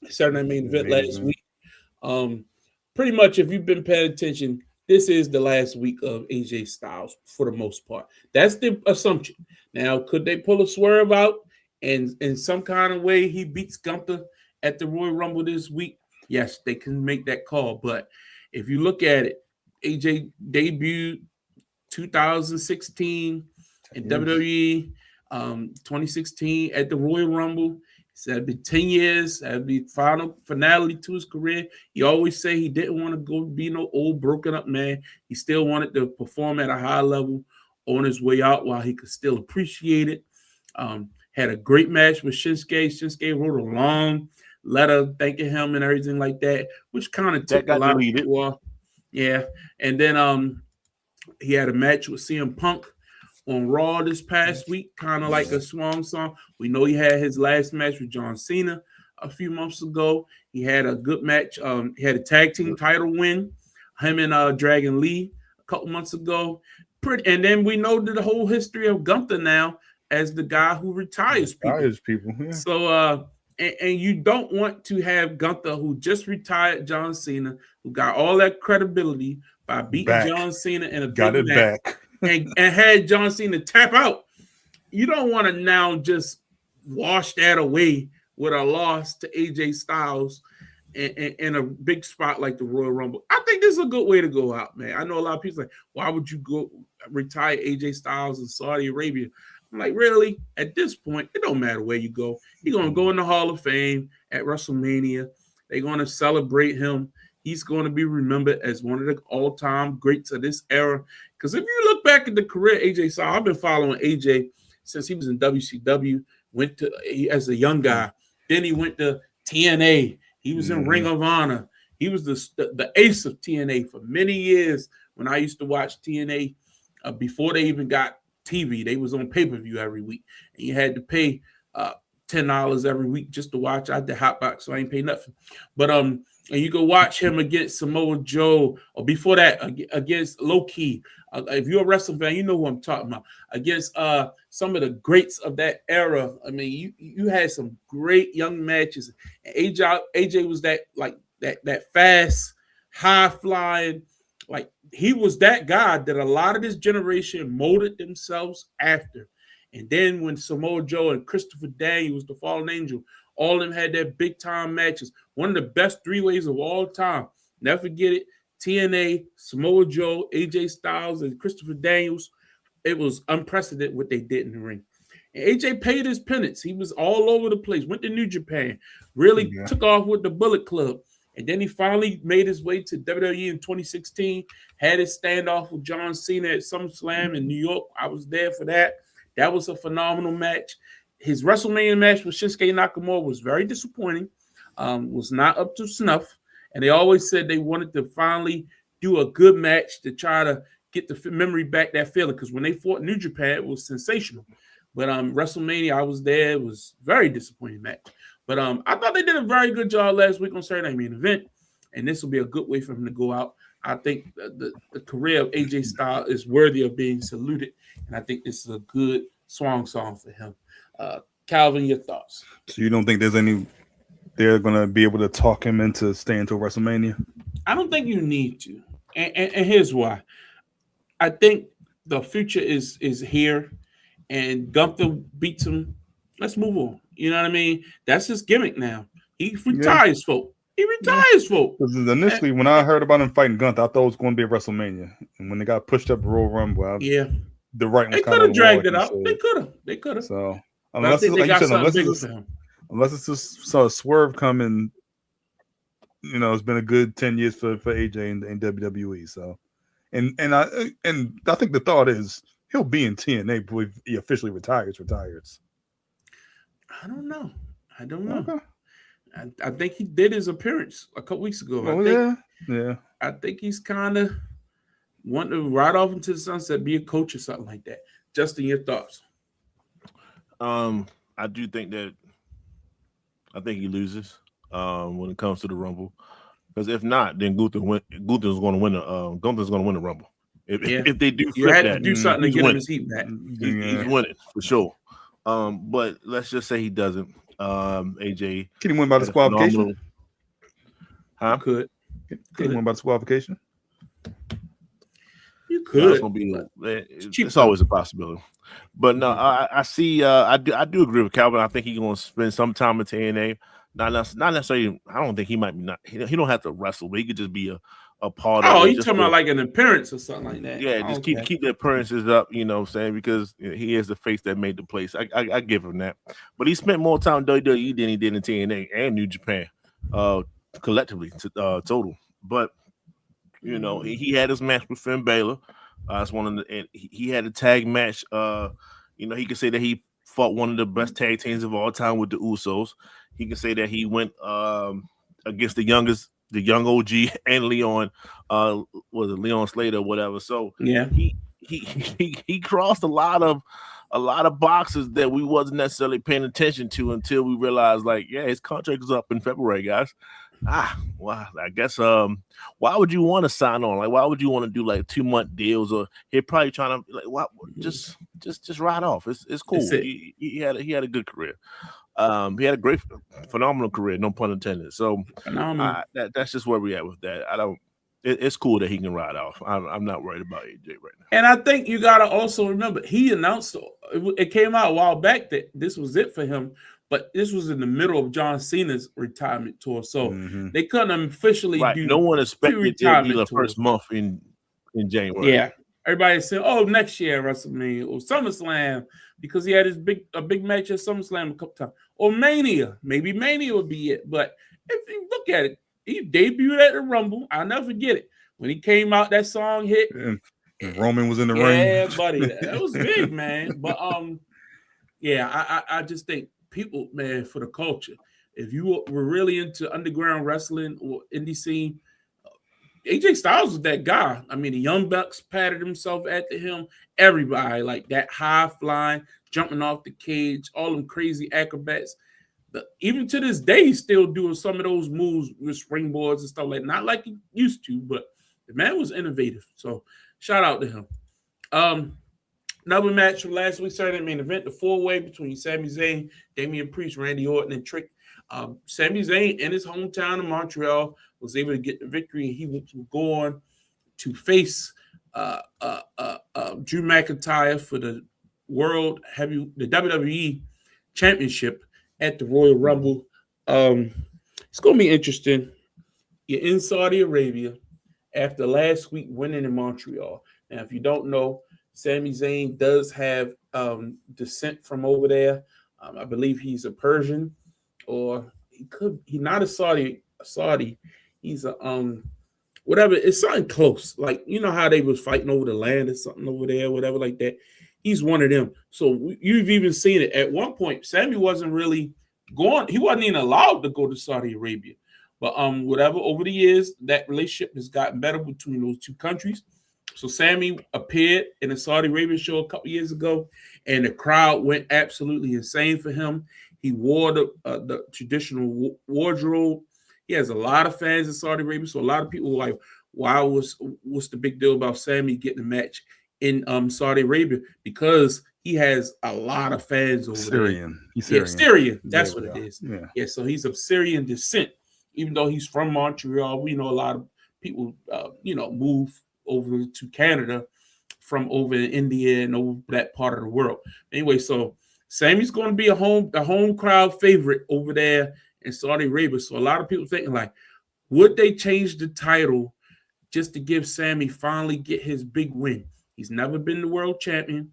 [SPEAKER 1] Saturday main event last
[SPEAKER 2] Amazing.
[SPEAKER 1] week. Um, Pretty much, if you've been paying attention, this is the last week of AJ Styles for the most part. That's the assumption. Now, could they pull a swerve out and in some kind of way he beats Gunther at the Royal Rumble this week? Yes, they can make that call. But if you look at it, AJ debuted 2016 in WWE, 2016 at the Royal Rumble. So that'd be 10 years. That'd be final finale to his career. He always say he didn't want to go be no old broken up man. He still wanted to perform at a high level on his way out while he could still appreciate it. Had a great match with Shinsuke. Shinsuke wrote a long letter thanking him and everything like that, which kind of took a lot of people off. Yeah. And then he had a match with CM Punk on Raw this past week, kind of like a swan song. We know he had his last match with John Cena a few months ago. He had a good match. He had a tag team title win, him and Dragon Lee a couple months ago. And then we know the whole history of Gunther now as the guy who retires people.
[SPEAKER 2] Yeah.
[SPEAKER 1] So, and you don't want to have Gunther, who just retired John Cena, who got all that credibility by beating John Cena in a big match. And had John Cena tap out. You don't want to now just wash that away with a loss to AJ Styles in a big spot like the Royal Rumble. I think this is a good way to go out, man. I know a lot of people say, why would you go retire AJ Styles in Saudi Arabia? I'm like, really? At this point, it don't matter where you go. You're going to go in the Hall of Fame at WrestleMania. They're going to celebrate him. He's going to be remembered as one of the all-time greats of this era. Because if you look back at the career of AJ Styles, I've been following AJ since he was in WCW, went to as a young guy. Then he went to TNA. He was in Ring of Honor. He was the ace of TNA for many years when I used to watch TNA before they even got TV. They was on pay-per-view every week. And you had to pay $10 every week just to watch. I did Hotbox, so I ain't pay nothing. But and you go watch him against Samoa Joe, or before that against Low Ki. If you're a wrestling fan, you know who I'm talking about. Against some of the greats of that era. I mean, you had some great young matches. AJ was that fast, high flying. Like he was that guy that a lot of this generation molded themselves after. And then when Samoa Joe and Christopher Daniels, the Fallen Angel, all of them had their big time matches. One of the best three-ways of all time. Never forget it. TNA, Samoa Joe, AJ Styles, and Christopher Daniels. It was unprecedented what they did in the ring. And AJ paid his penance. He was all over the place. Went to New Japan. Really took off with the Bullet Club. And then he finally made his way to WWE in 2016. Had his standoff with John Cena at SummerSlam in New York. I was there for that. That was a phenomenal match. His WrestleMania match with Shinsuke Nakamura was very disappointing. Was not up to snuff. And they always said they wanted to finally do a good match to try to get the memory back, that feeling. Because when they fought New Japan, it was sensational. But WrestleMania, I was there. It was a very disappointing match. But I thought they did a very good job last week on Saturday main event. And this will be a good way for him to go out. I think the career of AJ Styles is worthy of being saluted. And I think this is a good swan song for him. Calvin, your thoughts?
[SPEAKER 2] So you don't think they're going to be able to talk him into staying till WrestleMania?
[SPEAKER 1] I don't think you need to. And here's why. I think the future is here, and Gunther beats him. Let's move on. You know what I mean? That's his gimmick now. He retires folk. He retires folk.
[SPEAKER 2] Initially, when I heard about him fighting Gunther, I thought it was going to be a WrestleMania. And when they got pushed up the Royal Rumble, the right
[SPEAKER 1] they could have dragged it out. They could have.
[SPEAKER 2] So unless it's just a swerve coming, it's been a good 10 years for AJ in WWE. So, and I think the thought is he'll be in TNA before he officially retires.
[SPEAKER 1] I don't know.
[SPEAKER 2] Okay.
[SPEAKER 1] I think he did his appearance a couple weeks ago. I think he's kind of wanting to ride off into the sunset, be a coach or something like that. Justin, your thoughts?
[SPEAKER 3] I do think that he loses when it comes to the Rumble, because if not, then Gunther's going to win the Rumble. If they do,
[SPEAKER 1] you had to
[SPEAKER 3] that,
[SPEAKER 1] do something to
[SPEAKER 3] he's
[SPEAKER 1] get
[SPEAKER 3] winning.
[SPEAKER 1] his heat back.
[SPEAKER 3] He's winning for sure. But let's just say he doesn't. AJ,
[SPEAKER 2] can he win by disqualification?
[SPEAKER 3] Huh?
[SPEAKER 1] Could
[SPEAKER 2] Can he win by disqualification?
[SPEAKER 1] You could.
[SPEAKER 3] No, it's gonna be. It's always a possibility. But no, I see. I do agree with Calvin. I think he's gonna spend some time at TNA. Not necessarily. I don't think he might be not. He don't have to wrestle, but he could just be a part of.
[SPEAKER 1] Oh, you talking about like an appearance or something like that?
[SPEAKER 3] Yeah, just keep the appearances up. You know what I'm saying? Because he is the face that made the place. I give him that. But he spent more time in WWE than he did in TNA and New Japan, collectively total. But you know, he had his match with Finn Balor. It's one of the. And he had a tag match. You know, he could say that he fought one of the best tag teams of all time with the Usos. He can say that he went against the young OG and Leon, was it Leon Slater or whatever. So
[SPEAKER 1] yeah,
[SPEAKER 3] he crossed a lot of boxes that we wasn't necessarily paying attention to until we realized, like, yeah, his contract is up in February, guys. Well, I guess why would you want to sign on? Like, why would you want to do like 2-month deals? Or he's probably trying to like, what? Just ride off. It's cool. He had a good career. He had a great, phenomenal career. No pun intended. So that's just where we at with that. It's cool that he can ride off. I'm not worried about AJ right now.
[SPEAKER 1] And I think you got to also remember, he announced it came out a while back that this was it for him. But this was in the middle of John Cena's retirement tour, so they couldn't officially do.
[SPEAKER 3] No one expected it to be the first month in January.
[SPEAKER 1] Yeah, everybody said, "Oh, next year WrestleMania or SummerSlam," because he had a big match at SummerSlam a couple times, or Mania. Maybe Mania would be it. But if you look at it, he debuted at the Rumble. I'll never forget it when he came out. That song hit.
[SPEAKER 2] And Roman was in the ring.
[SPEAKER 1] Yeah, buddy, that was big, man. But yeah, I just think. People, man, for the culture. If you were really into underground wrestling or indie scene, AJ Styles was that guy. I mean, the Young Bucks patted himself after him. Everybody, like that high flying, jumping off the cage, all them crazy acrobats. Even to this day, he's still doing some of those moves with springboards and stuff like that. Not like he used to, but the man was innovative. So shout out to him. Another match from last week's Saturday main event, the 4-way between Sami Zayn, Damian Priest, Randy Orton, and Trick. Sami Zayn in his hometown of Montreal was able to get the victory, and he was going to face Drew McIntyre for the the WWE Championship at the Royal Rumble. It's going to be interesting. You're in Saudi Arabia after last week winning in Montreal. Now, if you don't know, Sami Zayn does have descent from over there. I believe he's a Persian, or he's not a Saudi. He's a whatever. It's something close. Like, you know how they was fighting over the land or something over there, whatever like that. He's one of them. So you've even seen it. At one point, Sami wasn't really going. He wasn't even allowed to go to Saudi Arabia. But whatever, over the years, that relationship has gotten better between those two countries. So Sami appeared in a Saudi Arabia show a couple years ago, and the crowd went absolutely insane for him. He wore the traditional wardrobe. He has a lot of fans in Saudi Arabia, so a lot of people were like, what's the big deal about Sami getting a match in Saudi Arabia? Because he has a lot of fans over there.
[SPEAKER 2] He's
[SPEAKER 1] Syrian. Yeah, Syrian. That's what it is.
[SPEAKER 2] Yeah,
[SPEAKER 1] so he's of Syrian descent. Even though he's from Montreal, we know a lot of people, move over to Canada from over in India and over that part of the world. Anyway, so Sami's going to be a home crowd favorite over there in Saudi Arabia. So a lot of people thinking, like, would they change the title just to give Sami finally get his big win? He's never been the world champion.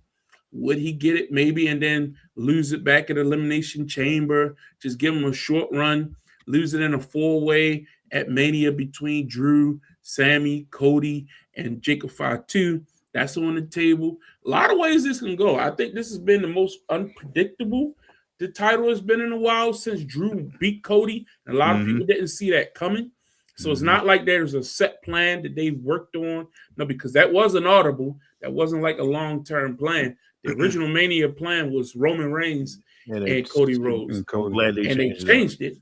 [SPEAKER 1] Would he get it maybe and then lose it back at Elimination Chamber? Just give him a short run, lose it in a 4-way at Mania between Drew, Sami, Cody, and Jacob Fatu. That's on the table. A lot of ways this can go. I think this has been the most unpredictable the title has been in a while since Drew beat Cody. And a lot of people didn't see that coming. So it's not like there's a set plan that they've worked on. No, because that wasn't audible. That wasn't like a long-term plan. The original Mania plan was Roman Reigns and Cody Rhodes. And they changed it.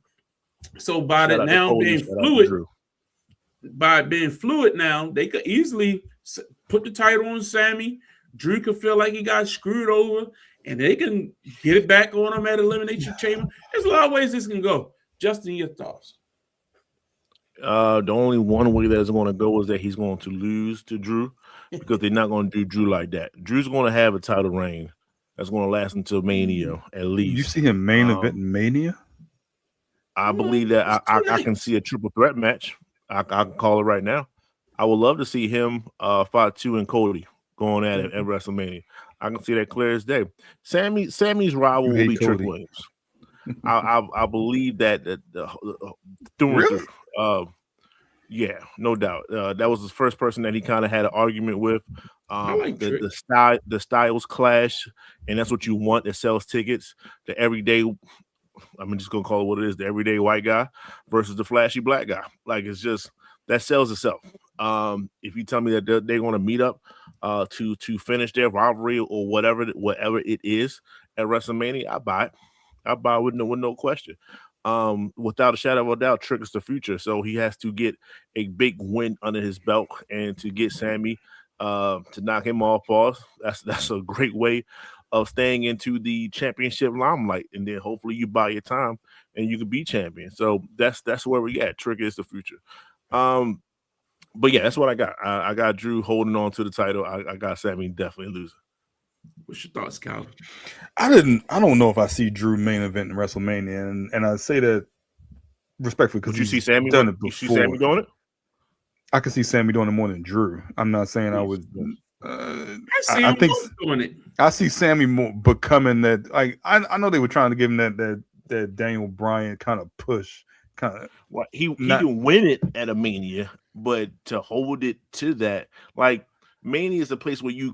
[SPEAKER 1] So by being fluid now, they could easily put the title on Sammy. Drew could feel like he got screwed over, and they can get it back on him at Elimination Chamber. There's a lot of ways this can go. Justin, your thoughts?
[SPEAKER 3] The only one way that's going to go is that he's going to lose to Drew, because they're not going to do Drew like that. Drew's going to have a title reign that's going to last until Mania at least.
[SPEAKER 2] You see him main event in Mania?
[SPEAKER 3] I believe that I can see a triple threat match. I can call it right now. I would love to see him Fatu and Cody going at it at WrestleMania. I can see that clear as day. Sammy's rival will be Trick Williams. I believe that through
[SPEAKER 2] really?
[SPEAKER 3] Yeah, no doubt. That was the first person that he kind of had an argument with. The styles clash, and that's what you want that sells tickets. The everyday, I'm just gonna call it what it is, the everyday white guy versus the flashy black guy. Like, it's just that sells itself. If you tell me that they're going to meet up to finish their rivalry or whatever it is at WrestleMania, I buy it. I buy it with no question. Without a shadow of a doubt, Trick is the future. So he has to get a big win under his belt, and to get Sammy to knock him off pause. That's a great way of staying into the championship limelight, and then hopefully you buy your time and you can be champion. So that's where we at. Trick is the future. But yeah, that's what I got. I got Drew holding on to the title. I got Sammy definitely losing.
[SPEAKER 1] What's your thoughts, Kyle?
[SPEAKER 2] I don't know if I see Drew main event in WrestleMania, and I say that respectfully because
[SPEAKER 3] you see Sammy
[SPEAKER 2] done it before.
[SPEAKER 3] You see Sammy doing it?
[SPEAKER 2] I can see Sammy doing it more than Drew. I'm not saying I would.
[SPEAKER 1] I think doing it.
[SPEAKER 2] I see Sammy more becoming that. Like, I know they were trying to give him that Daniel Bryan kind of push. Kind of.
[SPEAKER 3] Well, he can win it at a Mania, but to hold it to that, like, Mania is a place where you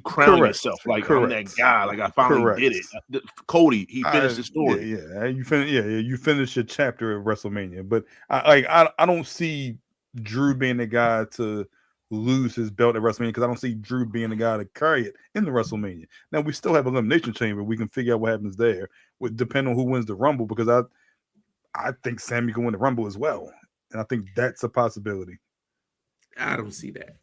[SPEAKER 3] crown yourself. Like, I'm that guy. Like, I finally did it. Cody, he finished the story.
[SPEAKER 2] You finish your chapter at WrestleMania. But I don't see Drew being the guy to lose his belt at WrestleMania, because I don't see Drew being the guy to carry it in the WrestleMania. Now, we still have Elimination Chamber. We can figure out what happens there, depending on who wins the Rumble, because I think Sammy can win the Rumble as well, and I think that's a possibility.
[SPEAKER 1] I don't see that.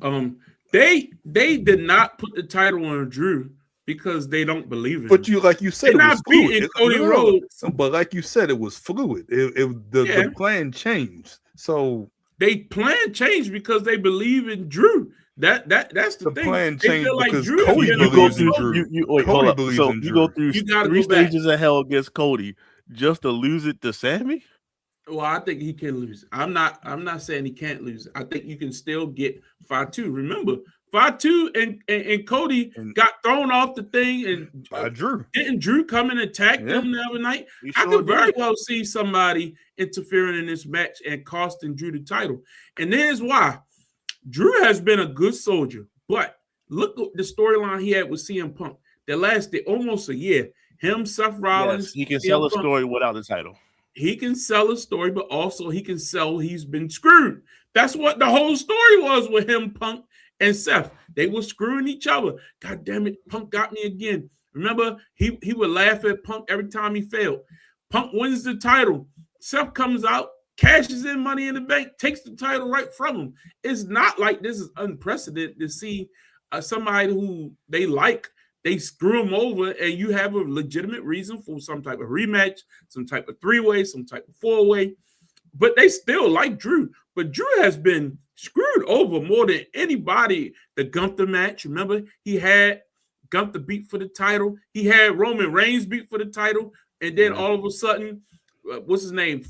[SPEAKER 1] They did not put the title on Drew because they don't believe in
[SPEAKER 2] But
[SPEAKER 1] him.
[SPEAKER 2] like you said,
[SPEAKER 1] they're not beating Cody Rhodes.
[SPEAKER 2] But like you said, it was fluid. The plan changed. So
[SPEAKER 1] they plan changed because they believe in Drew. That's the thing.
[SPEAKER 2] Plan changed because
[SPEAKER 1] Drew
[SPEAKER 2] Cody believes in Drew.
[SPEAKER 3] Cody believes in Drew. You go through three stages of hell against Cody just to lose it to Sammy?
[SPEAKER 1] Well, I think he can lose. I'm not saying he can't lose. I think you can still get Fatu. Remember, Fatu and Cody got thrown off the thing, and
[SPEAKER 2] by Drew.
[SPEAKER 1] Didn't Drew come and attack them the other night? I could very well see somebody interfering in this match and costing Drew the title. And here's why. Drew has been a good soldier, but look at the storyline he had with CM Punk that lasted almost a year. Him, Seth Rollins.
[SPEAKER 3] Yes, he can sell a story without the title.
[SPEAKER 1] He can sell a story, but also he can sell he's been screwed. That's what the whole story was with him, Punk and Seth. They were screwing each other. God damn it, Punk got me again. Remember, he would laugh at Punk every time he failed. Punk wins the title. Seth comes out, cashes in Money in the Bank, takes the title right from him. It's not like this is unprecedented to see somebody who they like, they screw him over, and you have a legitimate reason for some type of rematch, some type of three-way, some type of four-way. But they still like Drew. But Drew has been screwed over more than anybody. The Gunther match, remember? He had Gunther beat for the title. He had Roman Reigns beat for the title. And then all of a sudden, what's his name?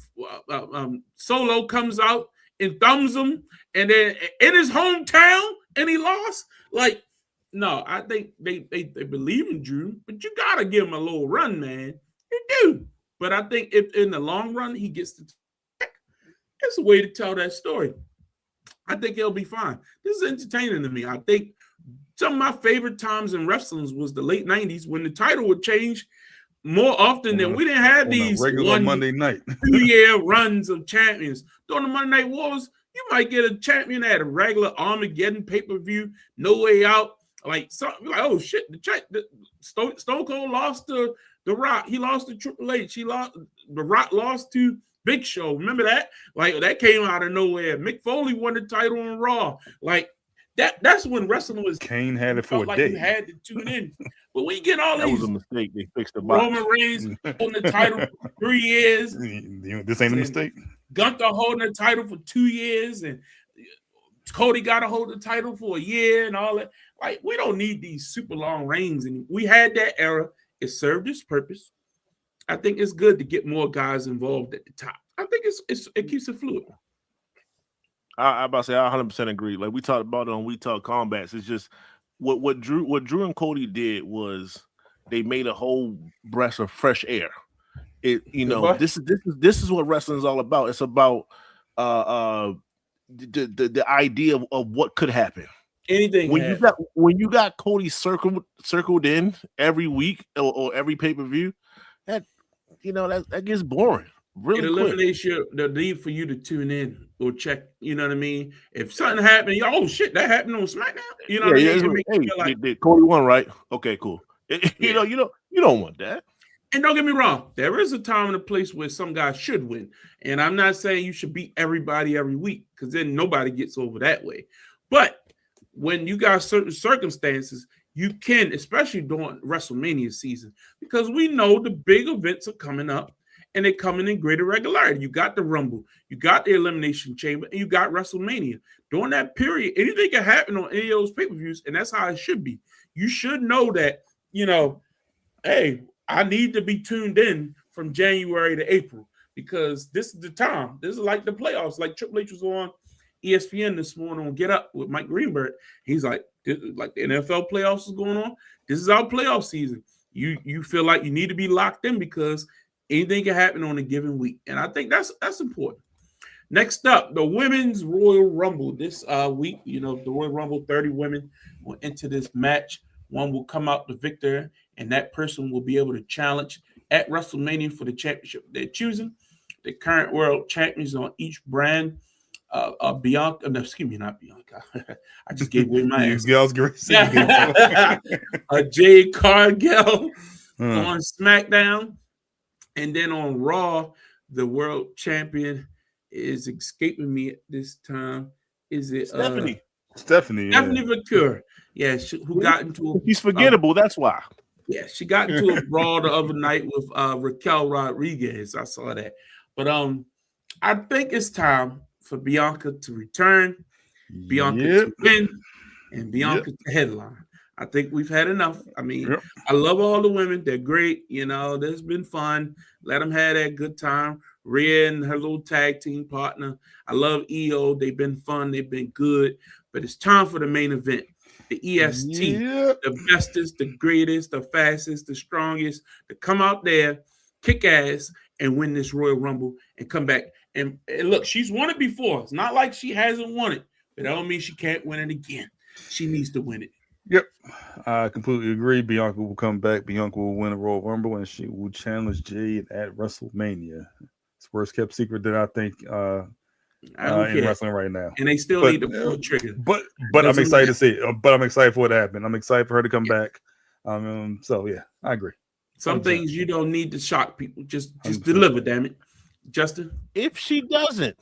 [SPEAKER 1] Solo comes out and thumbs him. And then in his hometown, and he lost. Like, no, I think they believe in Drew, but you got to give him a little run, man. You do. But I think if in the long run he gets to attack, it's a way to tell that story. I think he'll be fine. This is entertaining to me. I think some of my favorite times in wrestling was the late 90s when the title would change more often than we didn't have these
[SPEAKER 2] regular Monday night
[SPEAKER 1] 2-year runs of champions. During the Monday Night Wars, you might get a champion at a regular Armageddon pay-per-view, No Way Out. Like, something like, oh shit, Stone Cold lost to The Rock. He lost to Triple H. The Rock lost to Big Show. Remember that? Like, that came out of nowhere. Mick Foley won the title on Raw. Like, That's when wrestling was.
[SPEAKER 2] Kane had it for
[SPEAKER 1] felt
[SPEAKER 2] a
[SPEAKER 1] like
[SPEAKER 2] day.
[SPEAKER 1] you had to tune in. But we get all
[SPEAKER 3] That
[SPEAKER 1] these
[SPEAKER 3] was a mistake. They fixed the box.
[SPEAKER 1] Roman Reigns holding the title for 3 years,
[SPEAKER 2] This ain't a mistake.
[SPEAKER 1] Gunther holding the title for 2 years, and Cody got to hold the title for a year and all that. Like, we don't need these super long reigns. And we had that era. It served its purpose. I think it's good to get more guys involved at the top. I think it keeps it fluid.
[SPEAKER 3] I about to say I 100% agree. Like we talked about it on We Talk Combats. It's just what Drew and Cody did was they made a whole breath of fresh air. This is what wrestling is all about. It's about the idea of what could happen.
[SPEAKER 1] Anything
[SPEAKER 3] when you got Cody circled in every week or every pay-per-view, that gets boring. Really,
[SPEAKER 1] it eliminates the need for you to tune in or check. You know what I mean? If something happened, oh shit, that happened on SmackDown. You know what I mean?
[SPEAKER 3] Hey, Cody won, right? Okay, cool. You don't want that.
[SPEAKER 1] And don't get me wrong, there is a time and a place where some guys should win. And I'm not saying you should beat everybody every week, because then nobody gets over that way. But when you got certain circumstances, you can, especially during WrestleMania season, because we know the big events are coming up and they're coming in greater regularity. You got the Rumble, you got the Elimination Chamber, and you got WrestleMania. During that period, anything can happen on any of those pay-per-views, and that's how it should be. You should know that, hey, I need to be tuned in from January to April, because this is the time. This is like the playoffs. Like Triple H was on ESPN this morning on Get Up with Mike Greenberg. He's like the NFL playoffs is going on. This is our playoff season. You feel like you need to be locked in because anything can happen on a given week. And I think that's important. Next up, the Women's Royal Rumble. This week, the Royal Rumble, 30 women will enter this match. One will come out the victor, and that person will be able to challenge at WrestleMania for the championship they're choosing. The current world champions on each brand, Bianca. No, excuse me, not Bianca. I just gave away my answer. Jade Cargill on SmackDown, and then on Raw, the world champion is escaping me at this time. Is it
[SPEAKER 3] Stephanie?
[SPEAKER 2] Stephanie
[SPEAKER 1] Vaquer. Yeah, who got into
[SPEAKER 3] She's forgettable. That's why.
[SPEAKER 1] Yeah, she got into a brawl the other night with Raquel Rodriguez. I saw that. But I think it's time for Bianca to return, Bianca to win, and Bianca to headline. I think we've had enough. I mean, I love all the women. They're great. There's been fun. Let them have that good time. Rhea and her little tag team partner. I love EO. They've been fun. They've been good. But it's time for the main event. The EST, the bestest, the greatest, the fastest, the strongest, to come out there, kick ass, and win this Royal Rumble and come back. And look, she's won it before. It's not like she hasn't won it, but that don't mean she can't win it again. She needs to win it.
[SPEAKER 2] Yep, I completely agree. Bianca will come back. Bianca will win a Royal Rumble, and she will challenge Jade at WrestleMania. It's worst kept secret that I think in wrestling right now.
[SPEAKER 1] And they still need to pull the trigger.
[SPEAKER 2] But I'm excited to see it. But I'm excited for what happened. I'm excited for her to come back. So yeah, I agree.
[SPEAKER 1] Some 100%. Things you don't need to shock people. Just deliver, damn it. Justin?
[SPEAKER 3] If she doesn't,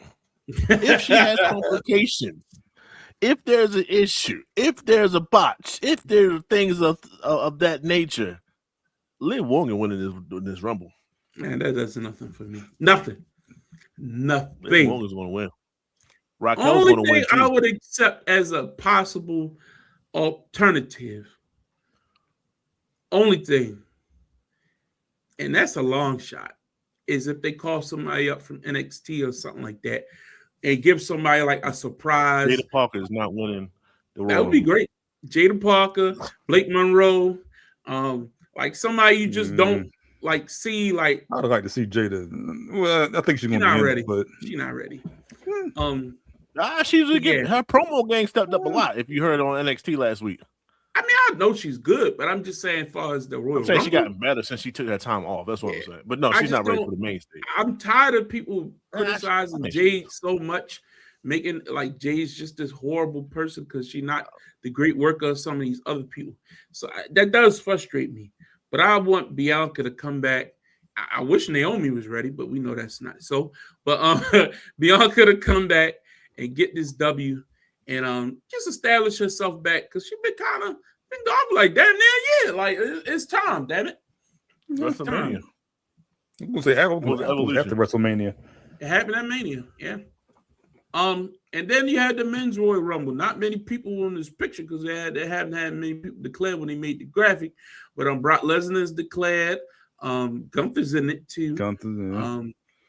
[SPEAKER 3] if she has complications, if there's an issue, if there's a botch, if there's things of that nature, Liv Morgan winning this Rumble.
[SPEAKER 1] Man, that does nothing for me. Nothing.
[SPEAKER 3] Liv Morgan's going to win.
[SPEAKER 1] Raquel's going to win too. I would accept as a possible alternative. Only thing, and that's a long shot, is if they call somebody up from NXT or something like that and give somebody like a surprise.
[SPEAKER 3] Jada Parker is not winning the Royal
[SPEAKER 1] That would be great. Jada Parker, Blake Monroe, like somebody you just don't like see. Like
[SPEAKER 2] I'd like to see Jada. Well, I think she's gonna
[SPEAKER 1] not
[SPEAKER 2] be
[SPEAKER 1] ready.
[SPEAKER 2] But
[SPEAKER 1] she's not ready.
[SPEAKER 3] She's getting her promo game stepped up a lot. If you heard on NXT last week.
[SPEAKER 1] I mean, I know she's good, but I'm just saying, as far as the Royal Rumble,
[SPEAKER 3] she gotten better since she took that time off. That's what I'm saying. But no, she's not ready for the main stage.
[SPEAKER 1] I'm tired of people criticizing Jade so much, making like Jade's just this horrible person because she's not the great worker of some of these other people. So that does frustrate me. But I want Bianca to come back. I wish Naomi was ready, but we know that's not so. But Bianca to come back and get this W and just establish herself back because she's been gone for like damn near a year. Like it's time, damn it. It's
[SPEAKER 3] WrestleMania.
[SPEAKER 1] time.
[SPEAKER 2] I'm gonna say after WrestleMania.
[SPEAKER 1] It happened at Mania, yeah. And then you had the men's Royal Rumble. Not many people in this picture because they haven't had many people declare when they made the graphic. But Brock Lesnar is declared. Gunther's in it too.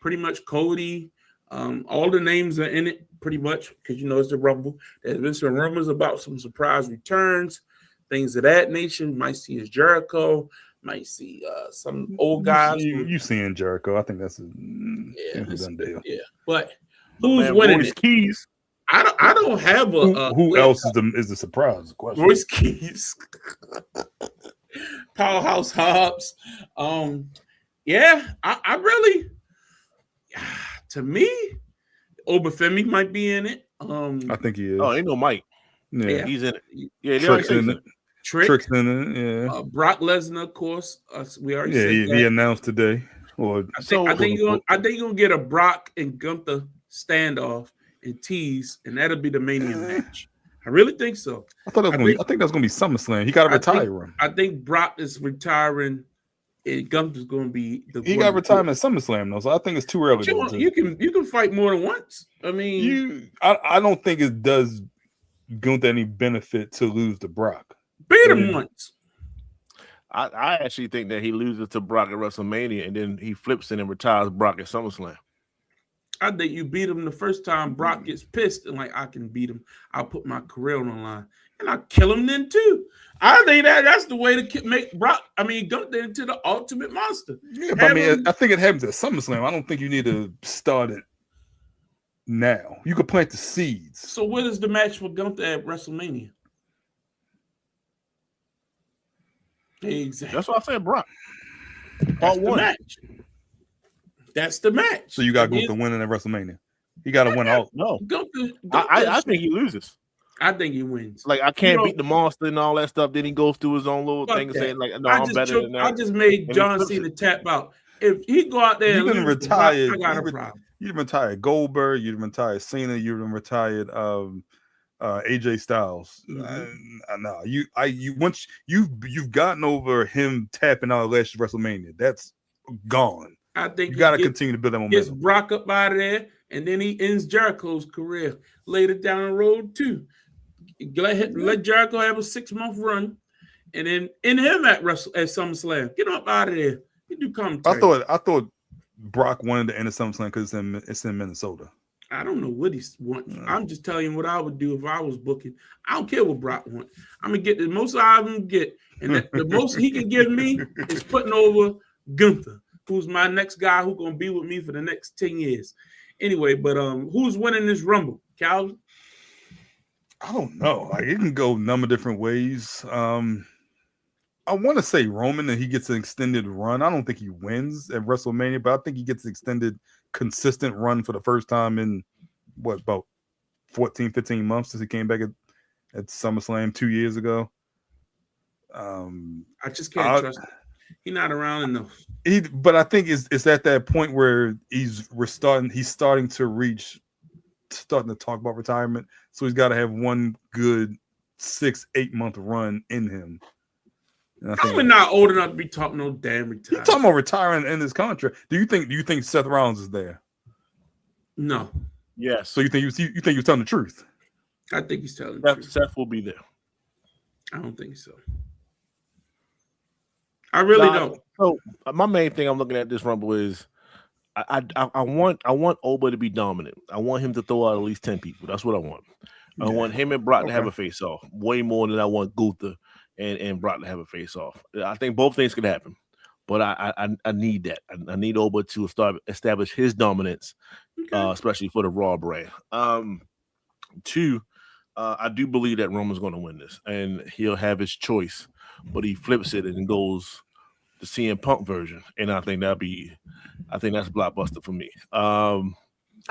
[SPEAKER 1] Pretty much Cody. All the names are in it pretty much because it's the Rumble. There's been some rumors about some surprise returns, things of that nature. You might see as Jericho. Might see some old guys.
[SPEAKER 2] You seeing Jericho? I think that's a done deal.
[SPEAKER 1] Yeah, but who's winning?
[SPEAKER 3] Royce Keys.
[SPEAKER 1] I don't have a
[SPEAKER 2] who else is the surprise question?
[SPEAKER 1] Royce Keys, Powerhouse Hobbs. Yeah, I really, to me, Obafemi might be in it.
[SPEAKER 2] I think he is.
[SPEAKER 3] Oh, ain't no Mike.
[SPEAKER 2] Yeah,
[SPEAKER 3] he's in it. Yeah,
[SPEAKER 2] Trick's in it. Trick's in it. Yeah.
[SPEAKER 1] Brock Lesnar, of course. We already said
[SPEAKER 2] he announced today. I
[SPEAKER 1] think you're gonna get a Brock and Gunther standoff and tease, and that'll be the Mania match. I really think so.
[SPEAKER 2] I think that's gonna be SummerSlam. He got to retire.
[SPEAKER 1] I think Brock is retiring, and Gunther's gonna be the.
[SPEAKER 2] He got retired at SummerSlam though, so I think it's too early.
[SPEAKER 1] You can fight more than once. I mean,
[SPEAKER 2] I don't think it does Gunther any benefit to lose to Brock.
[SPEAKER 1] Beat him once.
[SPEAKER 3] I actually think that he loses to Brock at WrestleMania and then he flips it and retires Brock at SummerSlam.
[SPEAKER 1] I think you beat him the first time. Brock gets pissed and like I can beat him. I'll put my career on the line and I'll kill him then too. I think that's the way to make Gunther into the ultimate monster.
[SPEAKER 2] Yeah, but I think it happens at SummerSlam. I don't think you need to start it now. You could plant the seeds.
[SPEAKER 1] So what is the match for Gunther at WrestleMania? Exactly.
[SPEAKER 3] That's what I said, Brock.
[SPEAKER 1] Part one match. That's the match.
[SPEAKER 2] So you got Gunther winning at WrestleMania. He got to win all.
[SPEAKER 3] No,
[SPEAKER 1] Gunther
[SPEAKER 3] I think he loses.
[SPEAKER 1] I think he wins.
[SPEAKER 3] Like I can't beat the monster and all that stuff. Then he goes through his own little thing and saying like, "No, I'm better than that."
[SPEAKER 1] I just made John Cena tap out. If he go out there,
[SPEAKER 2] you didn't retire.
[SPEAKER 1] I got a problem.
[SPEAKER 2] You didn't retire Goldberg. You didn't retire Cena. You didn't retired AJ Styles. No, once you've gotten over him tapping out last WrestleMania. That's gone.
[SPEAKER 1] I think
[SPEAKER 2] you got to continue to build that momentum.
[SPEAKER 1] Gets Brock up out of there, and then he ends Jericho's career later down the road too. Let Jericho have a 6-month run, and then end him at SummerSlam. Get him up out of there. You do commentary.
[SPEAKER 2] I thought Brock wanted to end at SummerSlam because it's in Minnesota.
[SPEAKER 1] I don't know what he wants. I'm just telling you what I would do if I was booking. I don't care what Brock wants. I'm gonna get the most I can get, and the most he can give me is putting over Gunther, who's my next guy who's gonna be with me for the next 10 years. Anyway, but who's winning this Rumble? Calvin?
[SPEAKER 2] I don't know. Like, it can go a number of different ways. I want to say Roman and he gets an extended run. I don't think he wins at WrestleMania, but I think he gets an extended, consistent run for the first time in about 14, 15 months since he came back at SummerSlam 2 years ago.
[SPEAKER 1] I just can't trust him. He's not around enough.
[SPEAKER 2] But I think it's at that point where he's starting to talk about retirement. So he's got to have one good 6-8 month run in him.
[SPEAKER 1] I'm not old enough to be talking no damn retirement.
[SPEAKER 2] You're talking about retiring in his contract. Do you think Seth Rollins is there?
[SPEAKER 1] No.
[SPEAKER 3] Yes.
[SPEAKER 2] So you think he was telling the truth?
[SPEAKER 1] I think he's telling the truth.
[SPEAKER 3] Seth will be there.
[SPEAKER 1] I don't think so. I really don't.
[SPEAKER 3] So my main thing I'm looking at this Rumble is I want Oba to be dominant. I want him to throw out at least 10 people. That's what I want. I want him and Brock to have a face off way more than I want Gunther and Brock to have a face off. I think both things could happen, but I need that. I need Oba to establish his dominance, especially for the Raw brand. Two, I do believe that Roman's going to win this, and he'll have his choice, but he flips it and goes the CM Punk version, and I think that's blockbuster for me.
[SPEAKER 1] I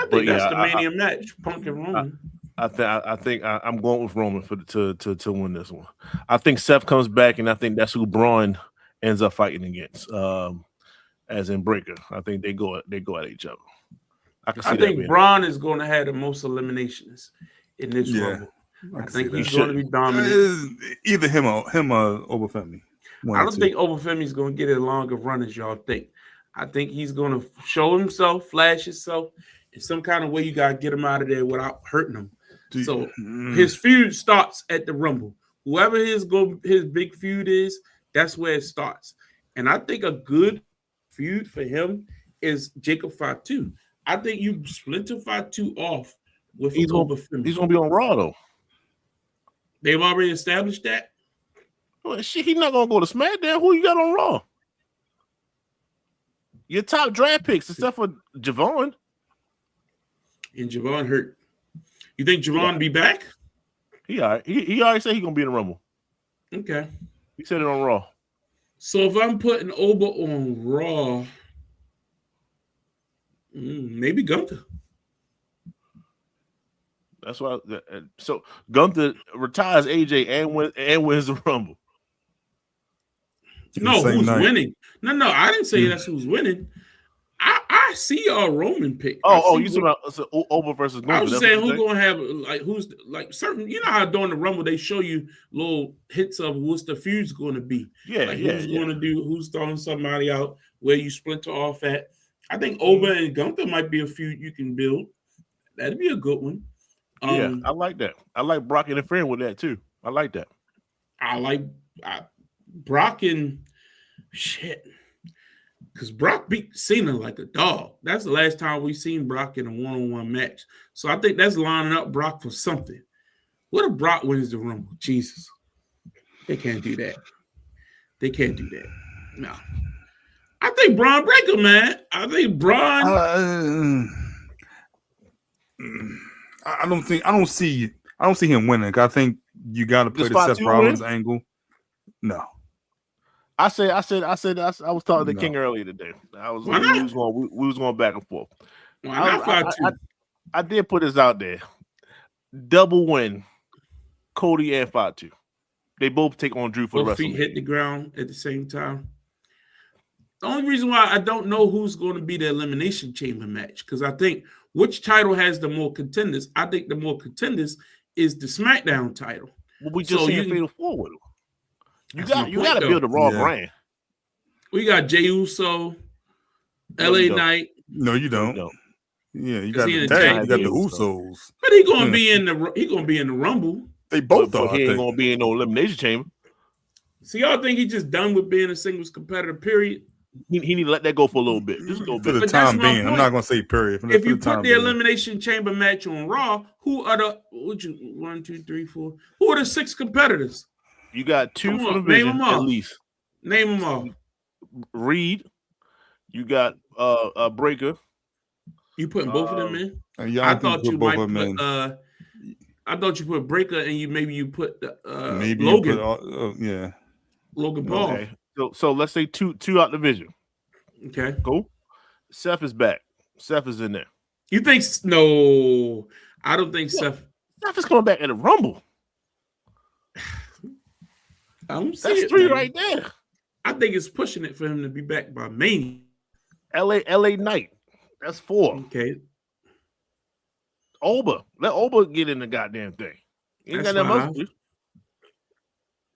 [SPEAKER 1] think that's the Mania match, Punk and Roman.
[SPEAKER 3] I think I'm going with Roman to win this one. I think Seth comes back, and I think that's who Braun ends up fighting against, as in Breaker. I think they go at each other.
[SPEAKER 1] I think Braun is going to have the most eliminations in this Rumble. I
[SPEAKER 2] can
[SPEAKER 1] think
[SPEAKER 2] see
[SPEAKER 1] he's
[SPEAKER 2] that.
[SPEAKER 1] going to be dominant.
[SPEAKER 2] Either him or Obafemi.
[SPEAKER 1] I don't think Obafemi's going to get as long a run as y'all think. I think he's going to show himself, flash himself in some kind of way. You got to get him out of there without hurting him. So his feud starts at the Rumble. Whoever his big feud is, that's where it starts. And I think a good feud for him is Jacob Fatu. I think you splinter Fatu off with Obafemi.
[SPEAKER 3] He's going to be on Raw, though.
[SPEAKER 1] They've already established that.
[SPEAKER 3] Well, shit, he's not going to go to SmackDown. Who you got on Raw? Your top draft picks, except for Javon.
[SPEAKER 1] And Javon hurt. You think Javon be back?
[SPEAKER 3] He all right. He already said he's going to be in the Rumble.
[SPEAKER 1] Okay.
[SPEAKER 3] He said it on Raw.
[SPEAKER 1] So if I'm putting Oba on Raw, maybe Gunther.
[SPEAKER 3] That's why. So Gunther retires AJ and wins the Rumble.
[SPEAKER 1] No, who's winning? No, I didn't say that's who's winning. I see y'all Roman pick.
[SPEAKER 3] You talking about Oba versus Gunther?
[SPEAKER 1] I was saying who's going to have who's certain. You know how during the Rumble they show you little hints of what's the feud's going to be. Who's going to do? Who's throwing somebody out? Where you splinter off at? I think Oba and Gunther might be a feud you can build. That'd be a good one.
[SPEAKER 3] I like that. I like Brock interfering with that too. I like that.
[SPEAKER 1] I like Brock and shit. Because Brock beat Cena like a dog. That's the last time we've seen Brock in a one-on-one match. So I think that's lining up Brock for something. What if Brock wins the Rumble? Jesus. They can't do that. They can't do that. No. I think Braun Breaker, man. I think Braun.
[SPEAKER 2] I don't see him winning. I think you got to play the Seth Rollins angle. No.
[SPEAKER 3] I was talking to King earlier today. We was going back and forth. I did put this out there. Double win, Cody and Fatu. They both take on Drew for
[SPEAKER 1] both feet hit the ground at the same time. The only reason why I don't know who's going to be the Elimination Chamber match, because I think which title has the more contenders. I think the more contenders is the SmackDown title.
[SPEAKER 3] Well, we just seen Fatal 4 with him. You got to build a Raw brand.
[SPEAKER 1] We got Jey Uso, LA Knight.
[SPEAKER 2] No, you don't. Yeah, you got the tag. You got the Usos.
[SPEAKER 1] But he's gonna be in the Rumble.
[SPEAKER 2] They both are.
[SPEAKER 3] He ain't gonna be in no Elimination Chamber.
[SPEAKER 1] So y'all think he's just done with being a singles competitor? Period.
[SPEAKER 3] He need to let that go for a little bit. Just a little bit.
[SPEAKER 2] For the time being, I'm not gonna say period.
[SPEAKER 1] If you put the Elimination Chamber match on Raw, who are the 1, 2, 3, 4? Who are the 6 competitors?
[SPEAKER 3] You got 2 for the division at least.
[SPEAKER 1] Name them all.
[SPEAKER 3] Reed. You got Breaker.
[SPEAKER 1] You putting both of them in?
[SPEAKER 2] I thought you might put.
[SPEAKER 1] I thought you put Breaker and you put
[SPEAKER 2] maybe
[SPEAKER 1] Logan.
[SPEAKER 2] Logan
[SPEAKER 1] Paul.
[SPEAKER 3] Okay. So let's say two out division.
[SPEAKER 1] Okay.
[SPEAKER 3] Cool. Seth is back. Seth is in there.
[SPEAKER 1] You think? No, I don't think Seth.
[SPEAKER 3] Seth is coming back in the Rumble. That's 3 right there.
[SPEAKER 1] I think it's pushing it for him to be back by Mania.
[SPEAKER 3] LA Knight. That's 4.
[SPEAKER 1] Okay.
[SPEAKER 3] Oba. Let Oba get in the goddamn thing. Ain't got that much to do.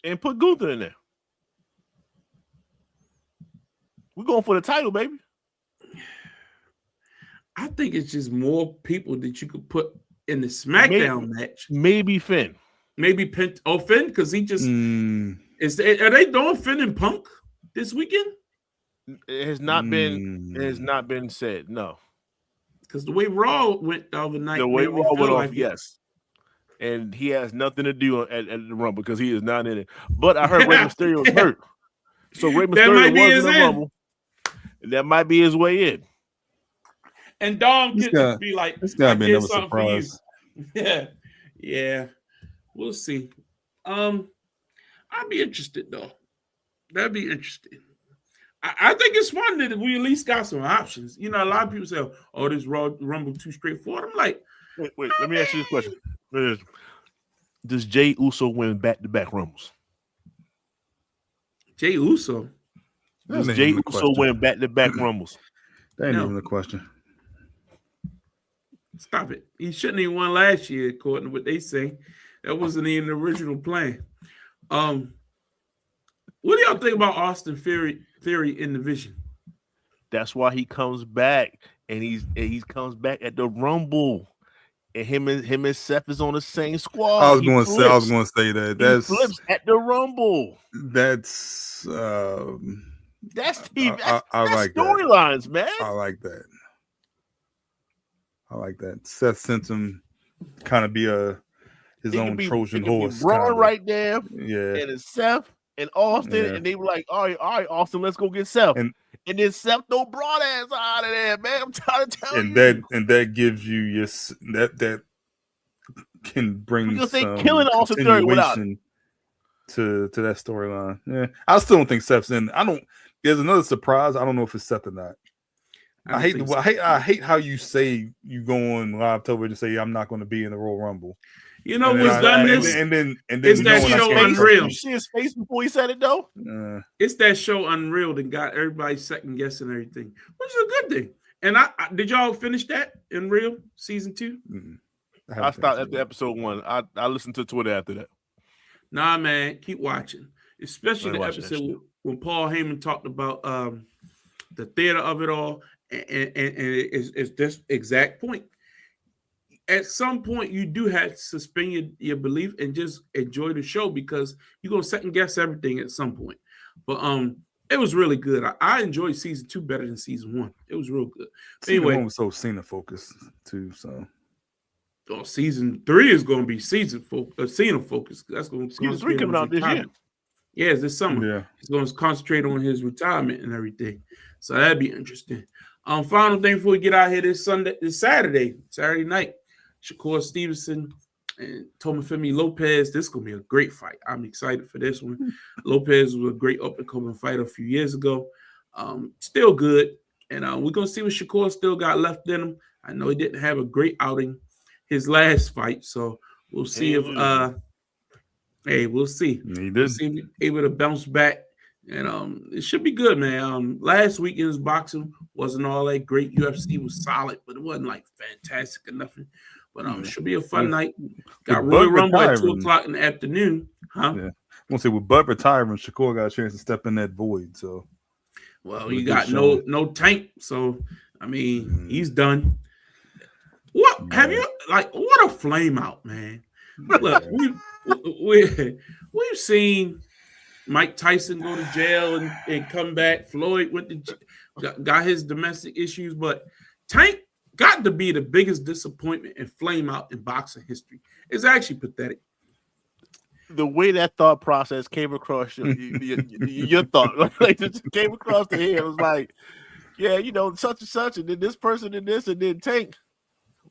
[SPEAKER 3] And put Gunther in there. We're going for the title, baby.
[SPEAKER 1] I think it's just more people that you could put in the SmackDown match.
[SPEAKER 3] Maybe Finn.
[SPEAKER 1] Maybe Finn, because he just are they doing Finn and Punk this weekend?
[SPEAKER 3] It has not been. It has not been said. No,
[SPEAKER 1] because the way Raw went the other night,
[SPEAKER 3] the way Raw went off, yes, and he has nothing to do at the Rumble because he is not in it. But I heard Rey Mysterio was hurt, so Rey Mysterio was in the Rumble. That might be his way in.
[SPEAKER 1] And Dom could be like,
[SPEAKER 2] "It's gotta be another surprise."
[SPEAKER 1] Yeah. We'll see. I'd be interested though. That'd be interesting. I think it's fun that we at least got some options. You know, a lot of people say, "Oh, this Rumble too straightforward." I'm like,
[SPEAKER 3] wait. Let me ask you this question: does Jey Uso win back-to-back Rumbles?
[SPEAKER 1] Jey Uso.
[SPEAKER 3] Does Jey Uso win back-to-back Rumbles?
[SPEAKER 2] That ain't even the question.
[SPEAKER 1] Stop it. He shouldn't even won last year, according to what they say. That wasn't even the original plan. What do y'all think about Austin Theory in the Vision?
[SPEAKER 3] That's why he comes back, and he comes back at the Rumble, and him and Seth is on the same squad.
[SPEAKER 2] I was going to say that. That's
[SPEAKER 3] flips at the Rumble.
[SPEAKER 2] That's
[SPEAKER 3] TV. That's
[SPEAKER 2] like
[SPEAKER 3] storylines, man.
[SPEAKER 2] I like that. Seth sent him kind of be his own Trojan horse.
[SPEAKER 3] Braun right there,
[SPEAKER 2] yeah,
[SPEAKER 3] and it's Seth and Austin, and they were like, all right, Austin, let's go get Seth. And then Seth throw Braun ass out of there, man. I'm trying to tell you.
[SPEAKER 2] And that gives you that can bring some
[SPEAKER 3] killing Austin Theory without
[SPEAKER 2] to that storyline. Yeah, I still don't think Seth's in. There's another surprise. I don't know if it's Seth or not. I hate how you say you go on live television and say I'm not going to be in the Royal Rumble.
[SPEAKER 1] You know what's done this?
[SPEAKER 2] And then
[SPEAKER 1] it's that show Unreal.
[SPEAKER 3] You see his face before he said it though.
[SPEAKER 1] It's that show Unreal that got everybody second guessing everything, which is a good thing. And I did y'all finish that Unreal season 2?
[SPEAKER 3] Mm-hmm. I stopped at the episode 1. I listened to Twitter after that.
[SPEAKER 1] Nah, man, keep watching, especially the episode when Paul Heyman talked about the theater of it all, and it's this exact point. At some point, you do have to suspend your belief and just enjoy the show because you're gonna second guess everything at some point. But it was really good. I enjoyed season 2 better than season 1. It was real good.
[SPEAKER 2] Anyway, one was so Cena focused too. So,
[SPEAKER 1] season 3 is going to be Cena focused. That's going to
[SPEAKER 3] season 3 coming out this year.
[SPEAKER 1] Yeah, it's this summer.
[SPEAKER 2] Yeah,
[SPEAKER 1] he's going to concentrate on his retirement and everything. So that'd be interesting. Final thing before we get out here this Saturday night. Shakur Stevenson and Tomafemi Lopez. This is going to be a great fight. I'm excited for this one. Lopez was a great up-and-coming fighter a few years ago. Still good. And we're going to see what Shakur still got left in him. I know he didn't have a great outing his last fight. So we'll see we'll see. We'll see if he's able to bounce back. And it should be good, man. Last weekend's boxing wasn't all that great. UFC was solid, but it wasn't like fantastic or nothing. But it should be a fun night. Got Royal Rumble at 2:00 in the afternoon. Huh?
[SPEAKER 2] Yeah. I want to say with Bud retiring, Shakur got a chance to step in that void. So
[SPEAKER 1] well, you got no Tank. So I mean, he's done. What have you what a flame out, man. Look, we've seen Mike Tyson go to jail and come back. Floyd got his domestic issues, but Tank got to be the biggest disappointment and flame out in boxing history. It's actually pathetic.
[SPEAKER 3] The way that thought process came across your thought, like just came across the head, it was like, yeah, such and such, and then this person and this, and then Tank.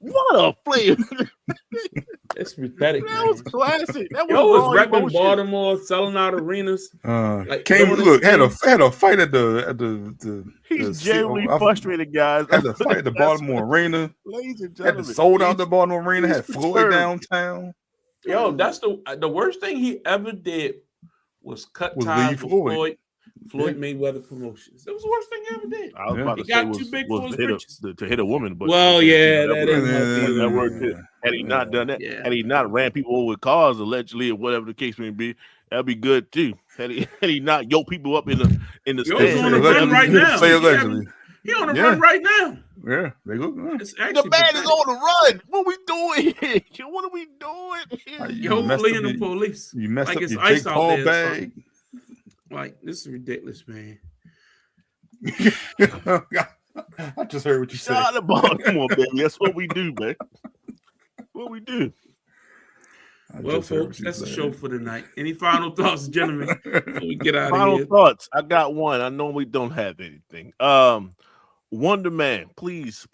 [SPEAKER 3] What a flame!
[SPEAKER 1] It's pathetic.
[SPEAKER 3] That was classic. That
[SPEAKER 1] was repping Baltimore, selling out arenas.
[SPEAKER 2] Had a fight at the.
[SPEAKER 3] He's genuinely frustrated, guys.
[SPEAKER 2] Had a fight at the Baltimore Arena.
[SPEAKER 3] Ladies and gentlemen,
[SPEAKER 2] had sold out the Baltimore Arena. Had Floyd downtown.
[SPEAKER 1] Yo, that's the worst thing he ever did was cut ties with Floyd. Floyd Mayweather Promotions. That was the worst thing he ever did.
[SPEAKER 3] I was about to say too big for his britches. To hit a woman, but
[SPEAKER 1] that
[SPEAKER 3] worked. Had he not done that, had he not ran people over with cars allegedly or whatever the case may be, that'd be good too. Had he not yoked people up in the stands.
[SPEAKER 1] He's on the run right now. He on the run right now.
[SPEAKER 2] Yeah, they look.
[SPEAKER 3] The man is on the run. What are we doing here? What are we doing here?
[SPEAKER 1] You're fleeing the police.
[SPEAKER 2] You messed up
[SPEAKER 1] it's
[SPEAKER 2] your
[SPEAKER 1] ice
[SPEAKER 2] Jake
[SPEAKER 1] out
[SPEAKER 2] Paul
[SPEAKER 1] there.
[SPEAKER 2] bag.
[SPEAKER 1] Like, this is ridiculous, man.
[SPEAKER 2] I just heard what you said.
[SPEAKER 3] Shot the ball. Come on, baby. That's what we do, man. What we do.
[SPEAKER 1] Well, folks, that's the show for tonight. Any final thoughts, gentlemen, before we get out of here?
[SPEAKER 3] Final thoughts. I got one. I normally don't have anything. Wonder Man, please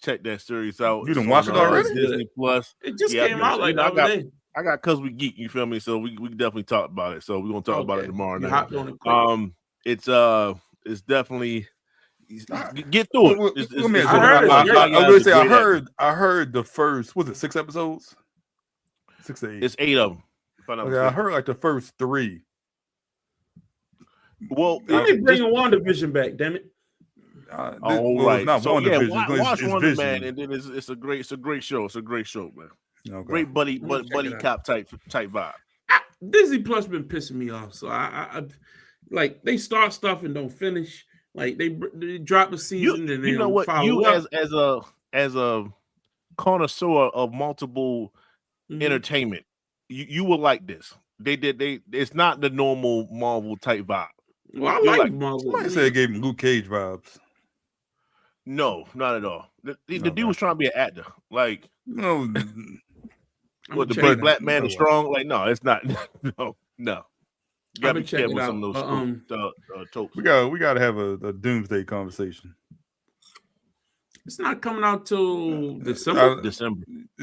[SPEAKER 3] check that series out.
[SPEAKER 2] You didn't watch it already?
[SPEAKER 3] Disney Plus.
[SPEAKER 1] It just came out like the other day.
[SPEAKER 3] I got Cause We Geek, you feel me? So we definitely talk about it. So we're gonna talk about it tomorrow night. It's definitely get through
[SPEAKER 2] it. I heard the first, was it 6 episodes? 6 to 8.
[SPEAKER 3] It's 8 of them.
[SPEAKER 2] I heard like the first 3.
[SPEAKER 3] Well,
[SPEAKER 1] let me bring WandaVision back, damn it.
[SPEAKER 3] Right. It's not WandaVision. Watch Wonder Man, and then it's a great show. It's a great show, man.
[SPEAKER 2] Okay.
[SPEAKER 3] Great buddy
[SPEAKER 1] I'm gonna check
[SPEAKER 3] buddy
[SPEAKER 1] it out.
[SPEAKER 3] cop type vibe.
[SPEAKER 1] Disney Plus been pissing me off. So I like they start stuff and don't finish. Like they drop a season and they
[SPEAKER 3] You know
[SPEAKER 1] don't
[SPEAKER 3] what?
[SPEAKER 1] follow
[SPEAKER 3] You
[SPEAKER 1] up.
[SPEAKER 3] as a connoisseur of multiple
[SPEAKER 1] Mhm.
[SPEAKER 3] entertainment, you will like this. It's not the normal Marvel type vibe.
[SPEAKER 1] Well, I
[SPEAKER 3] You're
[SPEAKER 1] like
[SPEAKER 3] like,
[SPEAKER 1] Marvel.
[SPEAKER 2] Somebody said it gave him Luke Cage vibes.
[SPEAKER 3] No, not at all. The
[SPEAKER 2] Okay.
[SPEAKER 3] dude was trying to be an actor. Like,
[SPEAKER 2] No,
[SPEAKER 1] I'm
[SPEAKER 3] what, the
[SPEAKER 1] check
[SPEAKER 3] big
[SPEAKER 1] it
[SPEAKER 3] black
[SPEAKER 1] out.
[SPEAKER 3] man is
[SPEAKER 2] Okay.
[SPEAKER 3] strong? Like, no, it's not. No. You
[SPEAKER 1] I'ma
[SPEAKER 3] gotta be
[SPEAKER 1] check
[SPEAKER 3] careful
[SPEAKER 1] it
[SPEAKER 3] with some
[SPEAKER 1] out.
[SPEAKER 3] of those tropes.
[SPEAKER 2] we got to have a doomsday conversation.
[SPEAKER 1] It's not coming out till December.
[SPEAKER 3] December.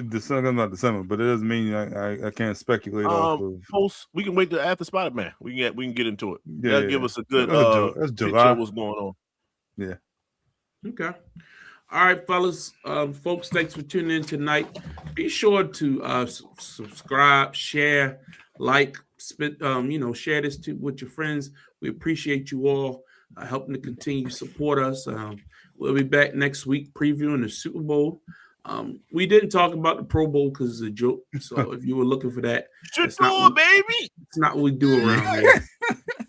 [SPEAKER 2] December comes out December, but it doesn't mean I can't speculate off of.
[SPEAKER 3] Post. We can wait till after Spider-Man. We can get into it.
[SPEAKER 2] Yeah,
[SPEAKER 3] That'll give us a good
[SPEAKER 2] that's
[SPEAKER 3] picture
[SPEAKER 2] July.
[SPEAKER 3] of what's going on.
[SPEAKER 2] Yeah.
[SPEAKER 1] Okay. All right, fellas. Folks, thanks for tuning in tonight. Be sure to subscribe, share, like, share this with your friends. We appreciate you all helping to continue to support us. We'll be back next week previewing the Super Bowl. We didn't talk about the Pro Bowl because it's a joke. So if you were looking for that,
[SPEAKER 3] Should do it, baby.
[SPEAKER 1] it's not what we do around here.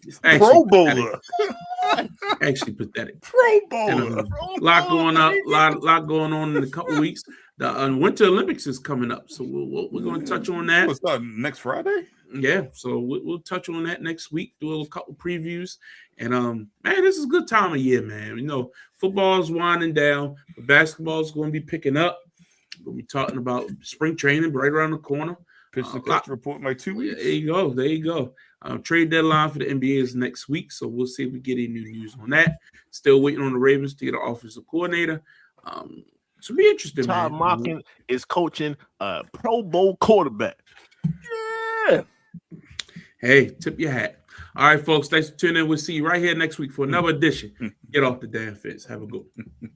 [SPEAKER 1] It's actually
[SPEAKER 3] Pro
[SPEAKER 1] pathetic.
[SPEAKER 3] Bowler.
[SPEAKER 1] Actually pathetic.
[SPEAKER 2] Pro
[SPEAKER 1] And, lot going up, lot going on in a couple weeks. The Winter Olympics is coming up, so we're going to touch on that.
[SPEAKER 2] What's that next Friday?
[SPEAKER 1] Yeah, so we'll touch on that next week. Do a couple previews, and man, this is a good time of year, man. You know, football's winding down, but basketball's going to be picking up. We'll be talking about spring training right around the corner.
[SPEAKER 2] Pitch the coach report in like 2 weeks.
[SPEAKER 1] There you go. Trade deadline for the NBA is next week, so we'll see if we get any new news on that. Still waiting on the Ravens to get an offensive coordinator. So be interesting,
[SPEAKER 3] Todd
[SPEAKER 1] man.
[SPEAKER 3] Monken is coaching a Pro Bowl quarterback. Yeah.
[SPEAKER 1] Hey, tip your hat. All right, folks. Thanks for tuning in. We'll see you right here next week for another edition. Get off the damn fence. Have a good one.